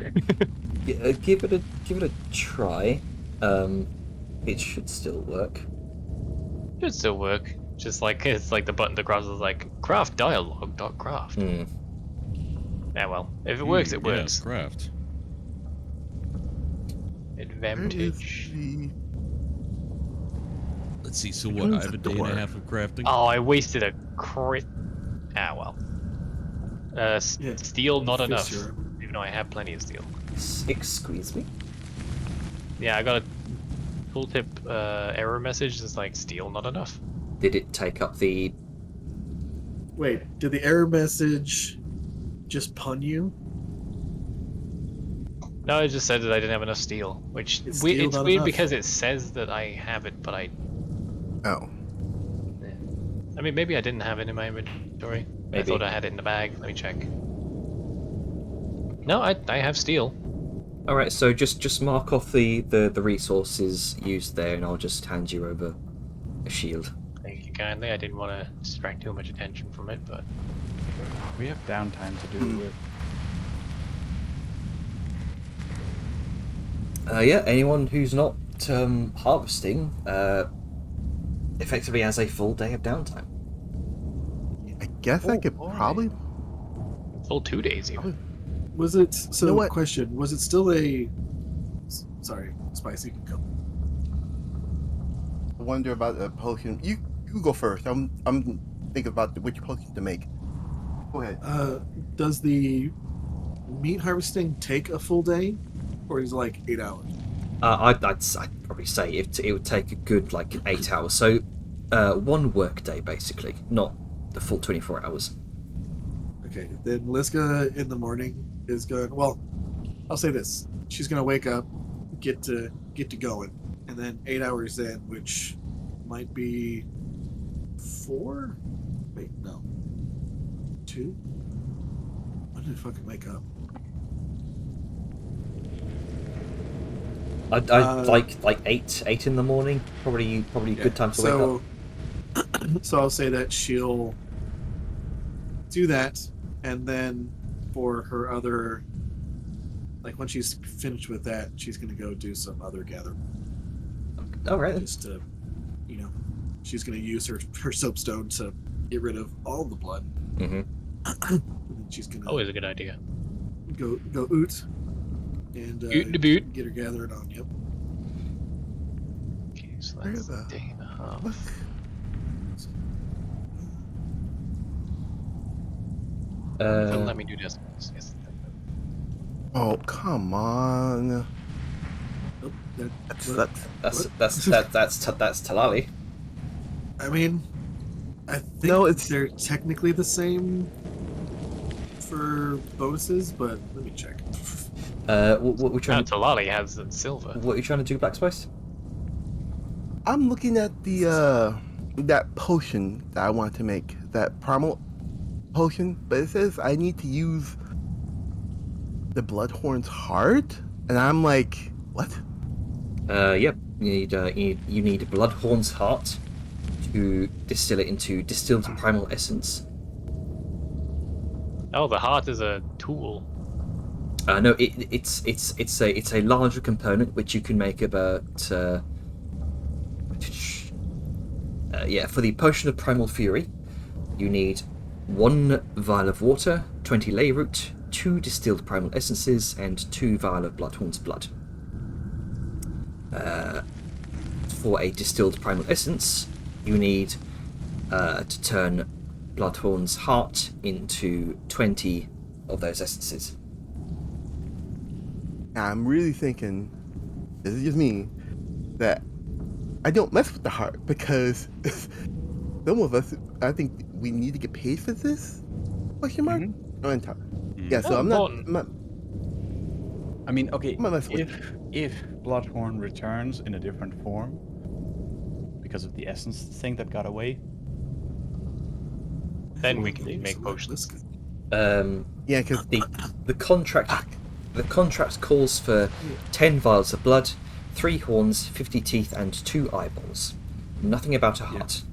Speaker 1: Yeah, give it a try. It should still work.
Speaker 3: Should still work. Just like it's like the button to craft is like craft dialogue dot craft.
Speaker 1: Hmm.
Speaker 3: Yeah, well, if it works, it
Speaker 4: Yes,
Speaker 3: works.
Speaker 4: craft.
Speaker 3: Advantage.
Speaker 4: Let's see, so what? I have a day and a half of crafting.
Speaker 3: Oh, I wasted a crit. Ah, well.
Speaker 2: Yeah,
Speaker 3: Steel, not
Speaker 2: fix
Speaker 3: enough.
Speaker 2: your-
Speaker 3: Even though I have plenty of steel.
Speaker 1: Excuse me.
Speaker 3: Yeah, I got a tooltip error message. It's like steel, not enough.
Speaker 1: Did it take up the?
Speaker 2: Wait, did the error message just pun you?
Speaker 3: No, I just said that I didn't have enough steel, which
Speaker 2: It's
Speaker 3: we,
Speaker 2: steel,
Speaker 3: it's
Speaker 2: not
Speaker 3: weird
Speaker 2: enough.
Speaker 3: because it says that I have it, but
Speaker 5: Oh.
Speaker 3: I mean, maybe I didn't have it in my inventory. I
Speaker 1: Maybe.
Speaker 3: thought I had it in the bag. Let me check. No, I have steel.
Speaker 1: All right, so just mark off the resources used there, and I'll just hand you over a shield.
Speaker 3: Thank you kindly. I didn't want to distract too much attention from it, but
Speaker 6: We have downtime to do it with.
Speaker 1: Yeah, anyone who's not harvesting effectively has a full day of downtime.
Speaker 5: I guess I could
Speaker 6: boy.
Speaker 5: probably.
Speaker 3: full 2 days even.
Speaker 2: Was it so?
Speaker 5: You know what?
Speaker 2: Question: was it still a? Sorry, Spicy, you can go.
Speaker 5: Wonder about the potion. You go first. I'm thinking about which potion to make. Go ahead.
Speaker 2: Does the meat harvesting take a full day, or is it like 8 hours?
Speaker 1: I'd probably say it would take a good like 8 hours. So one work day basically, not the full 24 hours.
Speaker 2: Okay, then Liska in the morning is going. Well, I'll say this: she's gonna wake up, get to going, and then 8 hours in, which might be 4. Wait, no, 2. When did I fucking wake up?
Speaker 1: I'd like eight in the morning. Probably
Speaker 2: Yeah,
Speaker 1: good time to wake up.
Speaker 2: So I'll say that she'll do that, and then for her other, like when she's finished with that, she's gonna go do some other gathering.
Speaker 1: All right.
Speaker 2: Just to, she's gonna use her soapstone to get rid of all the blood.
Speaker 1: Mm-hmm.
Speaker 2: And then she's gonna
Speaker 3: Always a good idea.
Speaker 2: go oot and
Speaker 3: Oot the boot.
Speaker 2: get her gathered on. Yep.
Speaker 3: Okay, so
Speaker 5: Where
Speaker 3: that's
Speaker 5: the
Speaker 3: a day and a half.
Speaker 5: What?
Speaker 3: Don't let me do this. Yes.
Speaker 5: Oh, come on.
Speaker 2: Nope,
Speaker 5: That
Speaker 2: what?
Speaker 5: sucks.
Speaker 1: That's Talali.
Speaker 2: I mean, I think
Speaker 5: No, it's-
Speaker 2: they're technically the same for bonuses, but let me check.
Speaker 1: What we're trying
Speaker 3: Talali has silver.
Speaker 1: what are you trying to do, Black Spice?
Speaker 5: I'm looking at the that potion that I want to make, that primal potion, but it says I need to use the Bloodhorn's heart, and I'm like, what?
Speaker 1: Yep. You need Bloodhorn's heart to distill it into distilled primal essence.
Speaker 3: Oh, the heart is a tool.
Speaker 1: No, it's a larger component which you can make about. For the potion of primal fury, you need 1 vial of water, 20 ley root, 2 distilled primal essences, and 2 vial of Bloodhorn's blood. For a distilled primal essence, you need to turn Bloodhorn's heart into 20 of those essences.
Speaker 5: Now, I'm really thinking, this is just me, that I don't mess with the heart because some of us, I think we need to get paid for this? Question mark?
Speaker 6: Mhm.
Speaker 5: No, entire. Yeah, so
Speaker 3: Oh,
Speaker 5: I'm
Speaker 3: important.
Speaker 5: not.
Speaker 6: I mean, okay,
Speaker 5: I'm not messing with
Speaker 6: if Bloodhorn returns in a different form because of the essence thing that got away,
Speaker 3: Then we
Speaker 2: Maybe
Speaker 3: can make
Speaker 2: select
Speaker 3: potions.
Speaker 2: Liska.
Speaker 5: Yeah, because
Speaker 1: The contract calls for 10 vials of blood, 3 horns, 50 teeth, and 2 eyeballs. Nothing about a heart.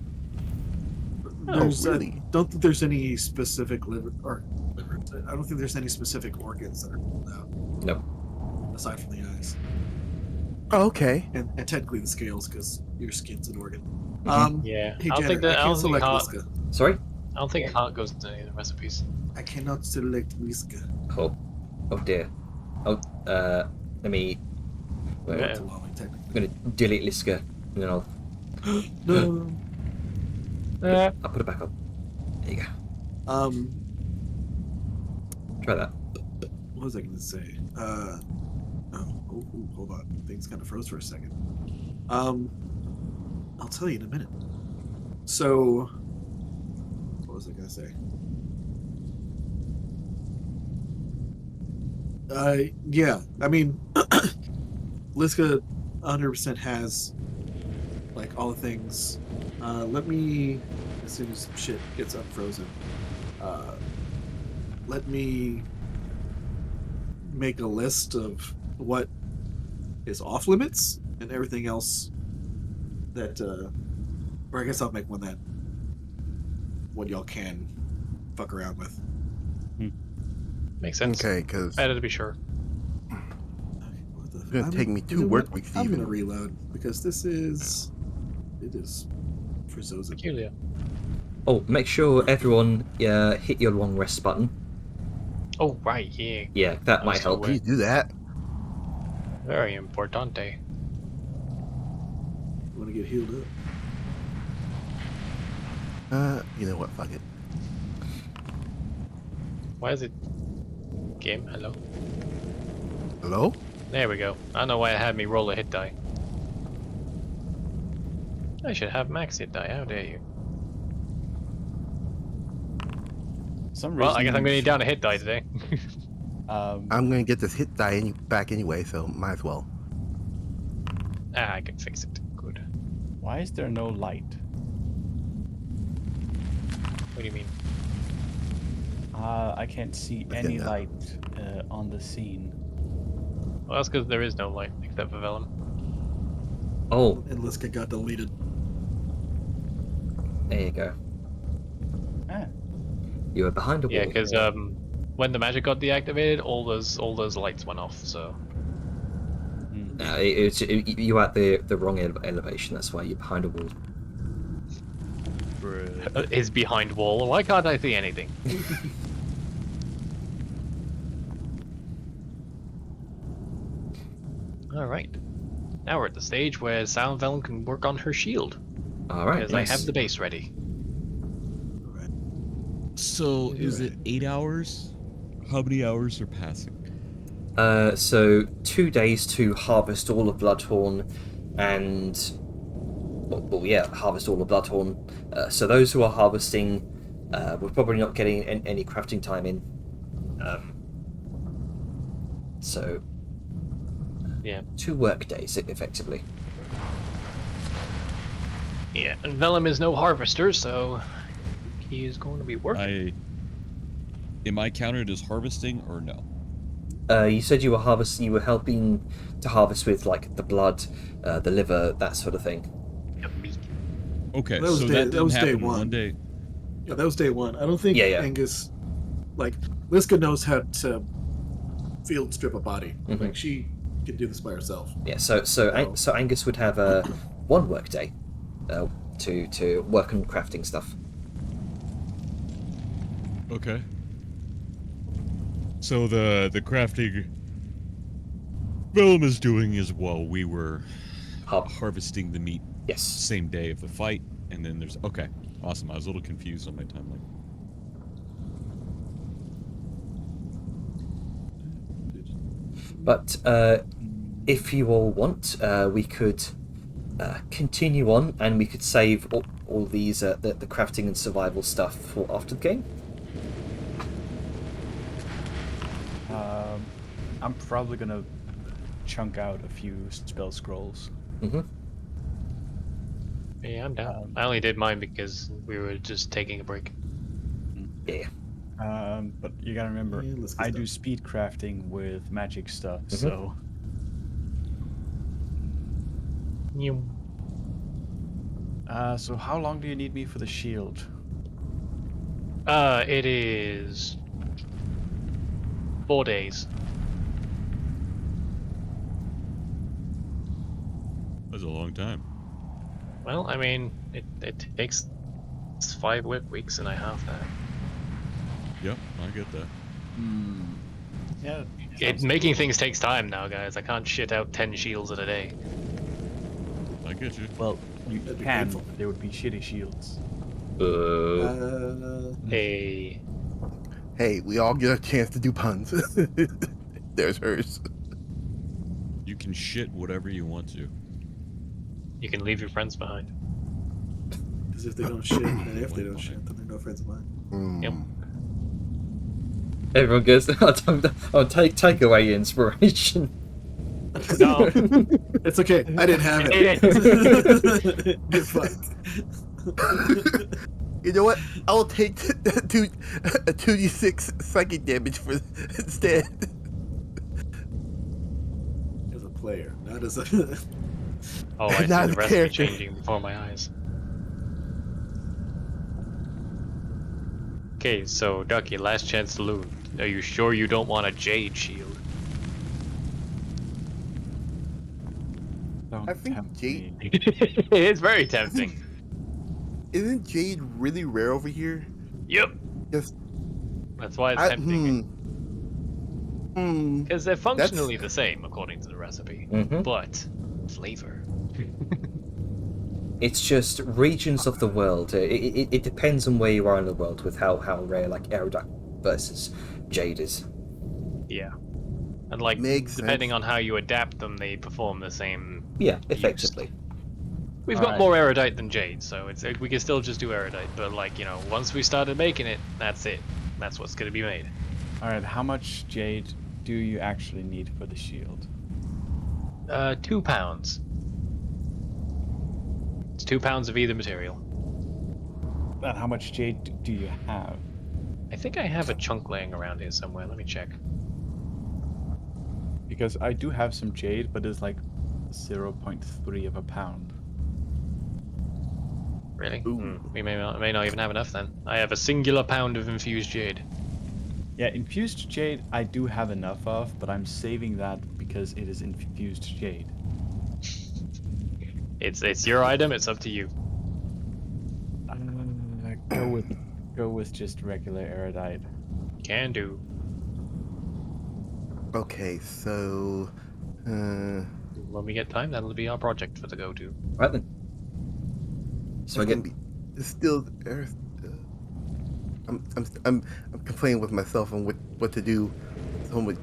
Speaker 2: There's,
Speaker 5: really?
Speaker 2: don't think there's any specific liver. I don't think there's any specific organs that are pulled out
Speaker 1: No.
Speaker 2: aside from the eyes,
Speaker 5: oh, okay.
Speaker 2: and technically the scales because your skin's an organ.
Speaker 3: Yeah,
Speaker 2: Hey,
Speaker 3: I don't think
Speaker 2: Janet,
Speaker 3: that.
Speaker 2: I
Speaker 3: I
Speaker 2: can't
Speaker 3: don't think
Speaker 2: select
Speaker 3: heart.
Speaker 2: Liska.
Speaker 1: Sorry?
Speaker 3: I don't think heart goes into any of the recipes.
Speaker 2: I cannot select Liska.
Speaker 1: Oh dear. Let me. Wait,
Speaker 3: Yeah.
Speaker 2: Not allowing, technically.
Speaker 1: I'm gonna delete Liska, and then
Speaker 2: No.
Speaker 1: I'll put it back on. There you go. Try that.
Speaker 2: What was I going to say? Hold on. Things kind of froze for a second. I'll tell you in a minute. So, what was I going to say? Yeah. I mean, Liska 100% has like all the things. Let me, as soon as shit gets unfrozen, let me make a list of what is off limits and everything else that, or I guess I'll make one that what y'all can fuck around with.
Speaker 3: Makes sense.
Speaker 5: Okay, because
Speaker 3: Better to be sure.
Speaker 2: What the-
Speaker 5: it's gonna
Speaker 2: I'm-
Speaker 5: take me
Speaker 2: you
Speaker 5: 2
Speaker 2: know
Speaker 5: work
Speaker 2: what?
Speaker 5: weeks
Speaker 2: I'm
Speaker 5: even.
Speaker 2: gonna reload because it is for Zoza.
Speaker 3: Peculiar.
Speaker 1: Oh, make sure everyone hit your long rest button.
Speaker 3: Oh, right, yeah.
Speaker 1: Yeah, that
Speaker 3: I
Speaker 1: might
Speaker 3: was still
Speaker 1: help.
Speaker 3: aware.
Speaker 5: Please do that.
Speaker 3: Very importante.
Speaker 2: You want to get healed up?
Speaker 5: You know what? Fuck it.
Speaker 3: Why is it... Game, hello?
Speaker 5: Hello?
Speaker 3: There we go. I don't know why it had me roll a hit die. I should have max hit die, how dare you.
Speaker 6: Some
Speaker 3: Well,
Speaker 6: reason
Speaker 3: I guess I'm
Speaker 6: you
Speaker 3: gonna need
Speaker 6: should-
Speaker 3: down a hit die today.
Speaker 5: I'm gonna get this hit die back anyway, so might as well.
Speaker 3: I can fix it. Good.
Speaker 6: Why is there no light?
Speaker 3: What do you mean?
Speaker 6: I can't see any
Speaker 5: Yeah.
Speaker 6: light on the scene.
Speaker 3: Well, that's because there is no light except for Vellum.
Speaker 1: Oh,
Speaker 2: And Liska got deleted.
Speaker 1: there you go.
Speaker 6: Ah,
Speaker 1: You were behind a wall.
Speaker 3: Yeah, because when the magic got deactivated, all those lights went off. So
Speaker 1: You were at the wrong elevation. That's why you're behind a wall.
Speaker 6: bruh.
Speaker 3: is behind wall. Why can't I see anything? All right. Now we're at the stage where Silent Vellum can work on her shield
Speaker 1: All right,
Speaker 3: because
Speaker 1: nice.
Speaker 3: I have the base ready.
Speaker 2: Alright.
Speaker 4: So
Speaker 2: Yeah,
Speaker 4: is
Speaker 2: you're
Speaker 4: it 8 hours? How many hours are passing?
Speaker 1: So 2 days to harvest all of Bloodhorn, and harvest all of Bloodhorn. So those who are harvesting, we're probably not getting any crafting time in. So
Speaker 3: Yeah.
Speaker 1: 2 work days effectively.
Speaker 3: Yeah. And Vellum is no harvester, so he is going to be working.
Speaker 4: Am I counted as harvesting or no?
Speaker 1: You said you were harvesting. You were helping to harvest with like the blood, the liver, that sort of thing.
Speaker 4: Okay,
Speaker 2: That was
Speaker 4: so
Speaker 2: day-
Speaker 4: that
Speaker 2: that
Speaker 4: didn't
Speaker 2: was day
Speaker 4: happen in
Speaker 2: one.
Speaker 4: one day.
Speaker 2: Yeah, that was day one. I don't think
Speaker 1: Yeah.
Speaker 2: Angus, like, Liska knows how to field strip a body.
Speaker 1: Mhm.
Speaker 2: Like, she can do this by herself.
Speaker 1: Yeah. So Angus would have 1 work day to work on crafting stuff.
Speaker 4: Okay. So the crafting Vellum is doing is while we were harvesting the meat
Speaker 1: Yes.
Speaker 4: same day of the fight, and then there's okay, awesome. I was a little confused on my timeline.
Speaker 1: But if you all want, we could continue on, and we could save all these the crafting and survival stuff for after the game.
Speaker 6: I'm probably gonna chunk out a few spell scrolls.
Speaker 1: Mm-hmm.
Speaker 3: Yeah, I'm down. I only did mine because we were just taking a break.
Speaker 1: Yeah.
Speaker 6: But you gotta remember,
Speaker 2: Yeah, let's get
Speaker 6: I do
Speaker 2: stuff.
Speaker 6: speed crafting with magic stuff, so so how long do you need me for the shield?
Speaker 3: It is 4 days.
Speaker 4: That's a long time.
Speaker 3: Well, I mean, it takes 5 work weeks and I have that.
Speaker 4: Yep, I get that.
Speaker 6: Yeah.
Speaker 3: Making things takes time now, guys. I can't shit out 10 shields in a day.
Speaker 4: I get you.
Speaker 6: Well, you
Speaker 2: That'd be
Speaker 6: can.
Speaker 2: painful.
Speaker 6: They would be shitty shields.
Speaker 3: Hey,
Speaker 5: Hey, we all get a chance to do puns. There's hers.
Speaker 4: You can shit whatever you want to.
Speaker 3: you can leave your friends behind.
Speaker 2: Because if they don't shit, and if they don't shit, then they're no friends of mine.
Speaker 5: Mm.
Speaker 3: Yep.
Speaker 1: Everyone goes, I'll take away your inspiration.
Speaker 3: No.
Speaker 2: It's okay. I didn't have
Speaker 3: It
Speaker 2: it. You're fucked.
Speaker 5: You know what? I'll take two, a 2d6 psychic damage for instead.
Speaker 2: As a player, not as a.
Speaker 3: Oh, I see
Speaker 5: Not
Speaker 3: the
Speaker 5: a
Speaker 3: recipe
Speaker 5: character.
Speaker 3: changing before my eyes. Okay, so Ducky, last chance saloon. Are you sure you don't want a jade shield?
Speaker 6: Don't
Speaker 5: I think
Speaker 6: tempt
Speaker 5: Jade-
Speaker 6: me.
Speaker 3: It's very tempting.
Speaker 5: Isn't jade really rare over here?
Speaker 3: Yep.
Speaker 5: Just
Speaker 3: That's why it's tempting. Because they're functionally the same according to the recipe,
Speaker 1: Mhm.
Speaker 3: but flavor.
Speaker 1: It's just regions of the world. It depends on where you are in the world with how rare like Aerodactyl versus Jade is.
Speaker 3: Yeah. And like,
Speaker 5: Makes
Speaker 3: depending
Speaker 5: sense.
Speaker 3: on how you adapt them, they perform the same.
Speaker 1: Yeah, effectively.
Speaker 3: We've got
Speaker 6: Alright.
Speaker 3: more erudite than jade, so we can still just do erudite. But like, once we started making it, that's it. That's what's gonna be made.
Speaker 6: All right, how much jade do you actually need for the shield?
Speaker 3: 2 pounds. It's 2 pounds of either material.
Speaker 6: And how much jade do you have?
Speaker 3: I think I have a chunk laying around here somewhere. Let me check.
Speaker 6: Because I do have some jade, but it's like 0.3 of a pound.
Speaker 3: Really?
Speaker 5: Ooh.
Speaker 3: We may not even have enough then. I have a singular pound of infused jade.
Speaker 6: Yeah, infused jade I do have enough of, but I'm saving that because it is infused jade.
Speaker 3: It's your item. It's up to you.
Speaker 6: Go with just regular erudite.
Speaker 3: Can do.
Speaker 5: Okay, so
Speaker 3: When we get time, that'll be our project for the go-to.
Speaker 1: Right then. So I
Speaker 5: it's
Speaker 1: get
Speaker 5: gonna be it's still I'm complaining with myself on what to do. So much.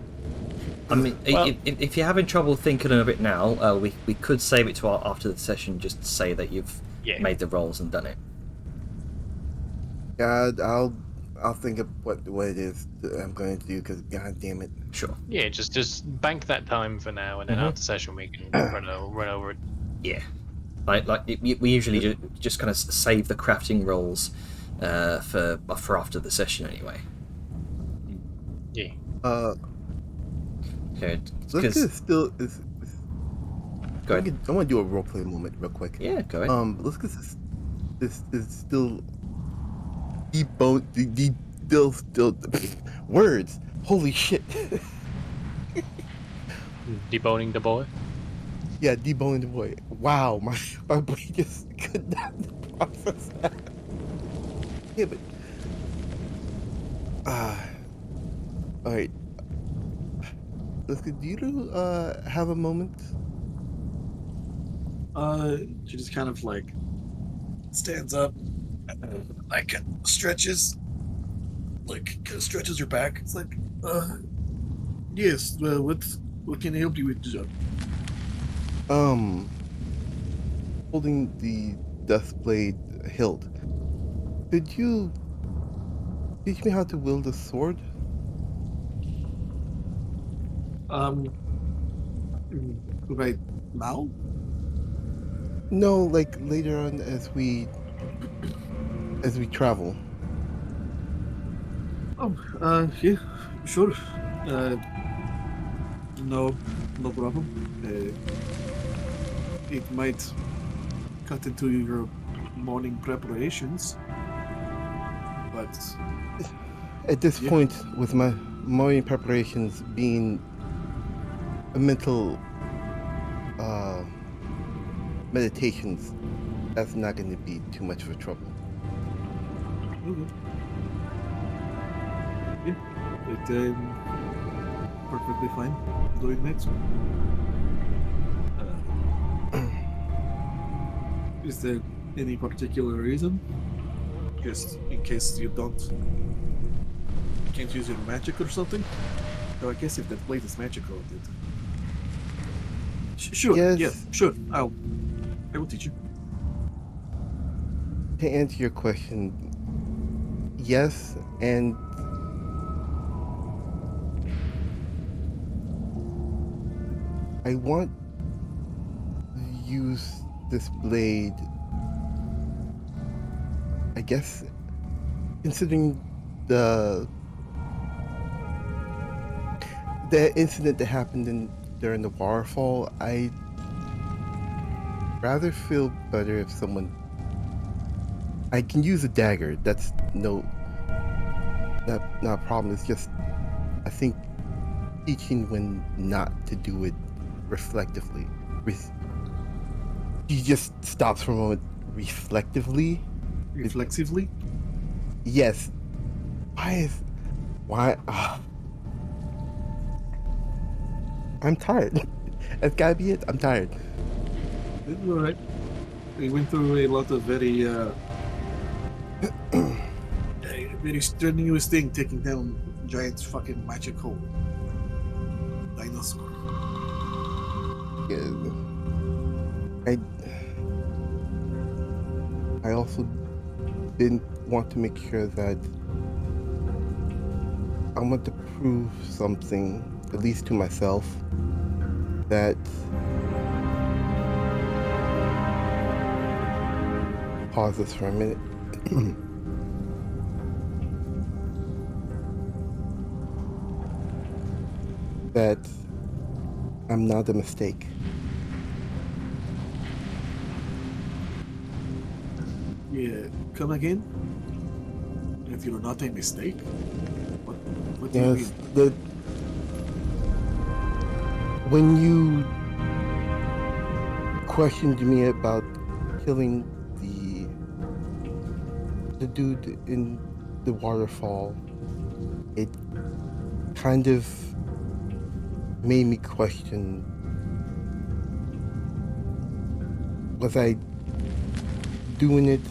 Speaker 1: I mean,
Speaker 3: Well-
Speaker 1: if you're having trouble thinking of it now, we could save it to after the session. Just to say that you've
Speaker 3: Yeah.
Speaker 1: made the rolls and done it.
Speaker 5: God, I'll think of what it is that I'm going to do because god damn it.
Speaker 1: Sure.
Speaker 3: Yeah, just bank that time for now, and then
Speaker 1: Mhm.
Speaker 3: after session we can run over it.
Speaker 1: Yeah. We usually just kind of save the crafting rolls for after the session anyway.
Speaker 3: Yeah.
Speaker 1: Okay.
Speaker 5: Let's
Speaker 1: Because
Speaker 5: just still is.
Speaker 1: go ahead.
Speaker 5: I want to do a roleplay moment real quick.
Speaker 1: Yeah, go ahead.
Speaker 5: Let's get this is still still words. Holy shit.
Speaker 3: Deboning the boy.
Speaker 5: Yeah, deboning the boy. Wow, my brain just could not process that. Yeah, but all right. Do you have a moment?
Speaker 2: She just kind of like stands up, like stretches, her back. It's like, yes. What can I help you with, John?
Speaker 5: Holding the Duskblade hilt. Could you teach me how to wield a sword?
Speaker 2: Right now?
Speaker 5: No, like later on as we travel.
Speaker 2: Oh, yeah, sure. No problem. It might cut into your morning preparations, but
Speaker 5: At this
Speaker 2: Yeah.
Speaker 5: point, with my morning preparations being a mental meditations, that's not going to be too much of a trouble.
Speaker 2: okay. Yeah, it perfectly fine. Doing next. Is there any particular reason? Just in case you can't use your magic or something? So I guess if that blade is magical, it. Sure.
Speaker 5: Yes.
Speaker 2: Yeah. Sure. I will teach you.
Speaker 5: To answer your question, yes, and I want to use this blade. I guess, considering the incident that happened during the waterfall, I rather feel better if someone. I can use a dagger. That's not a problem. It's just I think teaching when not to do it reflectively. He just stops for a moment. Reflectively.
Speaker 2: Reflexively?
Speaker 5: Yes. Why? I'm tired. That's gotta be it. I'm tired.
Speaker 2: It's alright. We went through a lot of very, a very strenuous thing, taking down giant fucking magical dinosaur.
Speaker 5: Yeah. I also didn't want to make sure that I want to prove something, at least to myself, that pause this for a minute. That I'm not a mistake.
Speaker 2: Yeah, come again? If you're not a mistake? What do you
Speaker 5: Yes,
Speaker 2: mean?
Speaker 5: when you questioned me about killing the dude in the waterfall, it kind of made me question, was I doing it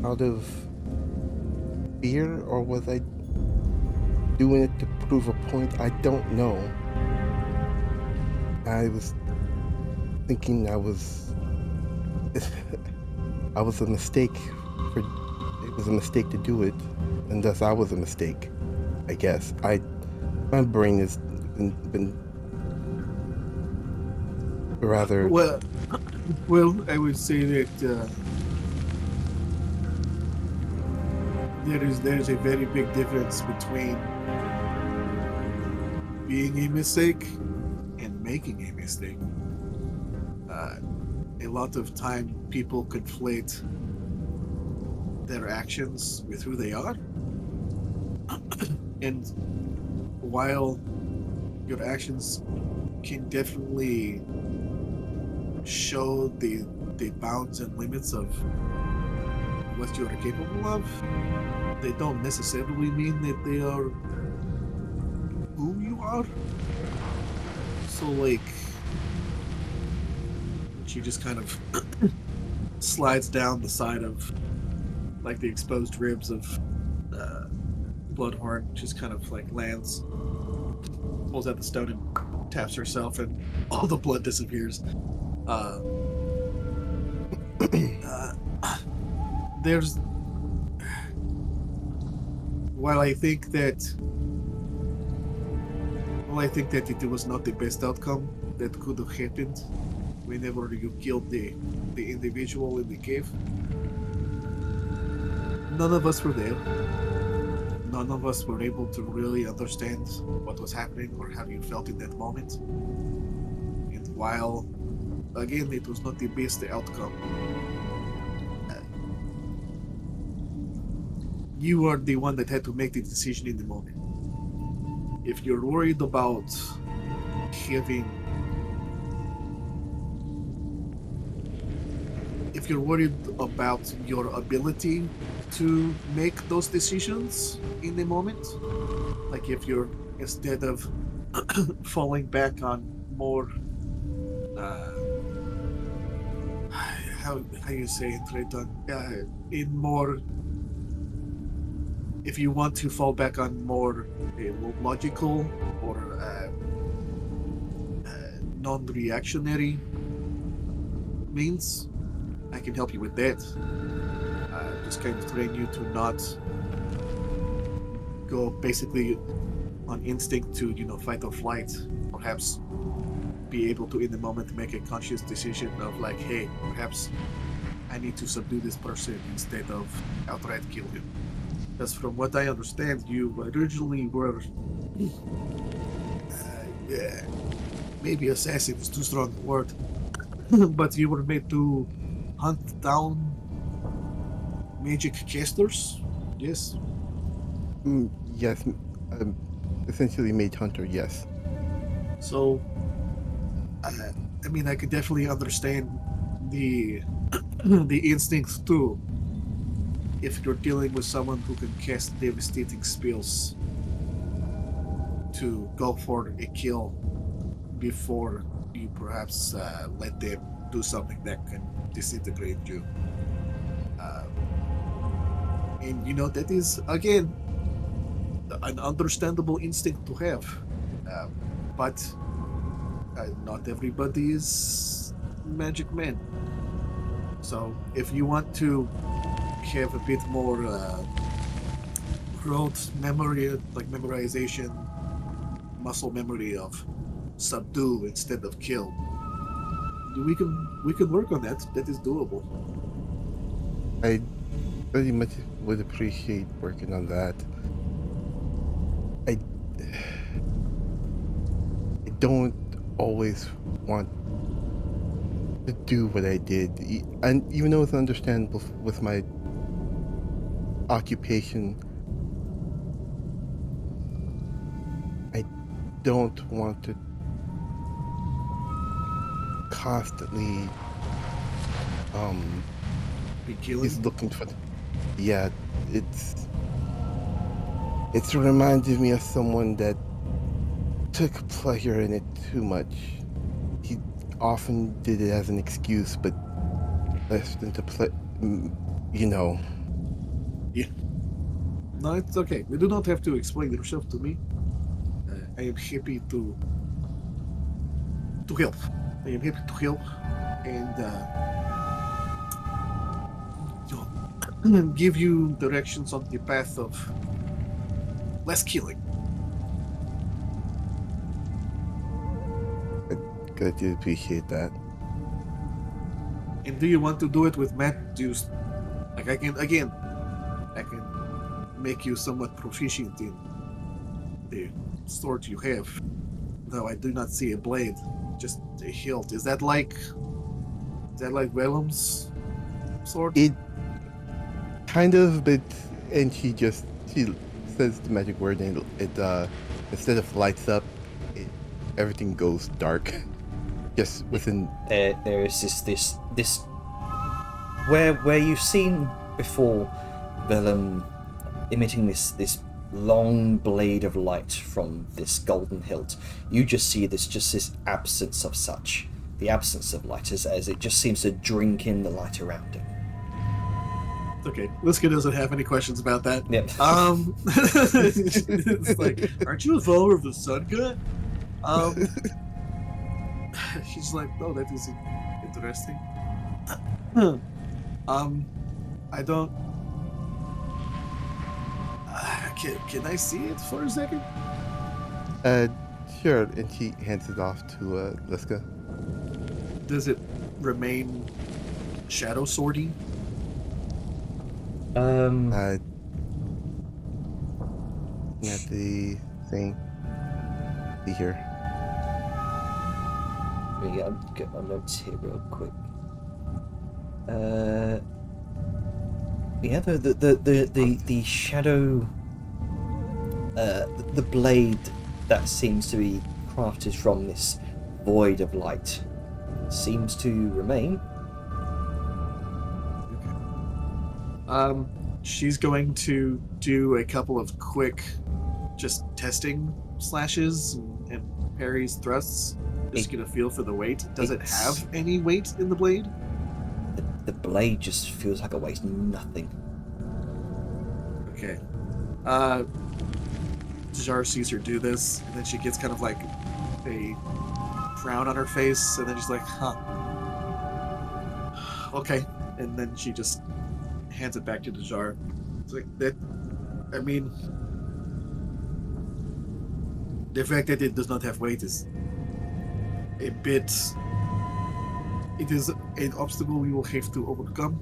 Speaker 5: out of fear, or was I doing it to prove a point? I don't know. I was thinking I was a mistake it was a mistake to do it, and thus I was a mistake, I guess. My brain has been rather.
Speaker 2: Well, I would say that there is a very big difference between being a mistake and making a mistake. A lot of time people conflate their actions with who they are. And while your actions can definitely show the bounds and limits of what you are capable of, they don't necessarily mean that they are who you are. So, like, she just kind of slides down the side of, like, the exposed ribs of Bloodhorn, just kind of like lands, pulls out the stone and taps herself, and all the blood disappears. There's, while I think that it was not the best outcome that could have happened whenever you killed the individual in the cave. None of us were there. None of us were able to really understand what was happening or how you felt in that moment. And while, again, it was not the best outcome, you are the one that had to make the decision in the moment. If you're worried about having... If you're worried about your ability to make those decisions in the moment, like if you're, instead of falling back on more, how you say it, Trayton? In more, if you want to fall back on more logical or non-reactionary means, I can help you with that. Just kind of train you to not go basically on instinct to, fight or flight, or perhaps be able to, in the moment, make a conscious decision of like, hey, perhaps I need to subdue this person instead of outright kill him. Because from what I understand, you originally were, yeah, maybe assassin is too strong a word, but you were made to hunt down magic casters. Yes.
Speaker 5: Yes, essentially mage hunter. Yes.
Speaker 2: So, I mean, I could definitely understand the the instinct too. If you're dealing with someone who can cast devastating spells, to go for a kill before you perhaps let them do something that can disintegrate you. And you know, that is again an understandable instinct to have, but not everybody is magic man. So if you want to have a bit more rote memory, like memorization, muscle memory of subdue instead of kill, we can work on that. That is doable.
Speaker 5: I very much would appreciate working on that. I don't always want to do what I did, and even though it's understandable with my occupation, I don't want to constantly
Speaker 2: Be killing.
Speaker 5: is looking for. Yeah, it's reminded me of someone that took pleasure in it too much. He often did it as an excuse, but less than to play. You know.
Speaker 2: No, it's okay. You do not have to explain yourself to me. I am happy to help. I am happy to help and give you directions on the path of less killing.
Speaker 5: I do appreciate that.
Speaker 2: And do you want to do it with Matt? Like I can make you somewhat proficient in the sword you have. Though I do not see a blade, just a hilt. Is that like Wellum's sword?
Speaker 5: It kind of, but and she says the magic word and it instead of lights up, everything goes dark. Just within.
Speaker 1: There is this where you've seen before Vellum emitting this long blade of light from this golden hilt. You just see this absence of such, the absence of light as it just seems to drink in the light around it.
Speaker 2: Okay, Liska doesn't have any questions about that.
Speaker 1: Yep.
Speaker 2: It's like, aren't you a follower of the Sun God? She's like, oh, that is interesting. I don't. Can I see it for a second?
Speaker 5: Sure, and she hands it off to Liska.
Speaker 2: Does it remain shadow swordy?
Speaker 5: At the thing. See here.
Speaker 1: Let me get my notes here real quick. Yeah, the shadow, the blade that seems to be crafted from this void of light seems to remain.
Speaker 2: She's going to do a couple of quick, just testing slashes and parries, thrusts. Just get a feel for the weight. Does it have any weight in the blade?
Speaker 1: The blade just feels like it weighs nothing.
Speaker 2: Okay. Jar sees her do this, and then she gets kind of like a frown on her face, and then she's like, huh. Okay. And then she just hands it back to the jar. It's like that. I mean, the fact that it does not have weight is a bit. It is an obstacle we will have to overcome,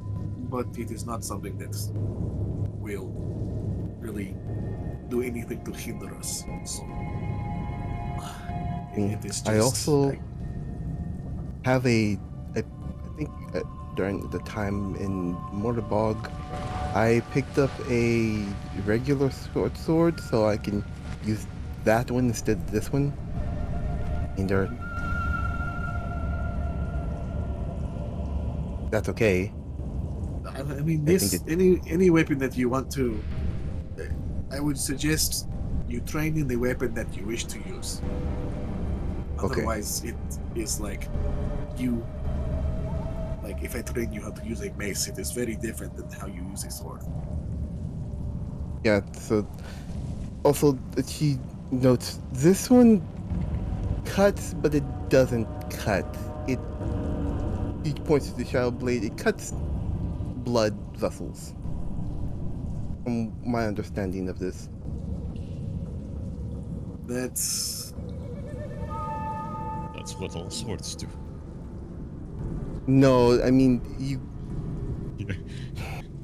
Speaker 2: but it is not something that will really do anything to hinder us. So it is just,
Speaker 5: I also
Speaker 2: like,
Speaker 5: have I think during the time in Mortarbog, I picked up a regular sword so I can use that one instead of this one. And that's okay.
Speaker 2: I mean,
Speaker 5: I
Speaker 2: this
Speaker 5: think
Speaker 2: any weapon that you want to, I would suggest you train in the weapon that you wish to use.
Speaker 5: Okay.
Speaker 2: Otherwise, it is like you. Like if I train you how to use a mace, it is very different than how you use a sword.
Speaker 5: Yeah, so also she notes this one cuts, but it doesn't cut. He points to the shadow blade. It cuts blood vessels. From my understanding of this.
Speaker 2: That's
Speaker 4: That's what all swords do.
Speaker 5: No, I mean you.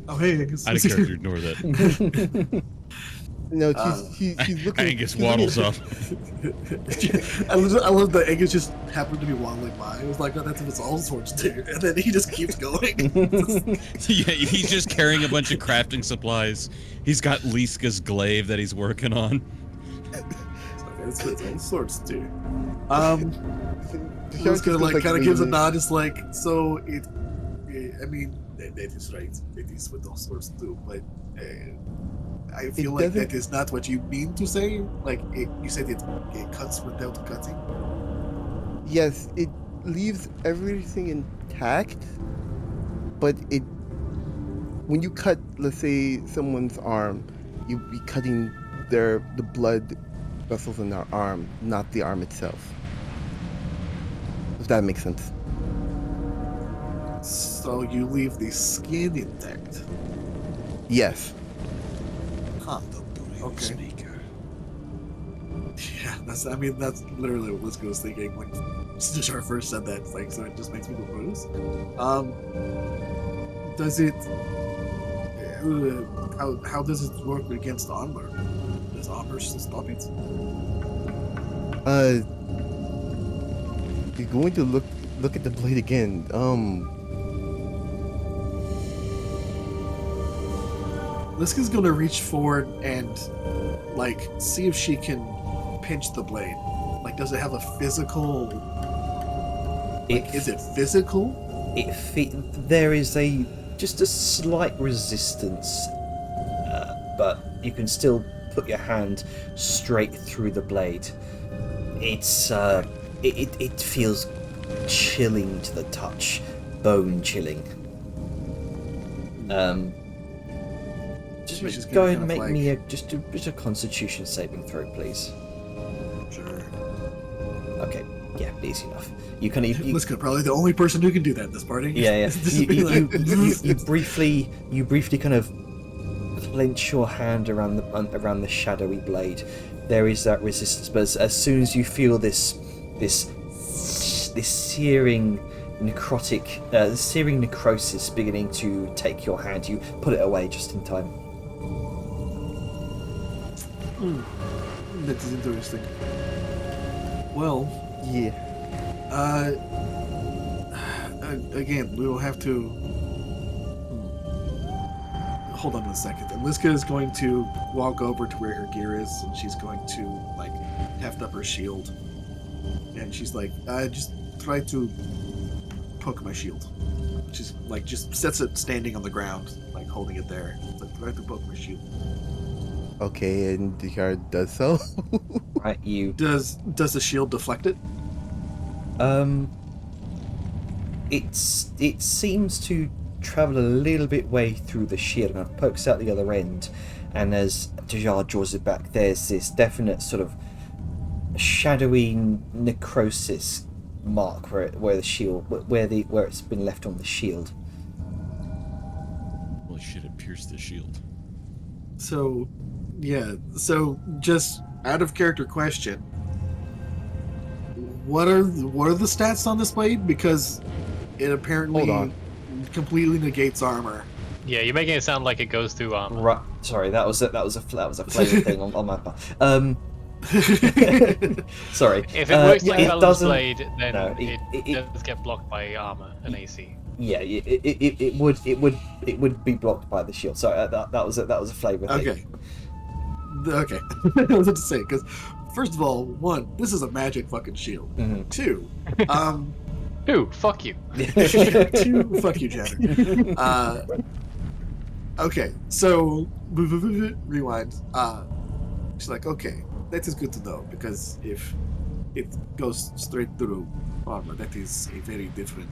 Speaker 2: oh hey, I guess
Speaker 4: I don't care if you ignore that.
Speaker 5: No,
Speaker 2: Uh,
Speaker 5: she's looking.
Speaker 4: Angus
Speaker 5: she's looking-
Speaker 4: waddles up.
Speaker 2: I love that Angus just happened to be waddling by. It was like, oh, that's what all swords do, and then he just keeps going.
Speaker 4: Yeah, he's just carrying a bunch of crafting supplies. He's got Liska's glaive that he's working on.
Speaker 2: That's what all swords do.
Speaker 5: The
Speaker 2: He
Speaker 5: shadow
Speaker 2: was gonna
Speaker 5: just
Speaker 2: like kind of gives a
Speaker 5: leaning-
Speaker 2: nod. It's like so. I mean, that is right. It is what all swords do, but I feel like
Speaker 5: doesn't-
Speaker 2: that is not what you mean to say. Like you said, it cuts without cutting.
Speaker 5: Yes, it leaves everything intact, but when you cut, let's say, someone's arm, you'd be cutting the blood vessels in their arm, not the arm itself. If that makes sense.
Speaker 2: So you leave the skin intact.
Speaker 5: Yes.
Speaker 2: Huh. Okay. Yeah, that's. I mean, that's literally what Liska was thinking when Stishar first said that. It's like, so it just makes me go bruise. Does it? How does it work against armor? Does armor stop it?
Speaker 5: You're going to look at the blade again.
Speaker 2: Liska's gonna reach forward and like see if she can pinch the blade. Like, does it have a physical? Is it physical?
Speaker 1: There is just a slight resistance, but you can still put your hand straight through the blade. It's it feels chilling to the touch, bone chilling.
Speaker 2: She's
Speaker 1: Just
Speaker 2: gonna
Speaker 1: go
Speaker 2: kind
Speaker 1: and
Speaker 2: of
Speaker 1: make
Speaker 2: like-
Speaker 1: me just a Constitution saving throw, please.
Speaker 2: Sure.
Speaker 1: Okay, yeah, easy enough. You kind of
Speaker 2: Liska probably the only person who can do that in this party.
Speaker 1: yeah.
Speaker 2: Just
Speaker 1: You,
Speaker 2: be
Speaker 1: you,
Speaker 2: like-
Speaker 1: you briefly kind of clench your hand around the shadowy blade. There is that resistance, but as soon as you feel this searing necrosis beginning to take your hand, you put it away just in time.
Speaker 2: That is interesting. Well,
Speaker 5: Yeah.
Speaker 2: again, we will have to. Hold on a second. And Liska is going to walk over to where her gear is, and she's going to like heft up her shield, and she's like, just try to poke my shield. She's like, just sets it standing on the ground, like holding it there. It's like, try to poke my shield.
Speaker 5: Okay, and Dishard does so.
Speaker 1: Right, you.
Speaker 2: Does the shield deflect it?
Speaker 1: It seems to travel a little bit way through the shield and it pokes out the other end, and as Dishard draws it back, there's this definite sort of shadowy necrosis mark where it's been left on the shield.
Speaker 4: Holy shit, it pierced the shield.
Speaker 2: So, yeah. So, just out of character question, what are the stats on this blade? Because it apparently
Speaker 5: Hold on.
Speaker 2: completely negates armor.
Speaker 3: Yeah, you're making it sound like it goes through armor.
Speaker 1: Right. Sorry, that was a flavor thing on my part. Sorry.
Speaker 3: If it works
Speaker 1: yeah,
Speaker 3: like
Speaker 1: it
Speaker 3: Valen's
Speaker 1: doesn't.
Speaker 3: blade, then
Speaker 1: no,
Speaker 3: it does get blocked by armor and AC.
Speaker 1: Yeah, it would be blocked by the shield. Sorry, that was a flavor thing.
Speaker 2: Okay. Okay. I was about to say, because first of all, one, this is a magic fucking shield.
Speaker 1: Mhm.
Speaker 2: Two,
Speaker 3: Ooh, fuck you.
Speaker 2: two, fuck you, Jatter. Okay, so rewind. She's like, okay, that is good to know because if it goes straight through armor, that is a very different.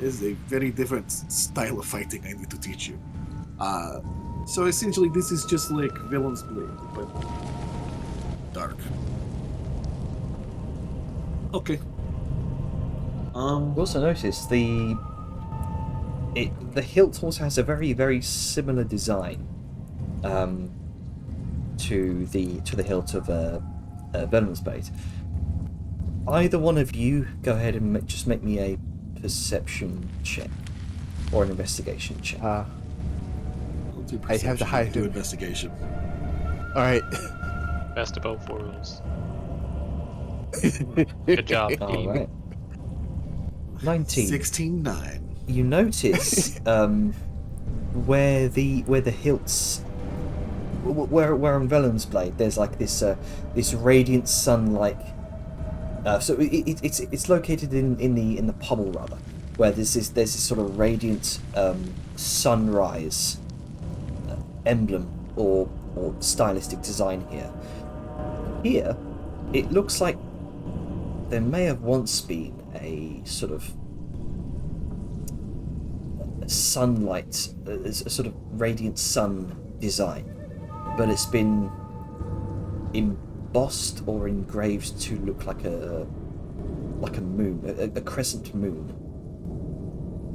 Speaker 2: Is a very different style of fighting I need to teach you. So essentially, this is just like Villain's Blade, but dark. Okay.
Speaker 1: You also notice the hilt also has a very similar design to the hilt of Venom's blade. Either one of you go ahead and just make me a perception check or an investigation check.
Speaker 2: I'll do
Speaker 5: I have the
Speaker 2: perception,
Speaker 5: highest.
Speaker 2: do investigation.
Speaker 5: All right.
Speaker 3: Best of both worlds. Good job,
Speaker 1: All
Speaker 3: team.
Speaker 1: right. 19.
Speaker 2: 16-9.
Speaker 1: You notice where the hilts, where on Velen's blade, there's like this radiant sun-like. So it's located in the pommel rather, where there's this sort of radiant sunrise emblem or stylistic design here. Here, it looks like there may have once been a sort of sunlight, a sort of radiant sun design, but it's been embossed or engraved to look like a moon, a crescent moon,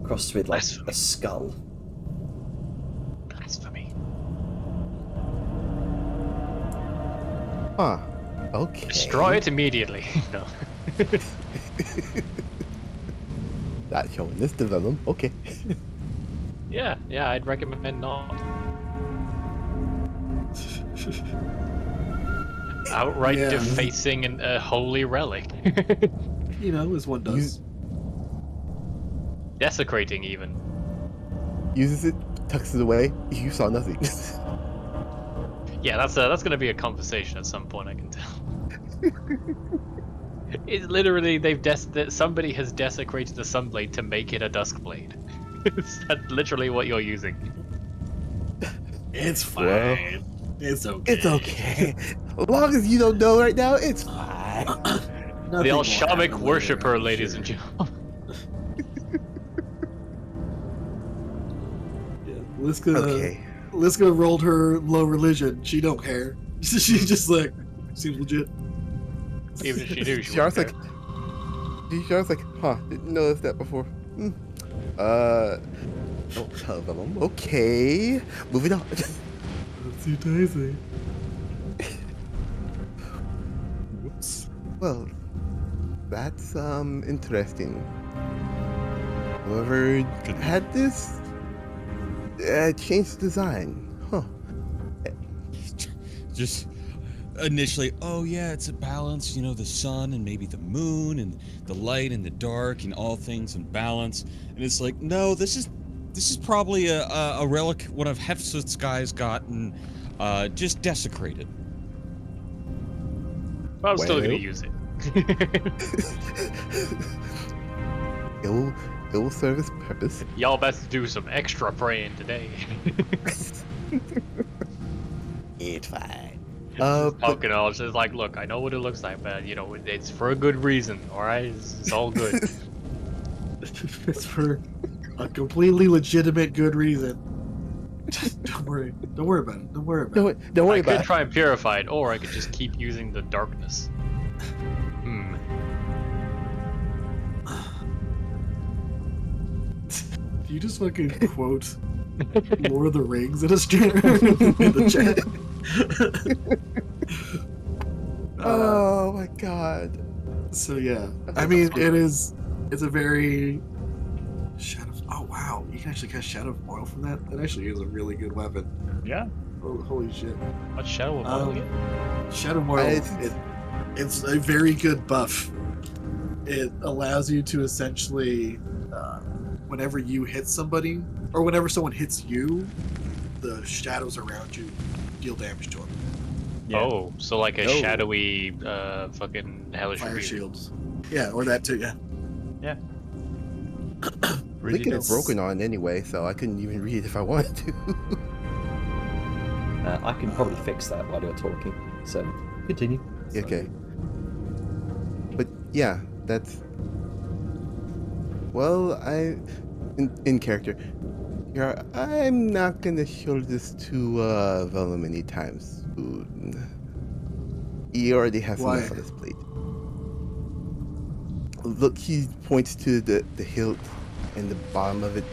Speaker 1: crossed with like a skull.
Speaker 3: Blasphemy.
Speaker 5: Huh. Okay.
Speaker 3: Destroy it immediately. No.
Speaker 5: Not showing this develop. Okay.
Speaker 3: Yeah, I'd recommend not. Outright
Speaker 2: Yeah.
Speaker 3: defacing a holy relic.
Speaker 2: You know, as one does.
Speaker 3: Desecrating even.
Speaker 5: Uses it, tucks it away. You saw nothing.
Speaker 3: Yeah, that's gonna be a conversation at some point, I can tell. It's literally somebody has desecrated the Sunblade to make it a Duskblade. That's literally what you're using.
Speaker 2: It's fine.
Speaker 5: Well,
Speaker 2: it's okay.
Speaker 5: it's okay. As long as you don't know right now, it's fine.
Speaker 3: The
Speaker 2: Nothing will
Speaker 3: Alshamic
Speaker 2: happen
Speaker 3: worshipper,
Speaker 2: later, I'm
Speaker 3: ladies
Speaker 2: sure.
Speaker 3: and gentlemen.
Speaker 2: Yeah, Liska,
Speaker 5: Okay.
Speaker 2: Liska rolled her low religion. She don't care. She's just like, seems legit.
Speaker 3: Even if she do, she
Speaker 5: Shar's
Speaker 3: wouldn't
Speaker 5: like, Shar's like, huh? Didn't notice that before. Don't tell them. Okay, moving on.
Speaker 2: Let's see Daisy. Whoops.
Speaker 5: Well, that's interesting. Whoever had this changed design, huh?
Speaker 4: Just initially, oh yeah, it's a balance, you know, the sun and maybe the moon and the light and the dark and all things in balance. And it's like, no, this is probably a relic one of Hefsut's guys gotten just desecrated.
Speaker 3: But I'm still
Speaker 5: Well.
Speaker 3: gonna use it.
Speaker 5: It will serve its purpose.
Speaker 3: Y'all best do some extra praying today.
Speaker 5: It's fine. But
Speaker 3: Pumpkin Knowledge is like, look, I know what it looks like, but you know, it's for a good reason, alright? It's all good.
Speaker 2: It's for a completely legitimate good reason. Just don't worry. Don't worry about it. Don't worry about it.
Speaker 5: don't worry
Speaker 3: I
Speaker 5: about
Speaker 3: could
Speaker 5: it.
Speaker 3: try and purify it, or I could just keep using the darkness.
Speaker 2: You just fucking quote Lord of the Rings in the chat.
Speaker 5: Oh my god.
Speaker 2: So yeah,
Speaker 1: Okay,
Speaker 2: I mean,
Speaker 1: that's good.
Speaker 2: it's a very shadow. Oh wow, you can actually cast Shadow of Mortal from that. That actually is a really good weapon.
Speaker 6: Yeah.
Speaker 2: Oh, holy shit.
Speaker 3: What's Shadow of Mortal again?
Speaker 2: Shadow Mortal, it's a very good buff. It allows you to essentially, whenever you hit somebody, or whenever someone hits you, the shadows around you deal damage to them.
Speaker 6: Yeah.
Speaker 3: Oh, so like a
Speaker 5: Oh.
Speaker 3: shadowy fucking hellish
Speaker 2: Fire
Speaker 3: rebuke.
Speaker 2: shields. Yeah, or that too, yeah.
Speaker 6: Yeah.
Speaker 5: Link
Speaker 6: Really
Speaker 5: is
Speaker 6: dope.
Speaker 5: broken on anyway, so I couldn't even read it if I wanted to.
Speaker 1: I can probably fix that while you're talking. So continue.
Speaker 5: Okay. But yeah, that's. Well, in character. Yeah, I'm not gonna show this to Vellum anytime soon. He already has
Speaker 2: Why?
Speaker 5: enough on his plate. Look, he points to the hilt and the bottom of it.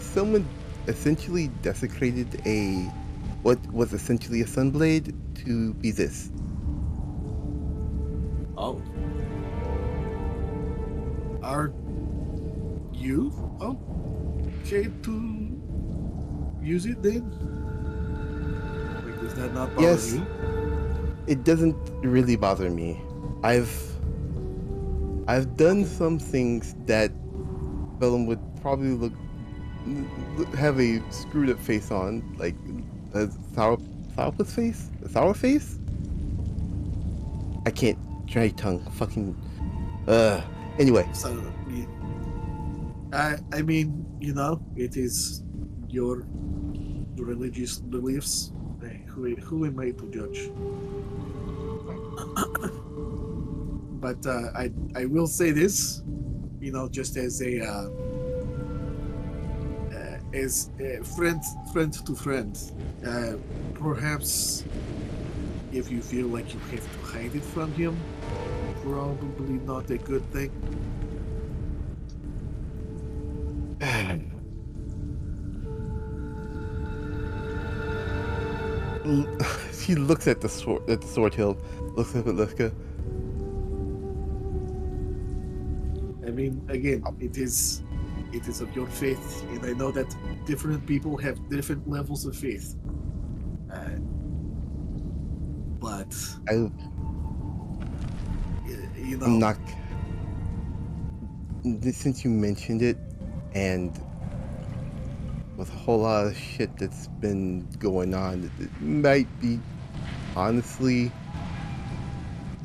Speaker 5: Someone essentially desecrated what was essentially a sunblade to be this.
Speaker 2: Oh. Are you okay to use it then? Like, does that not bother
Speaker 5: Yes.
Speaker 2: you?
Speaker 5: It doesn't really bother me. I've done some things that Vellum would probably have a screwed up face on, like a sourpuss face, a sour face. I can't drag tongue. Fucking. Anyway,
Speaker 2: So, I mean, it is your religious beliefs. Hey, who am I to judge? But I will say this, just as a friend to friend. Perhaps if you feel like you have to hide it from him, probably not a good thing.
Speaker 5: she looks at the sword hilt, looks up at Lifka.
Speaker 2: I mean, again, it is of your faith, and I know that different people have different levels of faith. But
Speaker 5: I'm
Speaker 2: you
Speaker 5: not. Since you mentioned it, and with a whole lot of shit that's been going on, it might be honestly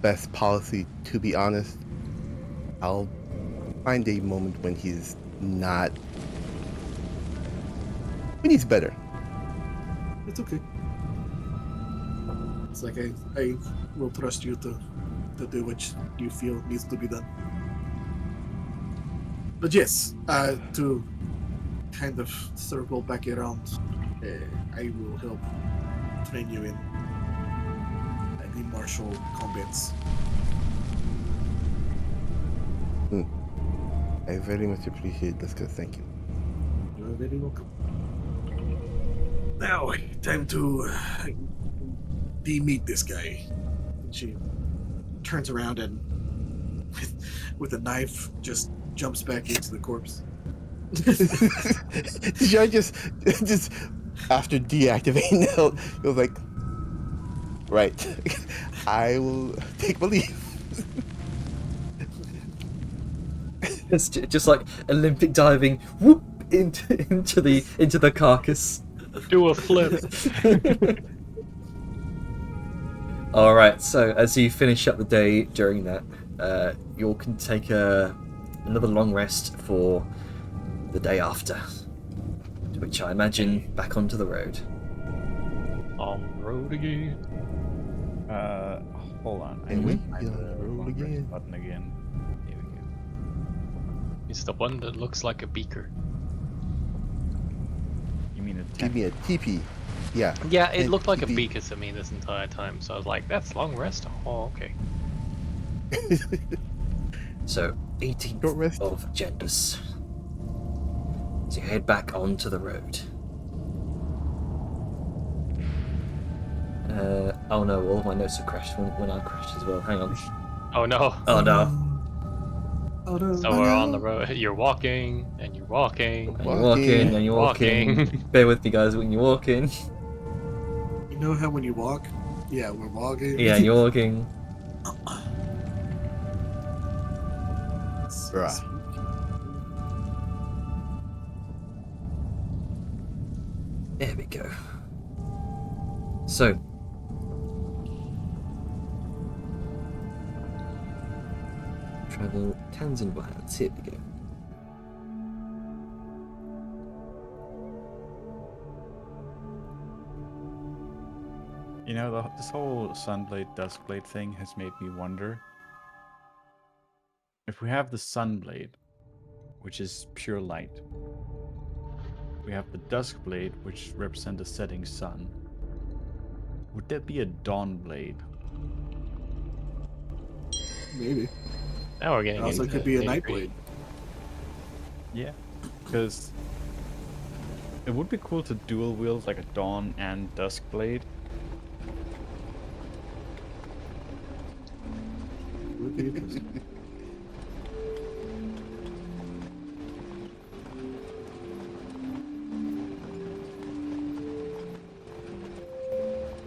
Speaker 5: best policy. To be honest, I'll find a moment when he's not. When he's better.
Speaker 2: It's okay. It's like I will trust you to do what you feel needs to be done. But yes, to kind of circle back around, I will help train you in the martial combats.
Speaker 5: I very much appreciate this, cause thank you.
Speaker 2: You're very welcome. Now, time to de-meat this guy. And she turns around and, with a knife, just jumps back into the corpse.
Speaker 5: Should I just after deactivating the hilt, it was like, right, I will take my leave.
Speaker 1: It's just like Olympic diving, whoop into the carcass.
Speaker 3: Do a flip.
Speaker 1: All right. So as you finish up the day during that, you all can take another long rest for the day after, to which I imagine back onto the road.
Speaker 3: On the road again.
Speaker 6: Hold on. I
Speaker 5: And
Speaker 6: need
Speaker 5: we
Speaker 6: to find
Speaker 5: on
Speaker 6: the
Speaker 5: the road
Speaker 6: long rest
Speaker 5: again.
Speaker 6: button again. There we go.
Speaker 3: It's the one that looks like a beaker.
Speaker 6: You mean a
Speaker 5: Give me a TP. Yeah.
Speaker 3: Yeah, it
Speaker 5: And
Speaker 3: looked like a
Speaker 5: TP.
Speaker 3: beaker to me this entire time, so I was like, that's long rest? Oh, okay.
Speaker 1: So 18th
Speaker 5: Short rest.
Speaker 1: of Genders. So you head back onto the road. Oh no, all of my notes have crashed when I crashed as well. Hang on.
Speaker 3: Oh no.
Speaker 1: Oh no.
Speaker 2: Oh no!
Speaker 3: So
Speaker 2: oh,
Speaker 3: we're
Speaker 2: no.
Speaker 3: on the road. You're walking, and you're walking,
Speaker 1: And you're walking, and you're walking.
Speaker 3: Walking.
Speaker 1: Bear with me, guys, when you're walking.
Speaker 2: You know how when you walk? Yeah, we're walking.
Speaker 1: Yeah, you're walking.
Speaker 2: So
Speaker 5: Bruh.
Speaker 2: spooky.
Speaker 1: There we go. So. Travel Tanzan Wilds. Here we go.
Speaker 6: You know, this whole Sunblade Duskblade thing has made me wonder. If we have the Sunblade, which is pure light, we have the Duskblade, which represents the setting sun. Would there be a Dawnblade?
Speaker 2: Maybe.
Speaker 3: Now we're
Speaker 2: It
Speaker 3: getting
Speaker 2: also
Speaker 3: into
Speaker 2: could be a
Speaker 3: nitty-gritty.
Speaker 2: Nightblade.
Speaker 6: Yeah, because it would be cool to dual wield like a Dawn and Duskblade.
Speaker 2: Would be interesting.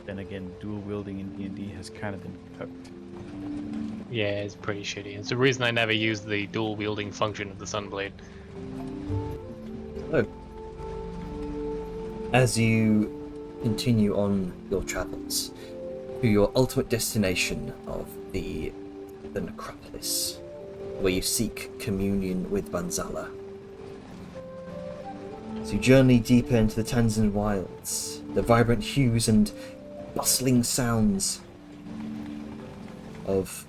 Speaker 6: Then again, dual wielding in D&D has kind of been cooked.
Speaker 3: Yeah, it's pretty shitty. It's the reason I never used the dual wielding function of the Sunblade.
Speaker 1: Oh. As you continue on your travels to your ultimate destination of the necropolis, where you seek communion with Banzala. As you journey deeper into the Tanzan wilds, the vibrant hues and bustling sounds of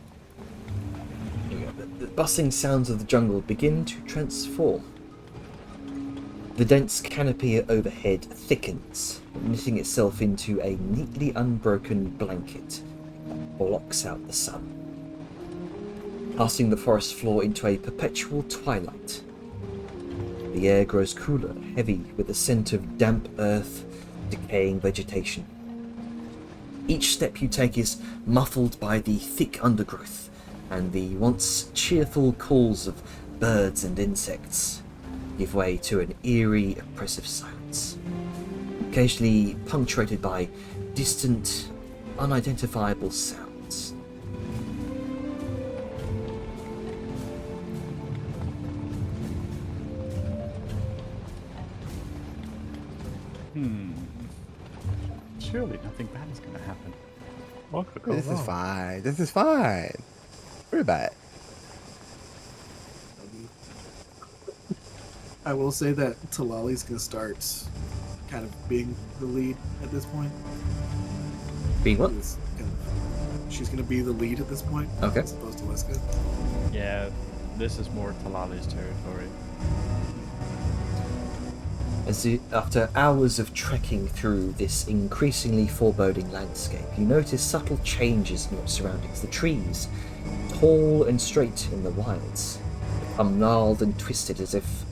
Speaker 1: the bustling sounds of the jungle begin to transform. The dense canopy overhead thickens, knitting itself into a neatly unbroken blanket that blocks out the sun, casting the forest floor into a perpetual twilight. The air grows cooler, heavy with the scent of damp earth, decaying vegetation. Each step you take is muffled by the thick undergrowth and the once cheerful calls of birds and insects give way to an eerie, oppressive silence, occasionally punctuated by distant, unidentifiable sounds.
Speaker 6: Surely nothing bad is going to happen.
Speaker 3: What could go
Speaker 5: This is
Speaker 3: wrong?
Speaker 5: fine. This is fine. Worry about it.
Speaker 2: I will say that Talali's gonna start kind of being the lead at this point.
Speaker 1: Being what?
Speaker 2: She's gonna be the lead at this point.
Speaker 1: Okay.
Speaker 2: As opposed to Weska.
Speaker 6: Yeah, this is more Talali's territory.
Speaker 1: After hours of trekking through this increasingly foreboding landscape, you notice subtle changes in your surroundings. The trees, tall and straight in the wilds, become gnarled and twisted as if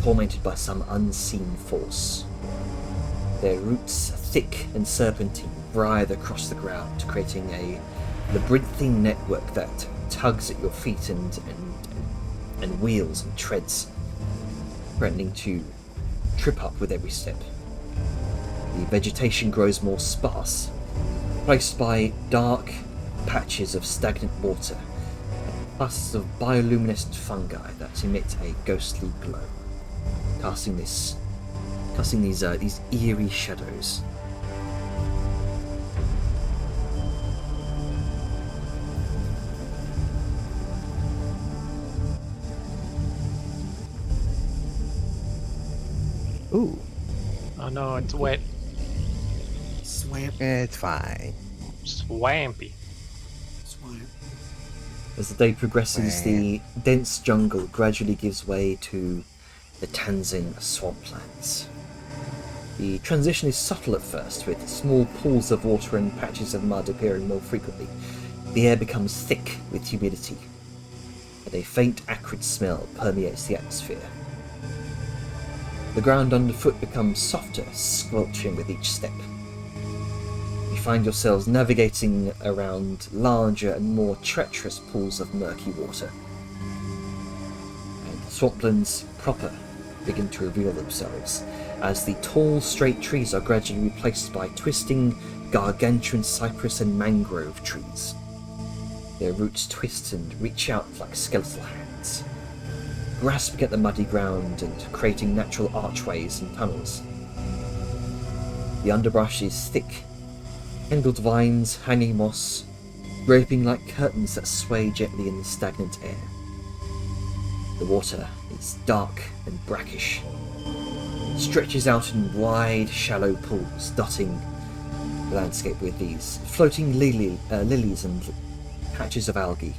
Speaker 1: tormented by some unseen force. Their roots, thick and serpentine, writhe across the ground, creating a labyrinthine network that tugs at your feet and wheels and treads, threatening to trip up with every step. The vegetation grows more sparse, replaced by dark patches of stagnant water, and clusters of bioluminescent fungi that emit a ghostly glow, casting these eerie shadows.
Speaker 5: Ooh,
Speaker 3: Oh no, it's wet.
Speaker 2: Swamp.
Speaker 5: it's fine.
Speaker 3: Swampy.
Speaker 2: Swamp.
Speaker 1: As the day progresses, the dense jungle gradually gives way to the Tanzan swamplands. The transition is subtle at first, with small pools of water and patches of mud appearing more frequently. The air becomes thick with humidity, and a faint acrid smell permeates the atmosphere. The ground underfoot becomes softer, squelching with each step. You find yourselves navigating around larger and more treacherous pools of murky water. swamplands proper begin to reveal themselves, as the tall, straight trees are gradually replaced by twisting, gargantuan cypress and mangrove trees. Their roots twist and reach out like skeletal hands, grasping at the muddy ground and creating natural archways and tunnels. The underbrush is thick, tangled vines, hanging moss, draping like curtains that sway gently in the stagnant air. The water is dark and brackish, stretches out in wide, shallow pools, dotting the landscape with these floating lilies and patches of algae.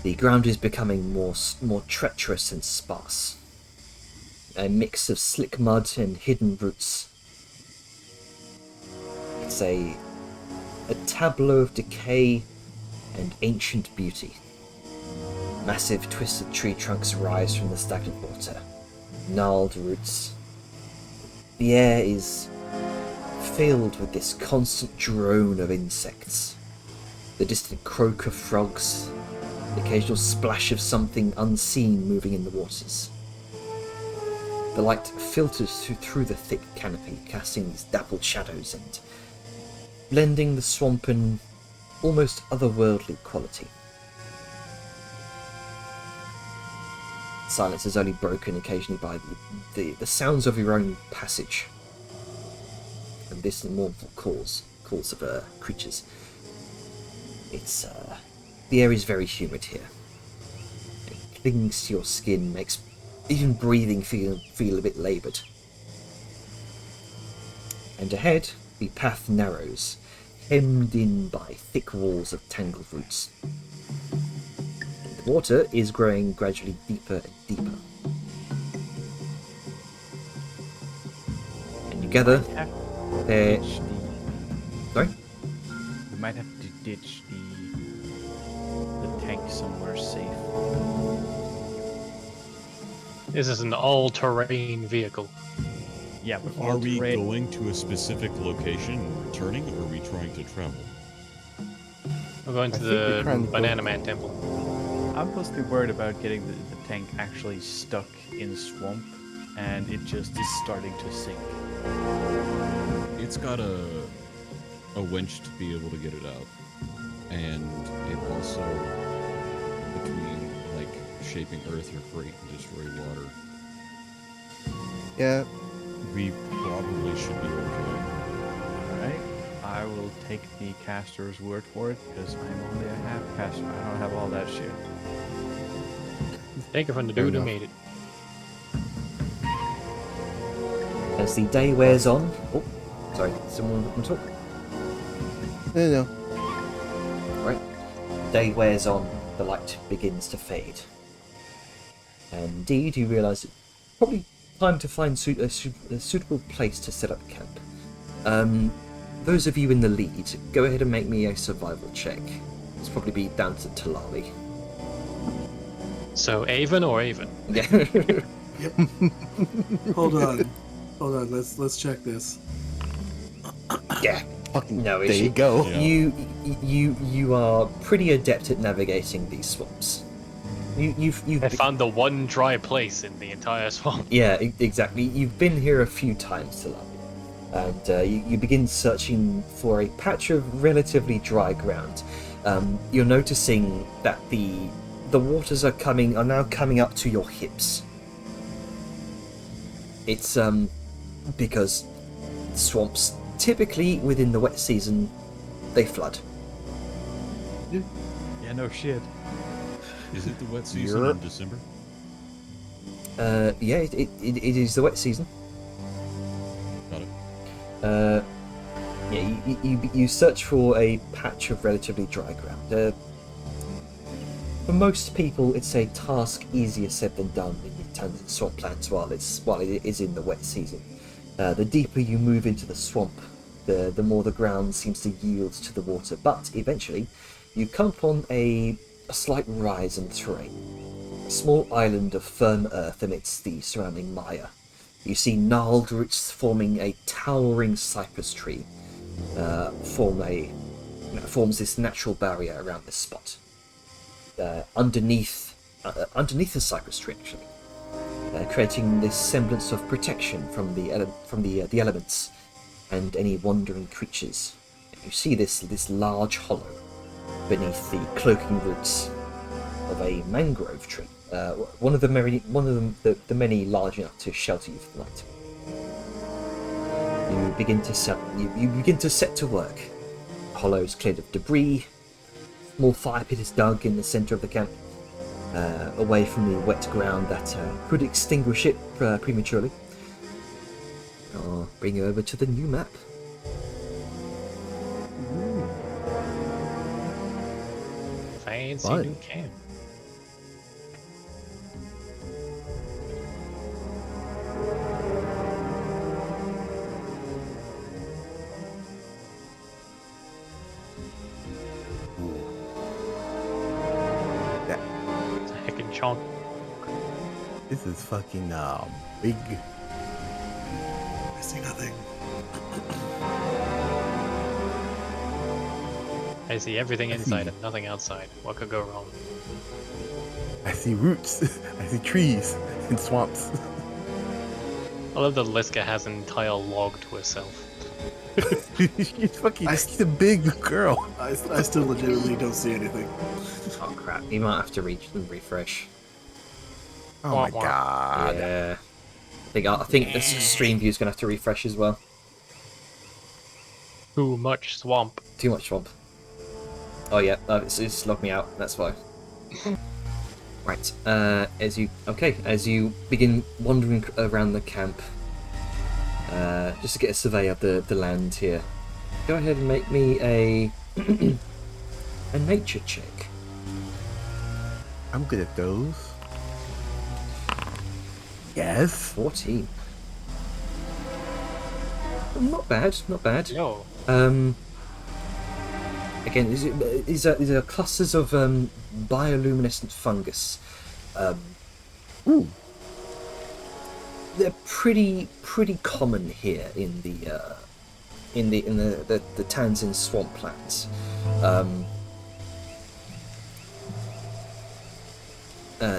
Speaker 1: The ground is becoming more treacherous and sparse, a mix of slick mud and hidden roots. It's a tableau of decay and ancient beauty. Massive twisted tree trunks rise from the stagnant water, gnarled roots. The air is filled with this constant drone of insects, the distant croak of frogs, the occasional splash of something unseen moving in the waters. The light filters through the thick canopy, casting these dappled shadows and blending the swamp in almost otherworldly quality. Silence is only broken occasionally by the sounds of your own passage and distant mournful calls of creatures. It's the air is very humid here. It clings to your skin, makes even breathing feel a bit laboured. And ahead, the path narrows, hemmed in by thick walls of tangled roots. The water is growing gradually deeper and deeper. And together, they're... Sorry?
Speaker 6: We might have to ditch the tank somewhere safe.
Speaker 3: This is an all-terrain vehicle.
Speaker 6: Yeah, but
Speaker 4: Are we
Speaker 6: all-terrain-
Speaker 4: going to a specific location and returning, or are we trying to travel?
Speaker 3: We're going to
Speaker 5: I think we're
Speaker 3: the
Speaker 5: trying to go-
Speaker 3: Banana Man Temple.
Speaker 6: I'm mostly worried about getting the tank actually stuck in swamp, and it just is starting to sink.
Speaker 4: It's got a winch to be able to get it out, and it also, between like shaping earth or freight and destroy water,
Speaker 5: Yeah,
Speaker 4: we probably should be okay.
Speaker 6: Alright, I will take the caster's word for it, because I'm only a half caster. I don't have all that shit.
Speaker 3: Take it from the
Speaker 5: Fair
Speaker 3: dude who
Speaker 5: enough.
Speaker 3: made it.
Speaker 1: As the day wears on... Oh, sorry, someone want to talk?
Speaker 5: no.
Speaker 1: Right. Day wears on, the light begins to fade. And indeed, you realise it's probably time to find a suitable place to set up camp. Those of you in the lead, go ahead and make me a survival check. It's probably be down to Talali.
Speaker 3: So Avon or Avon?
Speaker 1: Yeah.
Speaker 2: Hold on. Hold on, let's check this.
Speaker 1: Yeah.
Speaker 5: Fucking
Speaker 1: No
Speaker 5: there
Speaker 1: issue.
Speaker 5: you go.
Speaker 4: Yeah.
Speaker 1: You are pretty adept at navigating these swamps. You've
Speaker 3: I found the one dry place in the entire swamp.
Speaker 1: Yeah, exactly. You've been here a few times, Talali, and you begin searching for a patch of relatively dry ground. You're noticing that the waters are now coming up to your hips. It's because swamps typically within the wet season they flood.
Speaker 6: Yeah, no shit.
Speaker 4: Is it the wet season in December?
Speaker 1: Yeah, it is the wet season.
Speaker 4: Got it.
Speaker 1: Yeah, you search for a patch of relatively dry ground. For most people, it's a task easier said than done in terms of swamplands while it is in the wet season. The deeper you move into the swamp, the more the ground seems to yield to the water. But eventually, you come upon a slight rise in terrain, a small island of firm earth amidst the surrounding mire. You see gnarled roots forming a towering cypress tree, forms this natural barrier around this spot. Underneath underneath the cypress tree, actually, creating this semblance of protection from the elements and any wandering creatures. You see this large hollow beneath the cloaking roots of a mangrove tree. One of the many large enough to shelter you for the night. You begin to set to work. The hollow is cleared of debris. Small fire pit is dug in the centre of the camp, away from the wet ground that could extinguish it prematurely. I'll bring you over to the new map.
Speaker 3: Fancy
Speaker 1: Fine.
Speaker 3: new camp.
Speaker 5: That,
Speaker 3: It's a heckin' chunk.
Speaker 5: this is fucking big.
Speaker 2: I see nothing.
Speaker 3: I see everything
Speaker 5: I
Speaker 3: inside
Speaker 5: see.
Speaker 3: and nothing outside. What could go wrong?
Speaker 5: I see roots. I see trees and swamps.
Speaker 3: I love that Liska has an entire log to herself.
Speaker 5: She's a big girl.
Speaker 2: I still legitimately don't see anything.
Speaker 1: Oh crap! You might have to refresh.
Speaker 5: Oh my
Speaker 3: Wah, wah.
Speaker 5: god.
Speaker 1: Yeah. I think the stream view's gonna have to refresh as well.
Speaker 3: Too much swamp.
Speaker 1: Too much swamp. Oh yeah, it's logged me out. That's why. Right. As you begin wandering around the camp, just to get a survey of the land here, go ahead and make me a a nature check.
Speaker 5: I'm good at those. Yes.
Speaker 1: 14. Not bad. Not bad.
Speaker 3: Yo.
Speaker 1: Again, these are clusters of bioluminescent fungus.
Speaker 5: Ooh.
Speaker 1: They're pretty common here in the Tanzan swamplands.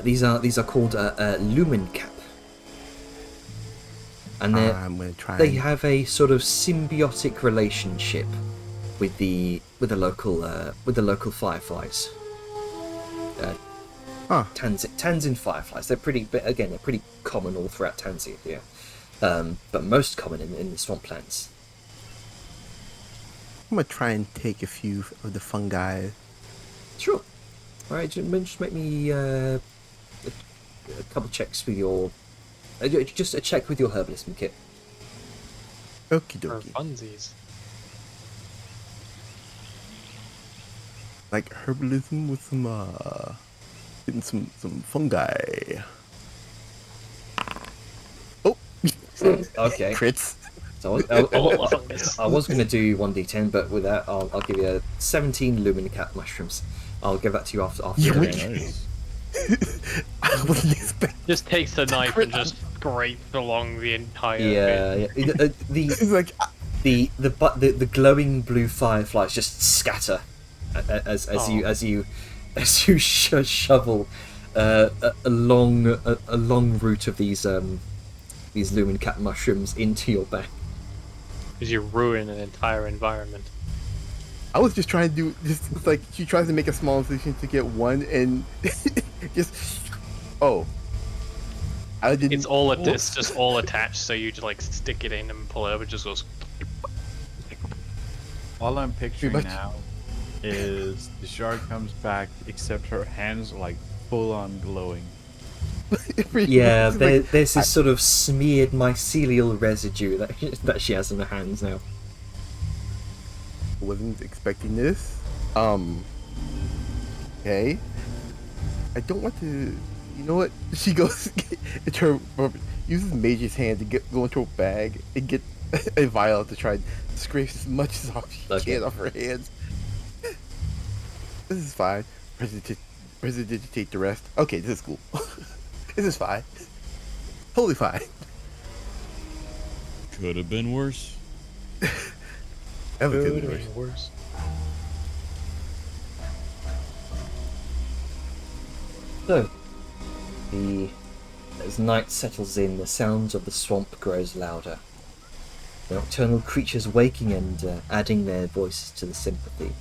Speaker 1: These are called lumen cap, and
Speaker 5: I'm gonna try.
Speaker 1: they have a sort of symbiotic relationship with the local fireflies.
Speaker 5: Huh.
Speaker 1: Tanzan fireflies. They're pretty common all throughout Tanzania here, but most common in the swamplands.
Speaker 5: I'm gonna try and take a few of the fungi.
Speaker 1: Sure. All right, just make me a couple checks with your, just a check with your herbalism kit.
Speaker 5: Okie
Speaker 3: For
Speaker 5: dokie.
Speaker 3: funsies.
Speaker 5: Like herbalism with some getting some fungi. Oh.
Speaker 1: Okay.
Speaker 5: Crits.
Speaker 1: So I was going to do 1d10, but with that, I'll give you 17 luminicap mushrooms. I'll give that to you after
Speaker 5: Yeah,
Speaker 1: the
Speaker 5: we-
Speaker 1: game.
Speaker 4: Nice.
Speaker 5: I wasn't expecting.
Speaker 3: Just takes a knife and just scrapes along the entire
Speaker 1: Yeah,
Speaker 3: bit.
Speaker 1: yeah.
Speaker 5: It's like
Speaker 1: The glowing blue fireflies just scatter as you shovel a long route of these luminicap mushrooms into your back.
Speaker 3: Because you ruin an entire environment.
Speaker 5: I was just trying to do it's like she tries to make a small incision to get one and just I didn't.
Speaker 3: It's all it's just all attached, so you just like stick it in and pull it up. It just goes.
Speaker 6: All I'm picturing
Speaker 5: much.
Speaker 6: now is the shark comes back, except her hands are like full on glowing.
Speaker 1: Yeah,
Speaker 5: It's like,
Speaker 1: there's this sort of smeared mycelial residue that she has in her hands now.
Speaker 5: wasn't expecting this. Okay. I don't want to. You know what? She goes into her uses Mage's hand to go into her bag and get a vial to try and scrape as much as off she
Speaker 1: Okay.
Speaker 5: can off her hands. This is fine. Prestidigitate the rest. Okay, this is cool. This is fine. Totally fine.
Speaker 4: Could have been worse.
Speaker 5: That was
Speaker 3: Could
Speaker 5: good.
Speaker 3: have been worse.
Speaker 1: So, As night settles in, the sounds of the swamp grows louder. The nocturnal creatures waking and adding their voices to the sympathy.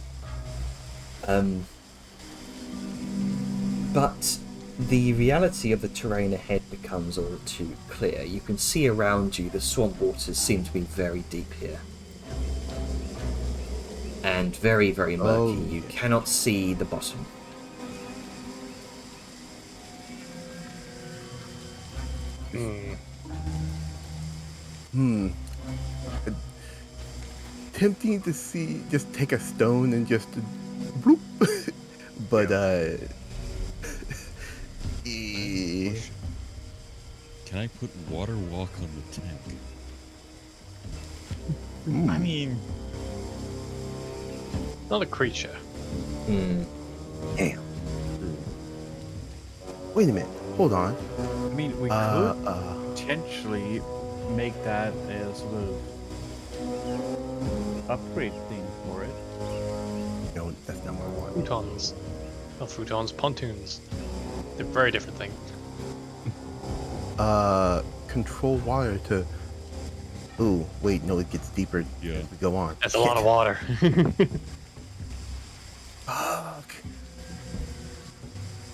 Speaker 1: But the reality of the terrain ahead becomes all too clear. You can see around you the swamp waters seem to be very deep here. And very, very murky. You cannot see the bottom.
Speaker 5: Tempting to see, just take a stone and just bloop. But
Speaker 4: Can I put water walk on the tank? I mean,
Speaker 3: Not a creature.
Speaker 5: damn. Wait a minute. Hold on.
Speaker 6: I mean, we could potentially make that a sort of upgrade thing for it.
Speaker 5: No, that's not what I want.
Speaker 3: Futons. Not futons, pontoons. They're very different things.
Speaker 5: Control water to. Ooh, wait, no, it gets deeper
Speaker 4: Yeah.
Speaker 5: as we go on.
Speaker 3: That's a lot of water.
Speaker 5: Fuck.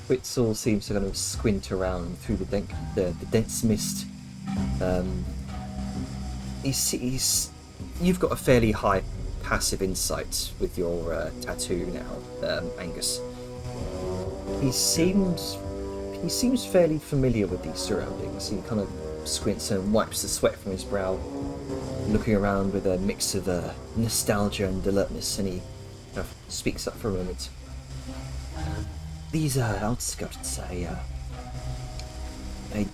Speaker 1: Witzel seems to kind of squint around through the dense mist. You've got a fairly high passive insight with your tattoo now, Angus. He seems fairly familiar with these surroundings. He kind of squints and wipes the sweat from his brow, looking around with a mix of nostalgia and alertness, and he kind of speaks up for a moment. These are outskirts. I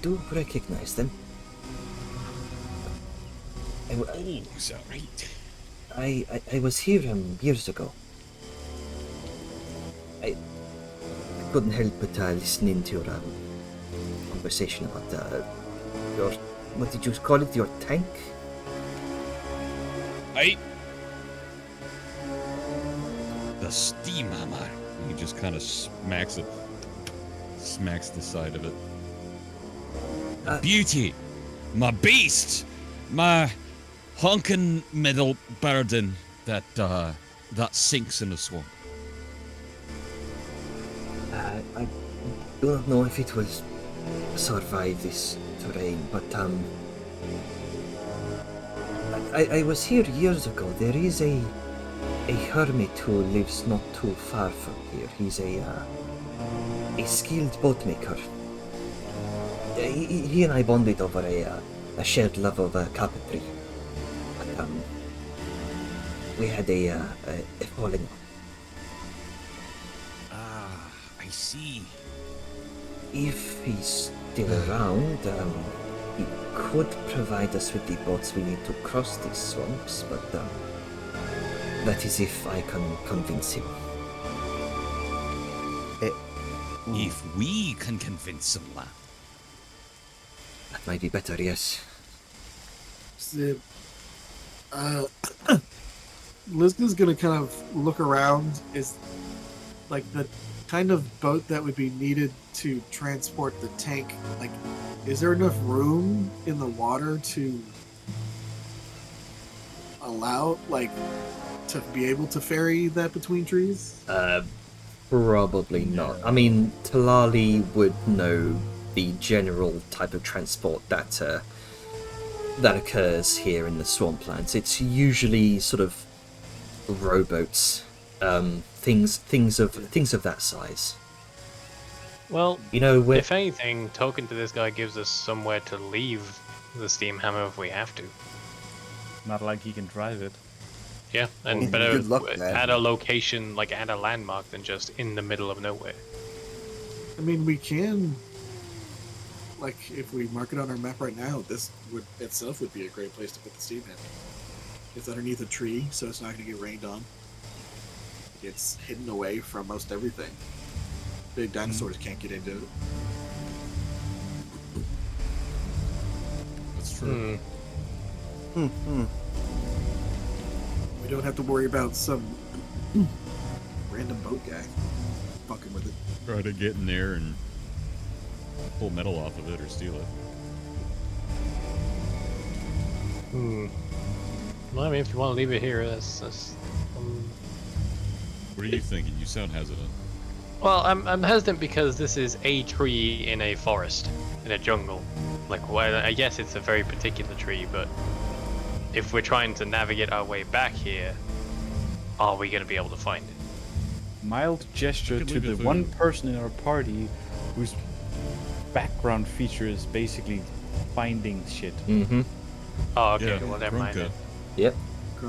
Speaker 1: do recognize them.
Speaker 4: is that right?
Speaker 1: I was here years ago. I couldn't help but listening to your conversation about your, what did you call it, your tank?
Speaker 4: The steam hammer. He just kind of smacks the side of it. Beauty, my beast, my honking middle burden that sinks in the swamp.
Speaker 1: I do not know if it will survive this terrain, but I was here years ago. There is a hermit who lives not too far from here. He's a skilled boatmaker. He and I bonded over a shared love of carpentry. But we had a falling.
Speaker 4: Ah, I see.
Speaker 1: If he's still around, he could provide us with the boats we need to cross these swamps, but that is if I can convince him.
Speaker 4: If we can convince him, lad.
Speaker 1: That might be better, yes.
Speaker 2: Zip. Lizka's gonna kind of look around. Is like the kind of boat that would be needed to transport the tank. Like, is there enough room in the water to allow, like, to be able to ferry that between trees?
Speaker 1: Probably not. I mean, Talali would know the general type of transport that occurs here in the swamplands. It's usually sort of rowboats, things of that size.
Speaker 3: Well,
Speaker 1: You know, where
Speaker 3: if anything, talking to this guy gives us somewhere to leave the steam hammer if we have to.
Speaker 6: Not like he can drive it.
Speaker 3: Yeah, and
Speaker 5: Well,
Speaker 3: better
Speaker 5: good luck, man.
Speaker 3: at a location, like at a landmark, than just in the middle of nowhere.
Speaker 2: I mean, we can, like, if we mark it on our map right now, this would itself would be a great place to put the steam hammer. It's underneath a tree, so it's not going to get rained on. It's hidden away from most everything. Big dinosaurs can't get into it.
Speaker 4: That's true.
Speaker 2: We don't have to worry about some random boat guy fucking with it.
Speaker 4: Try to get in there and pull metal off of it or steal it.
Speaker 3: Well, I mean, if you want to leave it here, that's
Speaker 4: What are you thinking? You sound hesitant.
Speaker 3: Well, I'm hesitant because this is a tree in a forest, in a jungle. Like, well, I guess it's a very particular tree, but if we're trying to navigate our way back here, are we going to be able to find it?
Speaker 6: Mild gesture
Speaker 4: could
Speaker 6: to
Speaker 4: leave it
Speaker 6: the
Speaker 4: for
Speaker 6: one
Speaker 4: you.
Speaker 6: person in our party whose background feature is basically finding shit.
Speaker 1: Mm-hmm.
Speaker 3: Oh, okay,
Speaker 4: Yeah,
Speaker 3: well, never mind.
Speaker 4: Grunka.
Speaker 1: Yep.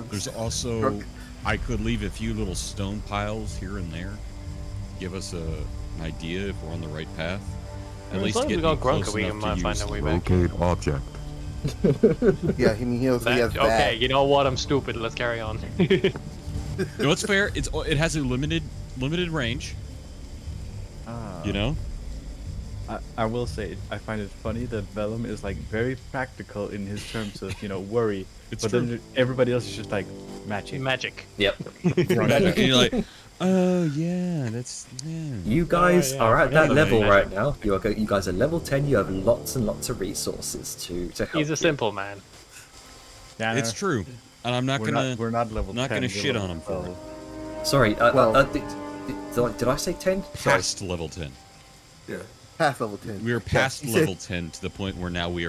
Speaker 4: There's also,
Speaker 2: Grunk.
Speaker 4: I could leave a few little stone piles here and there. Give us an idea if we're on the right path. At
Speaker 3: As
Speaker 4: least
Speaker 3: long as
Speaker 4: get
Speaker 3: we
Speaker 4: me
Speaker 3: got
Speaker 4: close
Speaker 3: Grunka, we
Speaker 4: enough
Speaker 3: might
Speaker 4: to
Speaker 3: find
Speaker 4: use
Speaker 3: our way back.
Speaker 8: Locate object.
Speaker 5: Yeah, I mean, he also has
Speaker 3: Okay,
Speaker 5: that.
Speaker 3: you know what? I'm stupid. Let's carry on.
Speaker 4: No, it's fair. It has a limited range. You know.
Speaker 6: I will say, I find it funny that Vellum is like very practical in his terms of, worry.
Speaker 4: It's
Speaker 6: but
Speaker 4: true.
Speaker 6: then everybody else is just like magic.
Speaker 3: Magic.
Speaker 1: Yep.
Speaker 4: Magic, and you're like, oh yeah, that's yeah.
Speaker 1: You guys
Speaker 3: yeah,
Speaker 1: are
Speaker 3: I
Speaker 1: at that
Speaker 3: forgot
Speaker 1: level
Speaker 3: about
Speaker 1: right
Speaker 3: magic.
Speaker 1: now. You guys are level 10. You have lots and lots of resources to help.
Speaker 3: He's a
Speaker 1: you.
Speaker 3: simple man.
Speaker 6: Danner,
Speaker 4: It's true, and I'm not gonna.
Speaker 6: we're not level
Speaker 4: not
Speaker 6: 10,
Speaker 4: gonna
Speaker 6: we're
Speaker 4: shit
Speaker 6: level
Speaker 4: on him for it.
Speaker 6: 12.
Speaker 1: Sorry.
Speaker 5: Well-
Speaker 1: Did I say 10? Sorry.
Speaker 4: Past level 10.
Speaker 2: Yeah.
Speaker 5: Past level 10.
Speaker 4: We are past
Speaker 5: he said-
Speaker 4: level 10 to the point where now we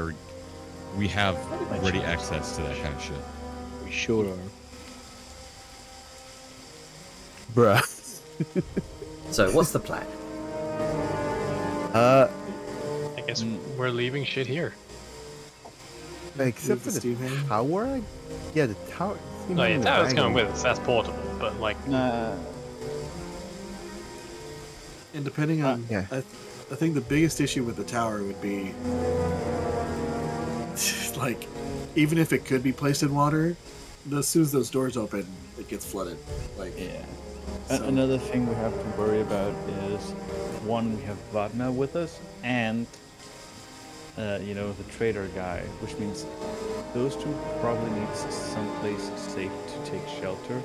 Speaker 4: have ready access to that kind of shit.
Speaker 7: We sure are.
Speaker 5: Bruh.
Speaker 1: So what's the plan?
Speaker 5: Uh,
Speaker 3: I guess we're leaving shit here.
Speaker 5: except for
Speaker 2: the
Speaker 5: the
Speaker 2: steam hammer?
Speaker 5: tower? Yeah, the tower.
Speaker 3: No, yeah, tower's coming with us. That's portable, but like,
Speaker 2: And depending on,
Speaker 5: yeah.
Speaker 2: I think the biggest issue with the tower would be, like, even if it could be placed in water, as soon as those doors open, it gets flooded. Like,
Speaker 6: Yeah.
Speaker 2: So-
Speaker 6: Another thing we have to worry about is, one, we have Vadna with us, and, the trader guy, which means those two probably need someplace safe to take shelter.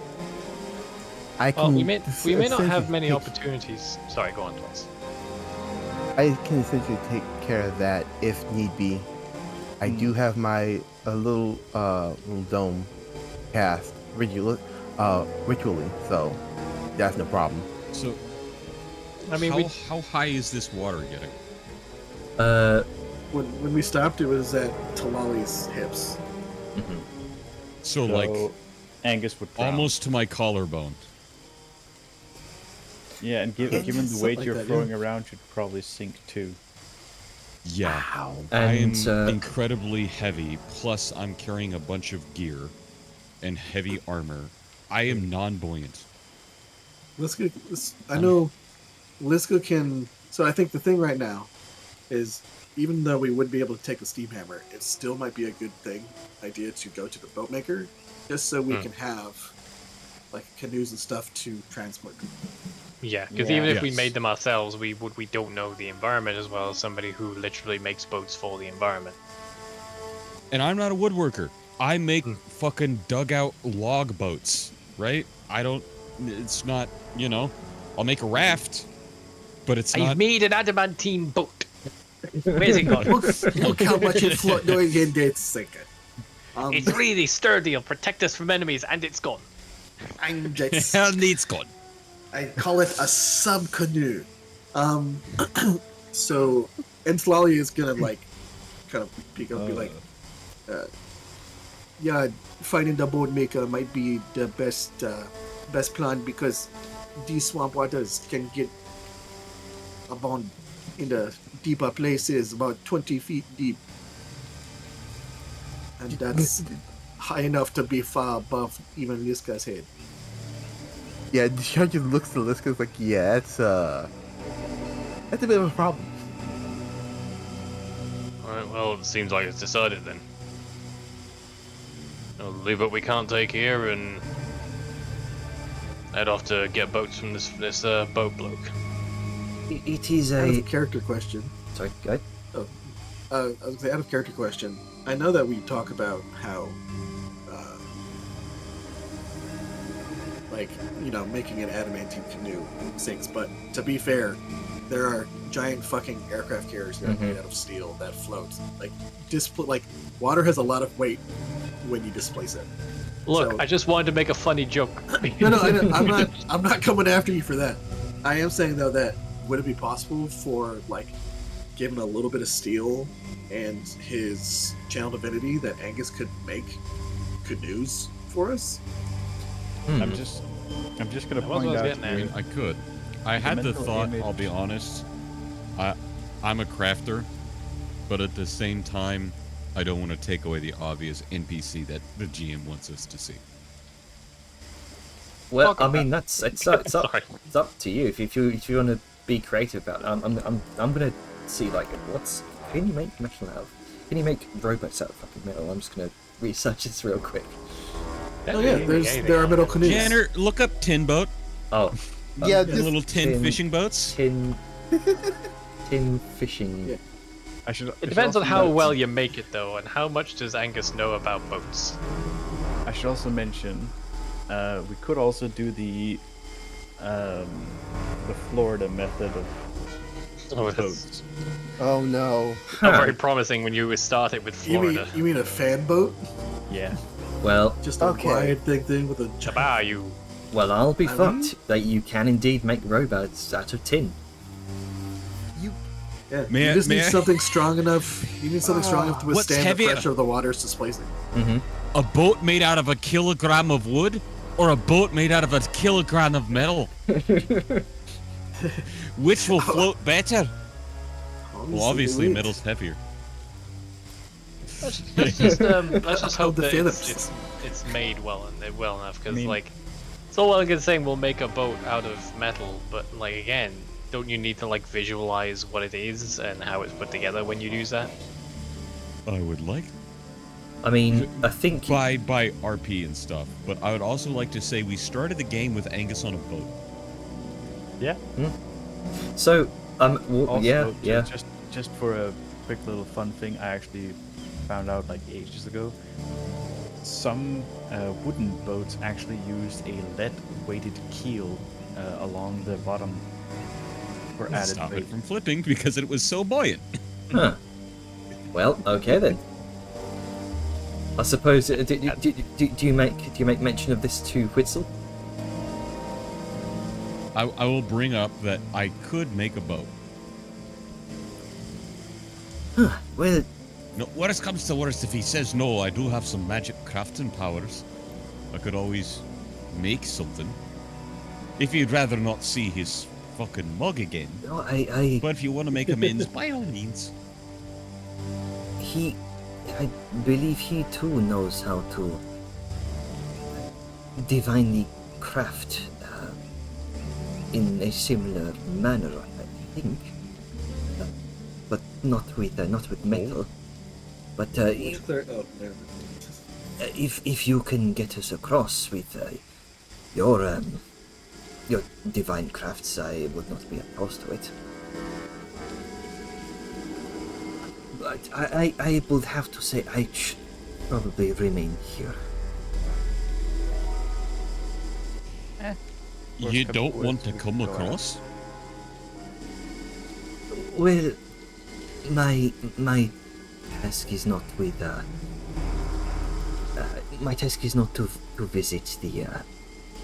Speaker 5: I
Speaker 3: well,
Speaker 5: can.
Speaker 3: we may not have
Speaker 5: essentially
Speaker 3: many
Speaker 5: take-
Speaker 3: opportunities. Sorry, go on, Thomas.
Speaker 5: I can essentially take care of that if need be. I do have my little dome cast ritually, so that's no problem.
Speaker 4: So,
Speaker 3: I mean,
Speaker 4: how high is this water getting?
Speaker 2: when we stopped, it was at Talali's hips.
Speaker 4: So,
Speaker 6: So
Speaker 4: like
Speaker 6: Angus would drown.
Speaker 4: almost to my collarbone.
Speaker 6: Yeah, and
Speaker 2: Yeah,
Speaker 6: given the
Speaker 2: something
Speaker 6: weight
Speaker 2: like
Speaker 6: you're
Speaker 2: that, yeah.
Speaker 6: throwing around, you'd probably sink too.
Speaker 4: Yeah. I am
Speaker 1: And
Speaker 4: incredibly heavy, plus I'm carrying a bunch of gear and heavy armor. I am non-buoyant.
Speaker 2: I know Liska can. So I think the thing right now is, even though we would be able to take the steam hammer, it still might be a good idea to go to the boat maker, just so we can have like canoes and stuff to transport people.
Speaker 3: Yeah, because
Speaker 6: Yeah.
Speaker 3: even if we
Speaker 4: Yes.
Speaker 3: made them ourselves, we don't know the environment as well as somebody who literally makes boats for the environment.
Speaker 4: And I'm not a woodworker. I make fucking dugout log boats, right? It's not, I'll make a raft, but it's
Speaker 3: I've
Speaker 4: not.
Speaker 3: made an adamantine boat. Where's it gone?
Speaker 2: Look how much it float doing in it's sinking.
Speaker 3: It's really sturdy. It'll protect us from enemies, and it's gone.
Speaker 2: I'm just,
Speaker 4: And it's gone.
Speaker 2: I call it a sub canoe. So Enslali is gonna like kind of peek up and be like, yeah, finding the boat maker might be the best plan because these swamp waters can get abound in the deeper places, about 20 feet deep. And that's high enough to be far above even Liska's head.
Speaker 5: Yeah, Discharge just looks to Liska's like, yeah, that's a bit of a problem.
Speaker 3: Alright, well, it seems like it's decided then. We'll leave what we can't take here and head off to get boats from this boat bloke.
Speaker 1: it is
Speaker 2: Out
Speaker 1: a.
Speaker 2: of character question.
Speaker 1: Sorry, go ahead.
Speaker 2: I was gonna say, out of character question. I know that we talk about how, like, making an adamantine canoe sinks. But to be fair, there are giant fucking aircraft carriers that are made out of steel that float. Like, water has a lot of weight when you displace it.
Speaker 3: Look,
Speaker 2: So-
Speaker 3: I just wanted to make a funny joke.
Speaker 2: No, I'm not coming after you for that. I am saying though that would it be possible for like, given a little bit of steel and his channel divinity, that Angus could make canoes for us?
Speaker 6: I'm just gonna
Speaker 3: That was what I
Speaker 6: point
Speaker 3: was
Speaker 6: out
Speaker 3: getting
Speaker 4: I
Speaker 3: at.
Speaker 4: mean, I could. I had the
Speaker 6: mental
Speaker 4: thought,
Speaker 6: image-
Speaker 4: I'll be honest. I'm a crafter, but at the same time, I don't want to take away the obvious NPC that the GM wants us to see.
Speaker 1: Well,
Speaker 3: Talk
Speaker 1: I
Speaker 3: about-
Speaker 1: mean, it's up
Speaker 3: Sorry.
Speaker 1: to you. If you want to be creative about it, I'm gonna see like can you make metal out of? Can you make robots out of fucking metal? I'm just gonna research this real quick.
Speaker 2: Oh yeah, there are metal canoes.
Speaker 4: Janner, look up tin boat.
Speaker 1: Oh,
Speaker 5: Yeah,
Speaker 4: The
Speaker 5: just
Speaker 4: little tin
Speaker 1: tin-
Speaker 4: fishing boats.
Speaker 1: tin fishing.
Speaker 2: Yeah.
Speaker 3: It depends on how well you make it, though, and how much does Angus know about boats.
Speaker 6: I should also mention, we could also do the Florida method of
Speaker 3: Oh, that's
Speaker 6: boats.
Speaker 5: oh no.
Speaker 3: not very promising when you started with Florida.
Speaker 2: You mean a fan boat?
Speaker 6: Yeah.
Speaker 1: Well,
Speaker 2: Just a
Speaker 5: Okay.
Speaker 2: wide thing with a
Speaker 3: Chabah, you.
Speaker 1: well, I'll be
Speaker 2: I mean-
Speaker 1: fucked that you can indeed make robots out of tin.
Speaker 2: Yeah,
Speaker 4: May
Speaker 2: you
Speaker 4: I-
Speaker 2: just
Speaker 4: may
Speaker 2: need
Speaker 4: I-
Speaker 2: something strong enough. You need something strong enough to
Speaker 4: What's
Speaker 2: withstand the
Speaker 4: heavier?
Speaker 2: pressure of the water's displacing.
Speaker 4: A boat made out of a kilogram of wood, or a boat made out of a kilogram of metal? Which will float better? Well, obviously, metal's heavier.
Speaker 3: Let's just hope
Speaker 2: the
Speaker 3: that
Speaker 2: Phillips.
Speaker 3: it's made well enough, because
Speaker 6: I mean-
Speaker 3: like, it's all well and good saying we'll make a boat out of metal, but like again, don't you need to like visualize what it is and how it's put together when you use that?
Speaker 4: I would like
Speaker 1: I mean, I think
Speaker 4: by RP and stuff, but I would also like to say we started the game with Angus on a boat.
Speaker 6: Yeah.
Speaker 1: so.
Speaker 6: Also,
Speaker 1: Yeah.
Speaker 6: Just for a quick little fun thing, I actually found out like ages ago. Some wooden boats actually used a lead-weighted keel along the bottom for added
Speaker 4: Stop
Speaker 6: weight.
Speaker 4: it from flipping because it was so buoyant.
Speaker 1: Huh. Well, okay then. I suppose. Do you make mention of this to Whitzel?
Speaker 4: I will bring up that I could make a boat.
Speaker 1: Well,
Speaker 4: No, worst comes to worst, if he says no, I do have some magic crafting powers. I could always make something. If you'd rather not see his fucking mug again.
Speaker 1: no, I
Speaker 4: But if you want to make amends, by all means.
Speaker 1: I believe he too knows how to divinely craft in a similar manner, I think. But not with metal. But if you can get us across with your divine crafts, I would not be opposed to it. But I would have to say I should probably remain here.
Speaker 6: Worst
Speaker 4: You
Speaker 6: comes
Speaker 4: don't
Speaker 6: to
Speaker 4: want
Speaker 6: worst,
Speaker 4: to
Speaker 6: we
Speaker 4: come
Speaker 6: can go out.
Speaker 4: across?
Speaker 1: Well, my task is not with my task is not to visit the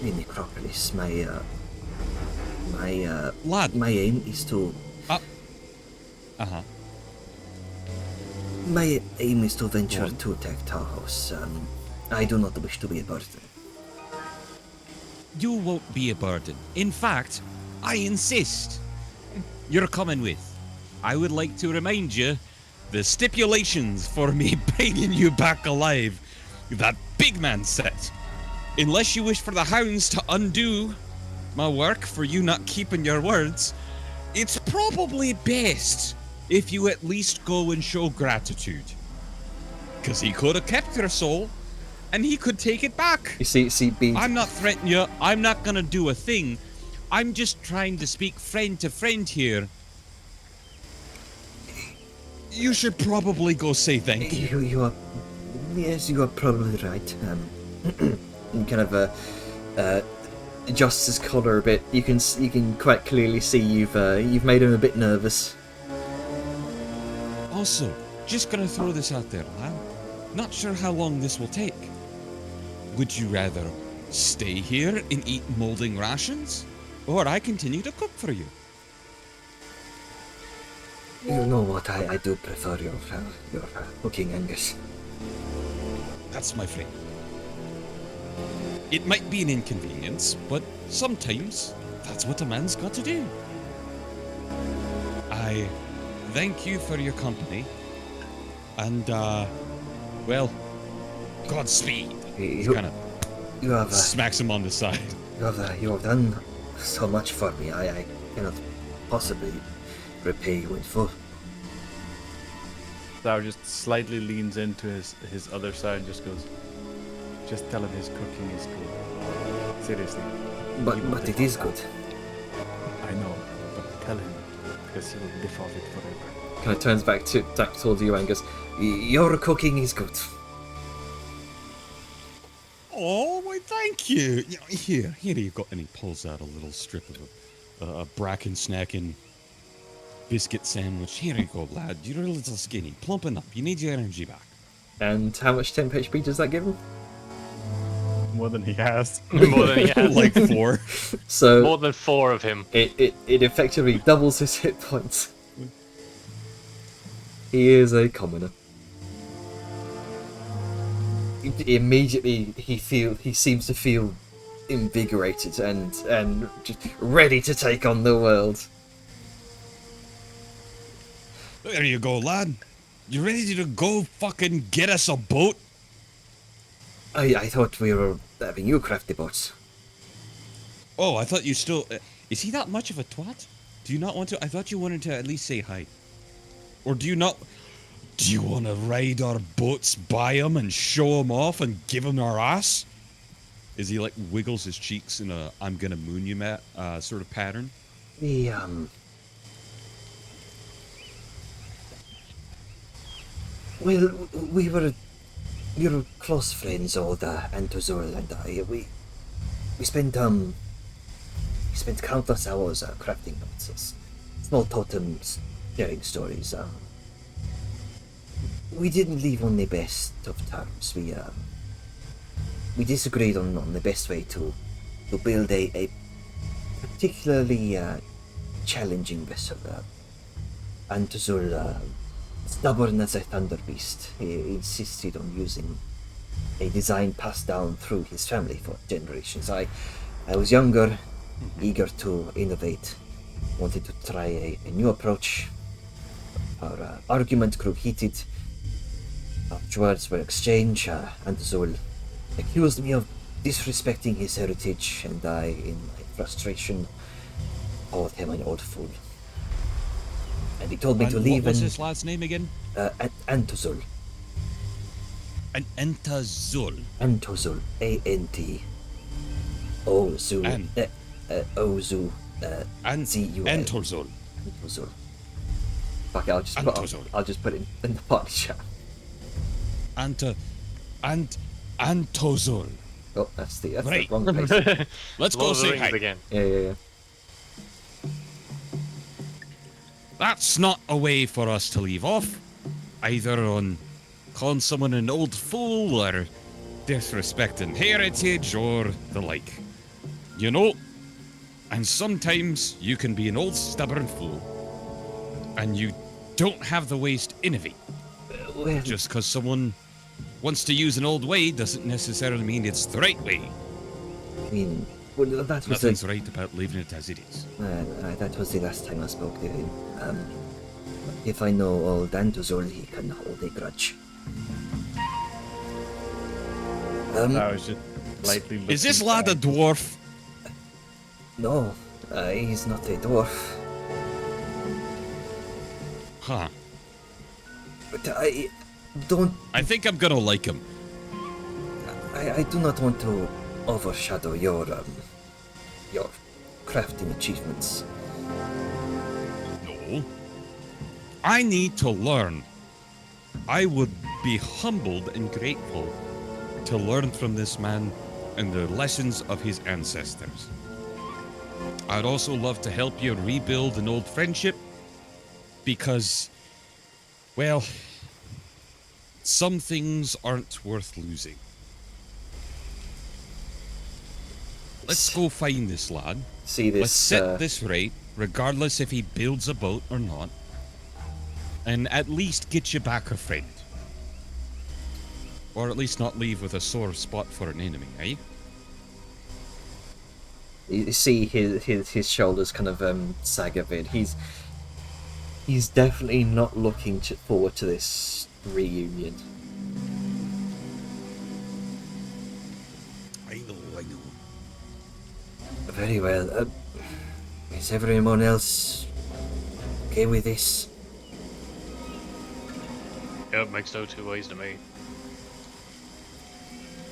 Speaker 1: necropolis.
Speaker 4: Lad.
Speaker 1: My aim is to
Speaker 4: Uh-huh.
Speaker 1: my aim is to venture to Tectahos. I do not wish to be a burden.
Speaker 4: You won't be a burden. In fact, I insist. You're coming with. I would like to remind you the stipulations for me bringing you back alive that big man set. Unless you wish for the hounds to undo my work for you not keeping your words, it's probably best if you at least go and show gratitude. Because he could have kept your soul, and he could take it back.
Speaker 1: You see, being
Speaker 4: I'm not threatening you. I'm not gonna do a thing. I'm just trying to speak friend to friend here. You should probably go say thank you.
Speaker 1: you are yes, you are probably right. Kind of adjusts his collar a bit. You can quite clearly see you've made him a bit nervous.
Speaker 4: Also, just gonna throw this out there, lad. Not sure how long this will take. Would you rather stay here and eat molding rations, or I continue to cook for you?
Speaker 1: You know what? I do prefer your cooking, Angus.
Speaker 4: That's my friend. It might be an inconvenience, but sometimes that's what a man's got to do. I thank you for your company, and well, Godspeed.
Speaker 1: You have
Speaker 4: Smacks him on the side.
Speaker 1: you have done so much for me. I cannot possibly repay you in full.
Speaker 6: Thou just slightly leans into his other side and just goes, just tell him his cooking is good. Seriously.
Speaker 1: But it is good.
Speaker 6: I know, but tell him, because he will live off it forever.
Speaker 1: Kind of turns back towards you, Angus. Your cooking is good.
Speaker 4: Oh, why, thank you. Here you go. And he pulls out a little strip of a bracken snacking biscuit sandwich. Here you go, lad. You're a little skinny. Plumping up. You need your energy back.
Speaker 1: And how much temp HP does that give him?
Speaker 6: More than he has.
Speaker 3: More than he has.
Speaker 4: Like 4.
Speaker 1: So
Speaker 3: More than 4 of him.
Speaker 1: it effectively doubles his hit points. He is a commoner. Immediately he seems to feel invigorated and just ready to take on the world.
Speaker 4: There you go, lad. You ready to go fucking get us a boat?
Speaker 1: I thought we were having you craft the boats.
Speaker 4: Oh, I thought you still... is he that much of a twat? Do you not want to... I thought you wanted to at least say hi. Or do you not... Do you want to ride our boats by him and show him off and give him our ass? Is he like wiggles his cheeks in a I'm gonna moon you sort of pattern?
Speaker 1: We well, we were close friends, old Antozul and I. We spent countless hours crafting boats, small totems, sharing stories. We didn't leave on the best of terms. We disagreed on the best way to build a particularly challenging vessel. Antozul, stubborn as a thunder beast, he insisted on using a design passed down through his family for generations. I was younger, eager to innovate, wanted to try a new approach. Our argument grew heated. Words were exchanged. Antozul accused me of disrespecting his heritage, and I, in my frustration, called him an old fool. And he told me to leave.
Speaker 4: What was his last name again?
Speaker 1: Antozul.
Speaker 4: An Antozul.
Speaker 1: Antozul. A-N-T. O-Zul. O-Zu. Z-U-L.
Speaker 4: Antozul.
Speaker 1: Antozul. Fuck it, I'll just put it in the party chat.
Speaker 4: Antozul.
Speaker 1: Oh, that's the
Speaker 4: Right.
Speaker 1: wrong place.
Speaker 4: Let's go
Speaker 3: Lord of the
Speaker 4: say
Speaker 3: Rings
Speaker 4: hi.
Speaker 3: again.
Speaker 1: Yeah.
Speaker 4: That's not a way for us to leave off. Either on calling someone an old fool or disrespecting heritage or the like. You know? And sometimes you can be an old stubborn fool and you don't have the ways to innovate.
Speaker 1: Well,
Speaker 4: Just because someone wants to use an old way doesn't necessarily mean it's the right way.
Speaker 1: I mean, well, that was
Speaker 4: Nothing's right about leaving it as it is.
Speaker 1: that was the last time I spoke to him. If I know old Antozul, he can hold a grudge.
Speaker 6: I was just lightly looking
Speaker 4: Is this lad a
Speaker 6: back.
Speaker 4: dwarf?
Speaker 1: No, he's not a dwarf.
Speaker 4: Huh.
Speaker 1: But I don't.
Speaker 4: I think I'm gonna like him.
Speaker 1: I do not want to overshadow your crafting achievements.
Speaker 4: No. I need to learn. I would be humbled and grateful to learn from this man and the lessons of his ancestors. I'd also love to help you rebuild an old friendship because, well, some things aren't worth losing. Let's go find this lad.
Speaker 1: See this?
Speaker 4: Let's set this right, regardless if he builds a boat or not, and at least get you back a friend. Or at least not leave with a sore spot for an enemy, eh?
Speaker 1: You see his shoulders kind of sag a bit. He's definitely not looking forward to this reunion.
Speaker 4: I know.
Speaker 1: Very well. Is everyone else okay with this?
Speaker 3: Yep, makes no two ways to me.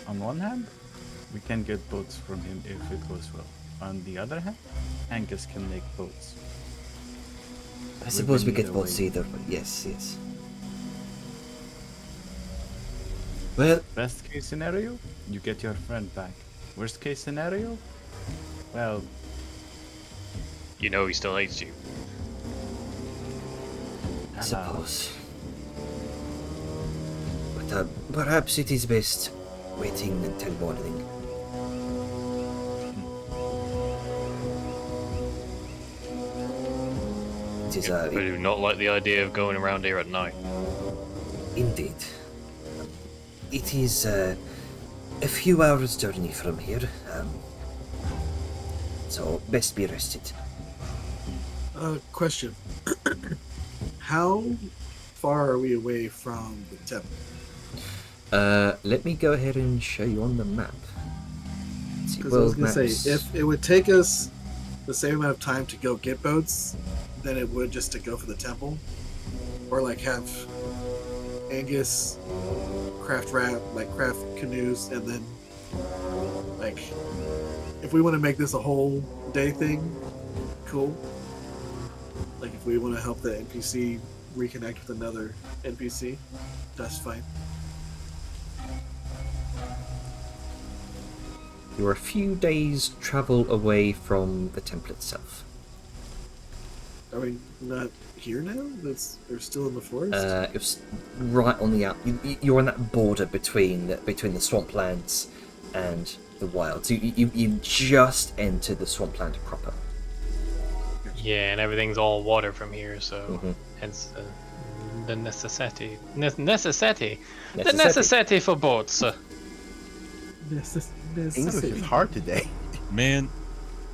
Speaker 6: On one hand, we can get boats from him if it goes well. On the other hand, Angus can make boats.
Speaker 1: I suppose we
Speaker 6: can
Speaker 1: get
Speaker 6: either
Speaker 1: both
Speaker 6: way.
Speaker 1: either, but yes. Well,
Speaker 6: Best case scenario, you get your friend back. Worst case scenario, well,
Speaker 3: You know he still hates you.
Speaker 1: I suppose. But perhaps it is best waiting until morning. It is
Speaker 3: I do not like the idea of going around here at night.
Speaker 1: indeed. It is a few hours journey from here, so best be rested.
Speaker 2: Question. How far are we away from the temple?
Speaker 1: Let me go ahead and show you on the map. See,
Speaker 2: Because I was
Speaker 1: world
Speaker 2: going to
Speaker 1: maps.
Speaker 2: say, if it would take us the same amount of time to go get boats than it would just to go for the temple, or like have Angus craft canoes, and then like if we want to make this a whole day thing, cool. Like if we want to help the NPC reconnect with another NPC, that's fine.
Speaker 1: You're a few days' travel away from the temple itself.
Speaker 2: Are we not here now? We're still in the forest.
Speaker 1: It's right on the out. You're on that border between the swamplands and the wilds. You just entered the swampland proper.
Speaker 3: Yeah, and everything's all water from here, so
Speaker 1: Mhm.
Speaker 3: hence the necessity. Necessity for boats.
Speaker 5: English is hard today.
Speaker 4: Man,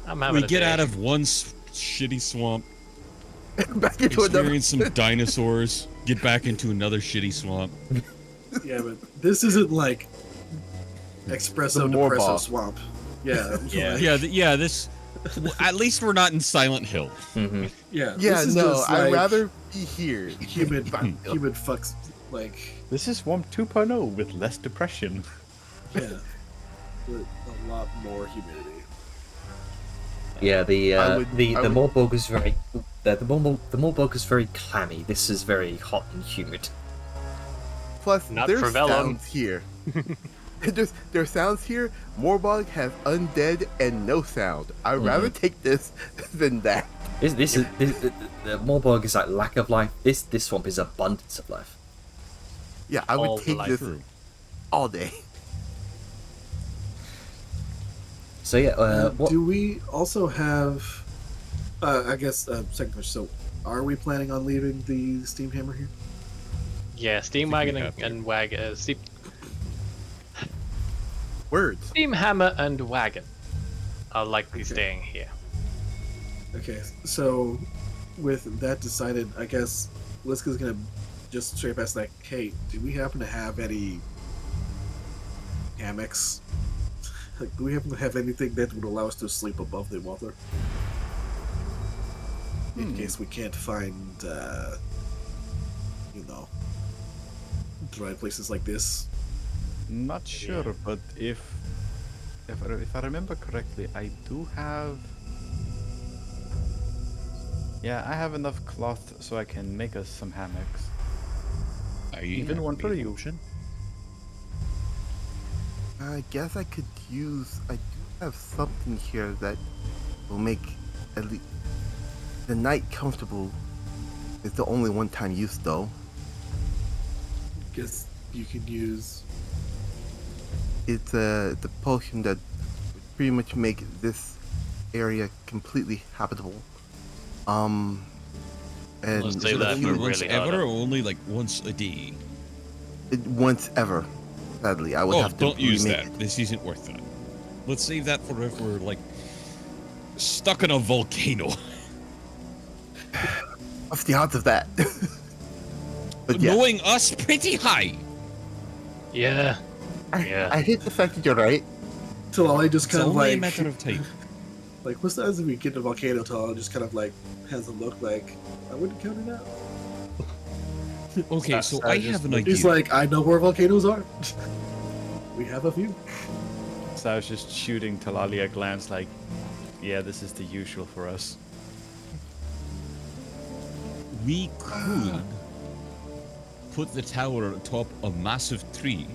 Speaker 3: I'm having
Speaker 4: we
Speaker 3: a
Speaker 4: get
Speaker 3: day.
Speaker 4: out of one shitty swamp,
Speaker 5: Back into another.
Speaker 4: experience some dinosaurs, get back into another shitty swamp.
Speaker 2: Yeah, but this isn't like espresso
Speaker 5: The Morbog.
Speaker 2: depresso swamp. Yeah.
Speaker 4: Yeah, this. At least we're not in Silent Hill.
Speaker 1: Mm-hmm.
Speaker 2: Yeah.
Speaker 5: Yeah,
Speaker 2: this is
Speaker 5: no,
Speaker 2: just
Speaker 5: I'd
Speaker 2: like
Speaker 5: rather be here.
Speaker 2: humid fucks like
Speaker 6: this is Swamp 2.0 with less depression.
Speaker 2: yeah, with a lot more humidity.
Speaker 1: Yeah, the
Speaker 5: I would-
Speaker 1: Morbog is very the Morbog is very clammy. This is very hot and humid.
Speaker 5: Plus,
Speaker 3: Not
Speaker 5: there's
Speaker 3: for Vellum.
Speaker 5: sounds here. There's sounds here. Morbog has undead and no sound. I'd rather take this than that.
Speaker 1: This is the Morbog is like lack of life. This swamp is abundance of life.
Speaker 5: Yeah, I
Speaker 3: All
Speaker 5: would take
Speaker 3: life.
Speaker 5: this all day.
Speaker 1: So yeah, what?
Speaker 2: Do we also have? I guess second question. So, are we planning on leaving the steam hammer here?
Speaker 3: Yeah, Steam
Speaker 4: I think
Speaker 3: Wagon
Speaker 4: we have to.
Speaker 3: and Wagon.
Speaker 5: Words.
Speaker 3: Steam Hammer and Wagon are likely staying here.
Speaker 2: Okay, so with that decided, I guess Liska's gonna just straight past like, hey, do we happen to have any hammocks? Like, do we happen to have anything that would allow us to sleep above the water? In case we can't find, dry places like this.
Speaker 6: Not sure, but if I remember correctly, I do have. Yeah, I have enough cloth so I can make us some hammocks. Even one for you.
Speaker 5: I guess I could use. I do have something here that will make at least the night comfortable. It's the only one-time use, though.
Speaker 2: Guess you can use.
Speaker 5: It's the potion that would pretty much make this area completely habitable. And
Speaker 3: Let's say
Speaker 5: it's
Speaker 3: that
Speaker 5: only
Speaker 3: for
Speaker 4: Once
Speaker 3: really
Speaker 4: ever,
Speaker 3: hard.
Speaker 4: or only like once a day?
Speaker 5: once ever. Sadly, I would
Speaker 4: Oh,
Speaker 5: have to
Speaker 4: don't use
Speaker 5: remake
Speaker 4: that.
Speaker 5: it.
Speaker 4: This isn't worth that. Let's save that for if we're like stuck in a volcano.
Speaker 5: What's the odds of that? But yeah,
Speaker 4: Knowing us, pretty high.
Speaker 3: Yeah. Yeah.
Speaker 5: I hate the fact that you're right.
Speaker 2: Talali just
Speaker 4: It's
Speaker 2: kind of
Speaker 4: only a
Speaker 2: like,
Speaker 4: matter of time.
Speaker 2: like, what's the odds if we get the volcano? Talali just kind of like has a look like, I wouldn't count it out.
Speaker 4: Okay, so I have an
Speaker 2: He's
Speaker 4: idea.
Speaker 2: like, I know where volcanoes are. We have a few.
Speaker 6: So I was just shooting Talali a glance like, yeah, this is the usual for us.
Speaker 4: We could put the tower atop a massive tree.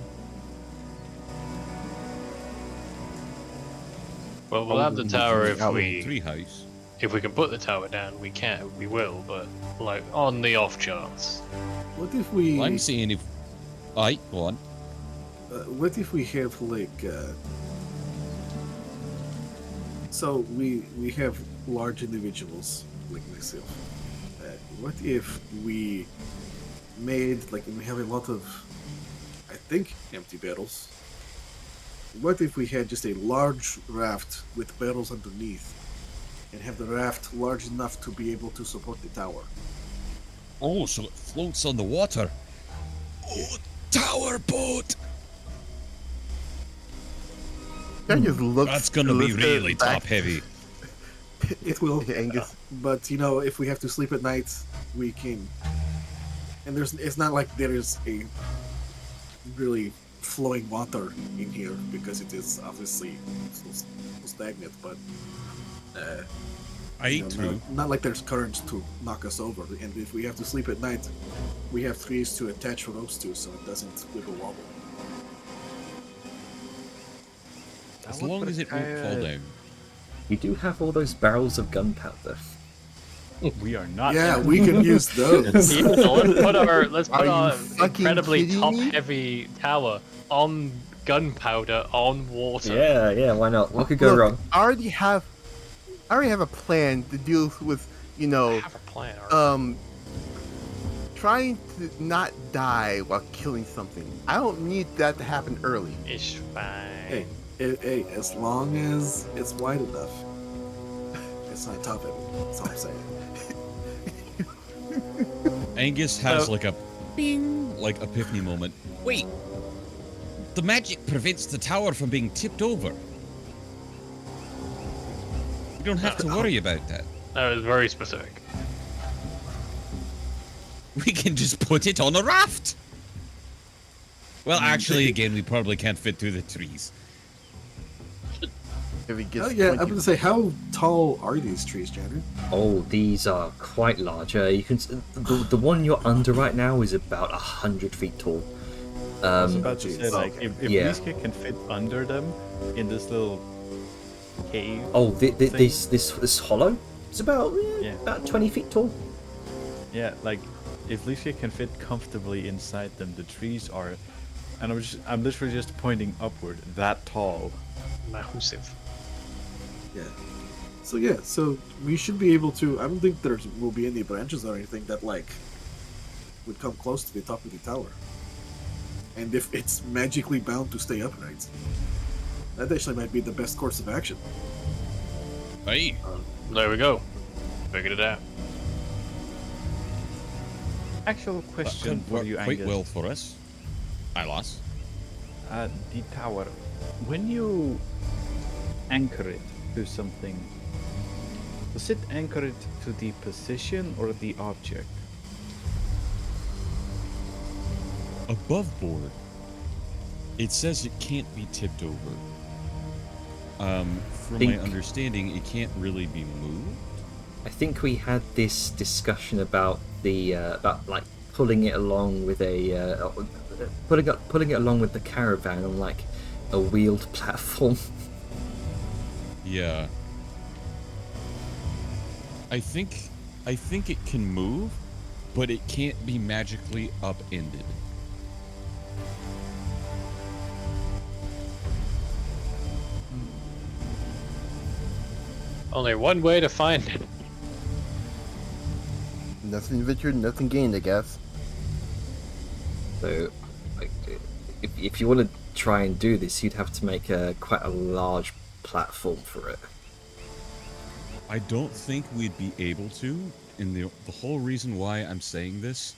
Speaker 3: Well, we'll have the tower if
Speaker 4: Tree house.
Speaker 3: if we can put the tower down. We can, we will, but like on the off chance.
Speaker 2: What if we?
Speaker 4: I'm saying if. Aye, go on.
Speaker 2: What if we have like? So we have large individuals like myself. What if we made like we have a lot of, I think, empty barrels. What if we had just a large raft with barrels underneath, and have the raft large enough to be able to support the tower?
Speaker 4: Oh, so it floats on the water. Oh, tower boat!
Speaker 5: That just looks.
Speaker 4: That's gonna be
Speaker 5: looks
Speaker 4: really
Speaker 5: back-
Speaker 4: top heavy.
Speaker 2: It will,
Speaker 5: Angus.
Speaker 2: but you know, if we have to sleep at night, we can. And it's not like there is a really flowing water in here because it is obviously so stagnant. But
Speaker 4: Aye,
Speaker 2: you know,
Speaker 4: true.
Speaker 2: not like there's currents to knock us over. And if we have to sleep at night, we have trees to attach ropes to, so it doesn't wibble wobble.
Speaker 4: As long as it won't fall down.
Speaker 1: You do have all those barrels of gunpowder.
Speaker 6: We are not.
Speaker 2: Yeah, we can use those.
Speaker 3: Yeah, so let's put
Speaker 5: Are you
Speaker 3: our
Speaker 5: fucking
Speaker 3: incredibly
Speaker 5: kidding me?
Speaker 3: top-heavy tower on gunpowder on water.
Speaker 1: Yeah, why not? What could go
Speaker 5: Look,
Speaker 1: wrong?
Speaker 5: I already have a plan to deal with, you
Speaker 3: I
Speaker 5: know,
Speaker 3: have a plan. alright.
Speaker 5: trying to not die while killing something. I don't need that to happen early.
Speaker 3: It's fine.
Speaker 2: Hey, as long as it's wide enough, it's not top heavy. That's all I'm saying.
Speaker 4: Angus has
Speaker 3: So-
Speaker 4: like a bing, like epiphany moment. Wait, the magic prevents the tower from being tipped over. We don't have to worry about that.
Speaker 3: That was very specific.
Speaker 4: We can just put it on a raft. Well, actually, again, we probably can't fit through the trees.
Speaker 5: If it gets
Speaker 2: Oh yeah, I'm
Speaker 5: 20
Speaker 2: gonna say, how tall are these trees, Janet?
Speaker 1: Oh, these are quite large. You can the one you're under right now is about 100 feet tall.
Speaker 6: I was about to
Speaker 2: Jeez.
Speaker 6: say, like, if
Speaker 1: Yeah.
Speaker 6: Liske can fit under them in this little cave.
Speaker 1: Oh,
Speaker 6: thing.
Speaker 1: this hollow. It's about
Speaker 6: Yeah.
Speaker 1: about 20 feet tall.
Speaker 6: Yeah, like, if Liske can fit comfortably inside them, the trees are, and I'm literally just pointing upward, that tall.
Speaker 3: Massive.
Speaker 2: Yeah. So we should be able to. I don't think there will be any branches or anything that like would come close to the top of the tower. And if it's magically bound to stay upright, that actually might be the best course of action.
Speaker 4: Aye.
Speaker 3: There we go. Figured it out.
Speaker 6: Actual
Speaker 4: That
Speaker 6: question
Speaker 4: could
Speaker 6: for
Speaker 4: work
Speaker 6: you,
Speaker 4: quite
Speaker 6: Angus.
Speaker 4: well for us. Aye, lass.
Speaker 6: The tower, when you anchor it to something, does it anchor it to the position or the object?
Speaker 4: Above board, it says it can't be tipped over. From my
Speaker 1: Think-
Speaker 4: understanding, it can't really be moved.
Speaker 1: I think we had this discussion about the about like pulling it along with a pulling it along with the caravan and like a wheeled platform.
Speaker 4: Yeah. I think it can move, but it can't be magically upended.
Speaker 3: Only one way to find it.
Speaker 5: Nothing ventured, nothing gained, I guess.
Speaker 1: So, like, if you want to try and do this, you'd have to make quite a large platform for it.
Speaker 4: I don't think we'd be able to, and the whole reason why I'm saying this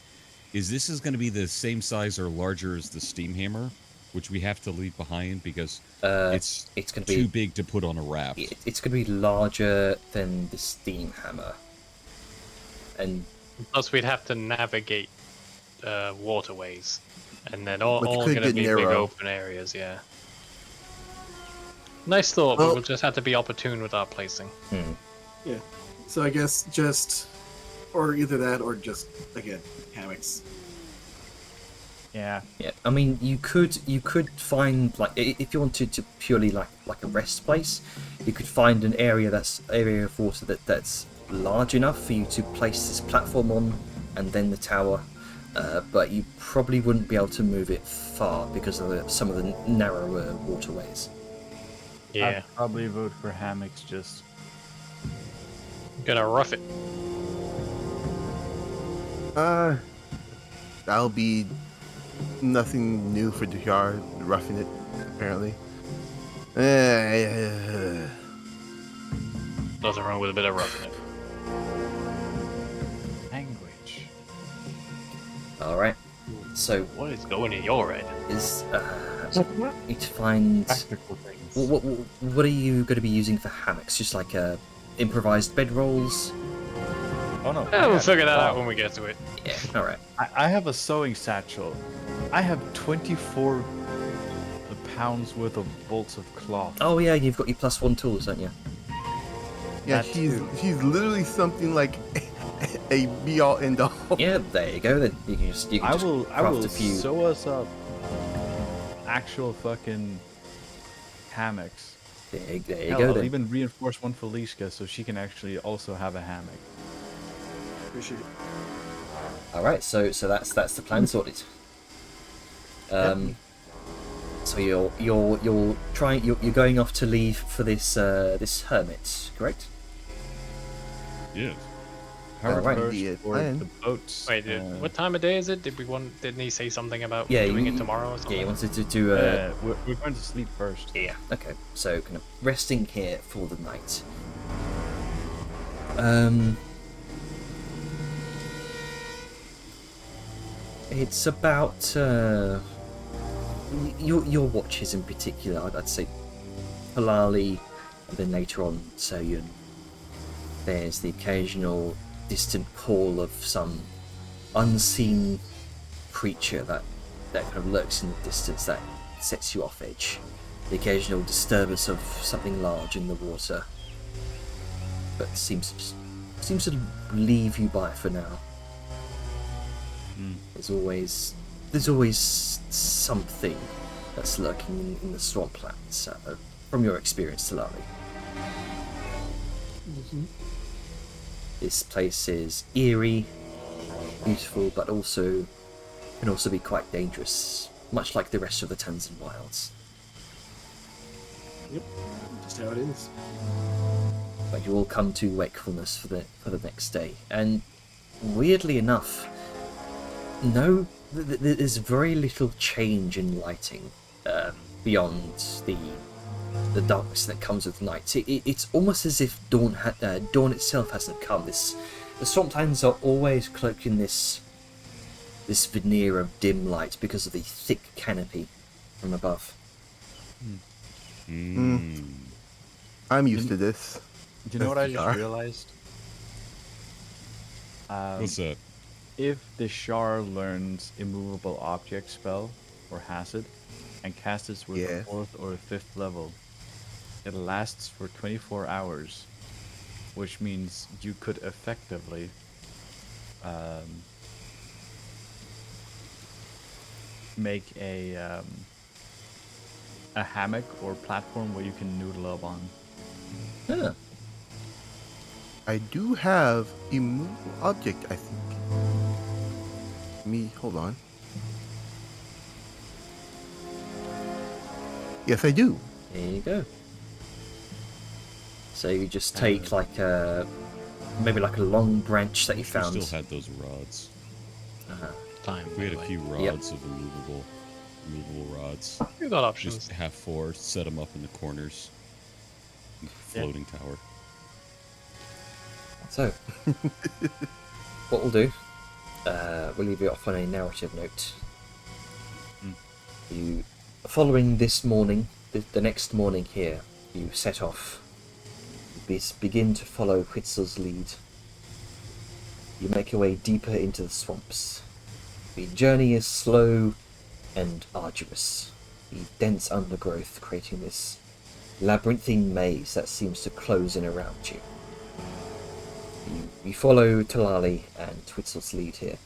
Speaker 4: is going to be the same size or larger as the steam hammer, which we have to leave behind because it's
Speaker 1: going to
Speaker 4: too
Speaker 1: be
Speaker 4: big to put on a raft.
Speaker 1: it's going to be larger than the steam hammer, and
Speaker 3: Plus, we'd have to navigate waterways, and then all
Speaker 5: But you
Speaker 3: going
Speaker 5: could
Speaker 3: to
Speaker 5: get
Speaker 3: be big
Speaker 5: narrow.
Speaker 3: open areas. Yeah. Nice thought, but we'll just have to be opportune with our placing.
Speaker 2: Yeah. So I guess just, or either that, or just again hammocks.
Speaker 6: Yeah.
Speaker 1: yeah, I mean, you could find, like, if you wanted to purely like a rest place, you could find an area of water that's large enough for you to place this platform on, and then the tower. But you probably wouldn't be able to move it far because of some of the narrower waterways.
Speaker 3: Yeah.
Speaker 6: I'd probably vote for hammocks just.
Speaker 3: Gonna rough it.
Speaker 5: That'll be nothing new for Dujard, roughing it, apparently.
Speaker 3: Nothing wrong with a bit of roughing it.
Speaker 6: Language.
Speaker 1: All right. So
Speaker 3: What is going in your head?
Speaker 1: is need to find
Speaker 6: Practical things.
Speaker 1: what are you going to be using for hammocks? Just like improvised bedrolls.
Speaker 6: Oh no.
Speaker 3: Yeah, we'll
Speaker 6: I
Speaker 3: figure that
Speaker 6: got it.
Speaker 3: out when we get to it.
Speaker 1: Yeah. All right.
Speaker 6: I have a sewing satchel. I have 24 pounds worth of bolts of cloth.
Speaker 1: Oh yeah, you've got your +1 tools, don't you?
Speaker 5: Yeah,
Speaker 6: That
Speaker 5: she's
Speaker 6: too.
Speaker 5: literally something like a be all end all.
Speaker 1: Yeah. There you go. Then you can just
Speaker 6: I will
Speaker 1: craft a few.
Speaker 6: sew us up actual fucking hammocks.
Speaker 1: There you
Speaker 6: Hell,
Speaker 1: go
Speaker 6: I'll
Speaker 1: then.
Speaker 6: even reinforce one for Lishka so she can actually also have a hammock.
Speaker 2: Appreciate it.
Speaker 1: All right. So that's the plan sorted. So you're going off to leave for this hermit, correct?
Speaker 4: Yes.
Speaker 1: All right.
Speaker 6: First
Speaker 5: Idiot
Speaker 6: for
Speaker 5: plan.
Speaker 6: the boats.
Speaker 3: Wait, what time of day is it? Didn't he say something about
Speaker 1: Yeah,
Speaker 3: doing
Speaker 1: you-
Speaker 3: it tomorrow or something?
Speaker 1: Yeah, you wanted to do
Speaker 6: we're going to sleep first.
Speaker 1: Yeah. Okay. So kind of resting here for the night. It's about your watches in particular. I'd say Halali, and then later on Soyun. There's the occasional distant call of some unseen creature that kind of lurks in the distance that sets you off edge. The occasional disturbance of something large in the water, but seems to leave you by for now. There's always something that's lurking in the swamplands, from your experience, Talali. This place is eerie, beautiful, but can also be quite dangerous, much like the rest of the Tanzan wilds.
Speaker 2: Yep. Just how it is.
Speaker 1: But you all come to wakefulness for the next day, and weirdly enough, there's very little change in lighting beyond the darkness that comes with night. It's almost as if dawn itself hasn't come. The Swamplands are always cloaked in this veneer of dim light because of the thick canopy from above.
Speaker 5: I'm used to this.
Speaker 6: Do you know what I
Speaker 5: Shar.
Speaker 6: just realized?
Speaker 4: What's that?
Speaker 6: If the Shar learns immovable object spell or has it, and casts it with
Speaker 5: Yeah.
Speaker 6: a 4th or a 5th level, it lasts for 24 hours, which means you could effectively make a a hammock or platform where you can noodle up on.
Speaker 1: Ah,
Speaker 5: I do have a movable object, I think. Hold on. Yes, I do.
Speaker 1: there you go. So you just take like maybe like a long branch that you
Speaker 4: We
Speaker 1: found.
Speaker 4: still had those rods.
Speaker 7: Time.
Speaker 4: We had a
Speaker 7: anyway.
Speaker 4: few rods of removable rods.
Speaker 3: You got options.
Speaker 4: Just have 4, set them up in the corners. Floating tower.
Speaker 1: So, what we'll do, we'll leave you off on a narrative note. You, following this morning, the next morning here, you set off. You begin to follow Quetzal's lead. You make your way deeper into the swamps. The journey is slow and arduous. The dense undergrowth creating this labyrinthine maze that seems to close in around you. You follow Talali and Twitzel's lead here,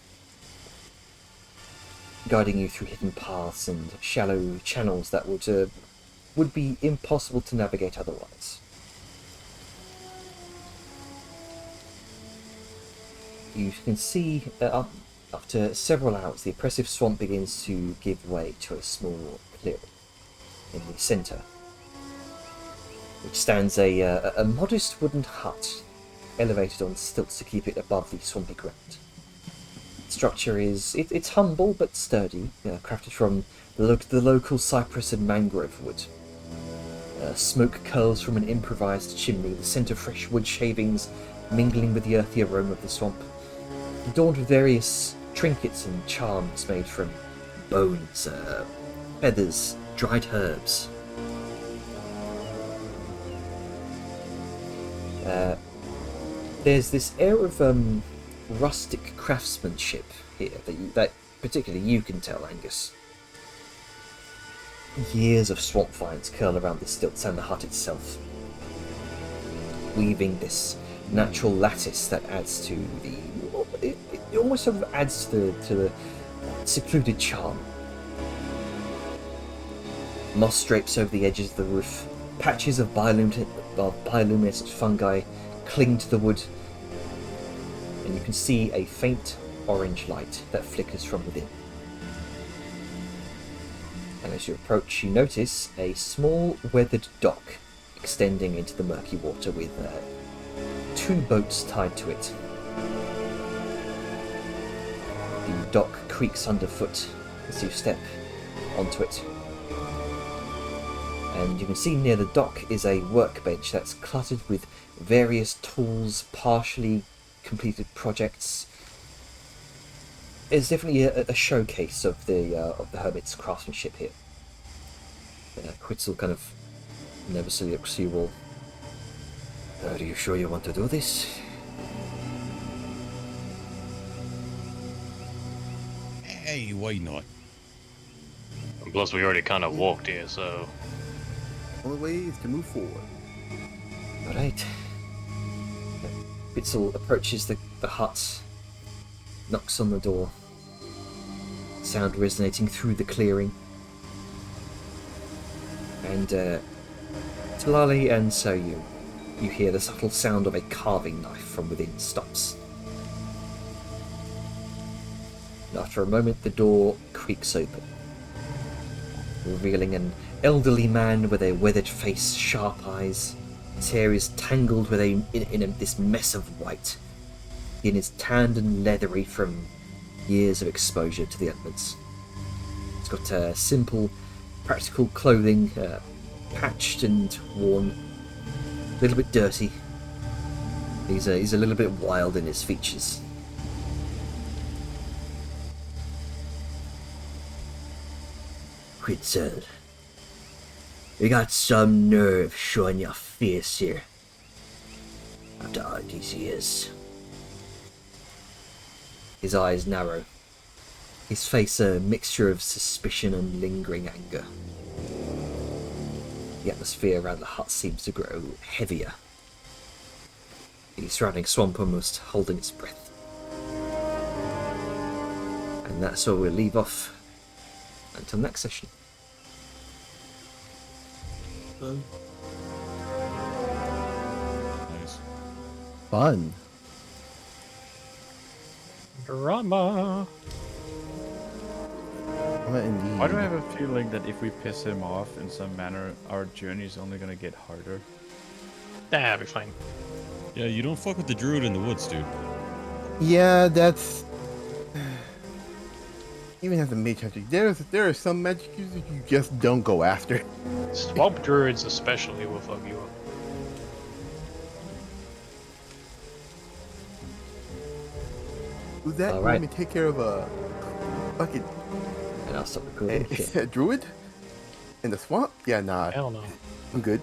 Speaker 1: guiding you through hidden paths and shallow channels that would be impossible to navigate otherwise. You can see that after several hours, the oppressive swamp begins to give way to a small clearing in the centre, which stands a modest wooden hut elevated on stilts to keep it above the swampy ground. The structure it's humble but sturdy, crafted from the local cypress and mangrove wood. Smoke curls from an improvised chimney, the scent of fresh wood shavings mingling with the earthy aroma of the swamp, adorned with various trinkets and charms made from bones, feathers, dried herbs. There's this air of rustic craftsmanship here that particularly you can tell, Angus. Years of swamp vines curl around the stilts and the hut itself, weaving this natural lattice that adds to it almost sort of adds to the secluded charm. Moss drapes over the edges of the roof. Patches of bioluminescent fungi cling to the wood, and you can see a faint orange light that flickers from within. And as you approach, you notice a small weathered dock extending into the murky water with 2 boats tied to it. The dock creaks underfoot as you step onto it. And you can see near the dock is a workbench that's cluttered with various tools, partially completed projects. It's definitely a showcase of the hermit's craftsmanship here. Quitzel kind of nervously looks to you all. Are you sure you want to do this?
Speaker 4: Hey, why not?
Speaker 3: And plus, we already kind of walked here, so
Speaker 5: Only way is to move forward.
Speaker 1: Alright. Quitzel approaches the hut, knocks on the door, sound resonating through the clearing. And Talali and so you hear the subtle sound of a carving knife from within stops. And after a moment, the door creaks open, revealing an elderly man with a weathered face, sharp eyes. His hair is tangled with this mess of white. Skin is tanned and leathery from years of exposure to the elements. He's got simple, practical clothing, patched and worn, a little bit dirty. He's a little bit wild in his features. Quitzel, you got some nerve showing your face here after all these years. His eyes narrow, his face a mixture of suspicion and lingering anger. The atmosphere around the hut seems to grow heavier, the surrounding swamp almost holding its breath. And that's where we'll leave off until next session.
Speaker 4: Nice.
Speaker 5: Fun.
Speaker 3: Drama.
Speaker 5: What indeed.
Speaker 6: Why do I have a feeling that if we piss him off in some manner, our journey is only gonna get harder?
Speaker 3: Nah, be fine.
Speaker 4: Yeah, you don't fuck with the druid in the woods, dude.
Speaker 5: Yeah, that's. Even as a mage hunter, there are some magic users you just don't go after.
Speaker 3: Swamp druids especially will fuck you up.
Speaker 5: Who's that? You
Speaker 1: Alright.
Speaker 5: want me to take care of a fucking
Speaker 1: And I'll stop recording. Shit.
Speaker 5: a druid in the swamp? Yeah, nah,
Speaker 3: Hell no.
Speaker 5: I'm good.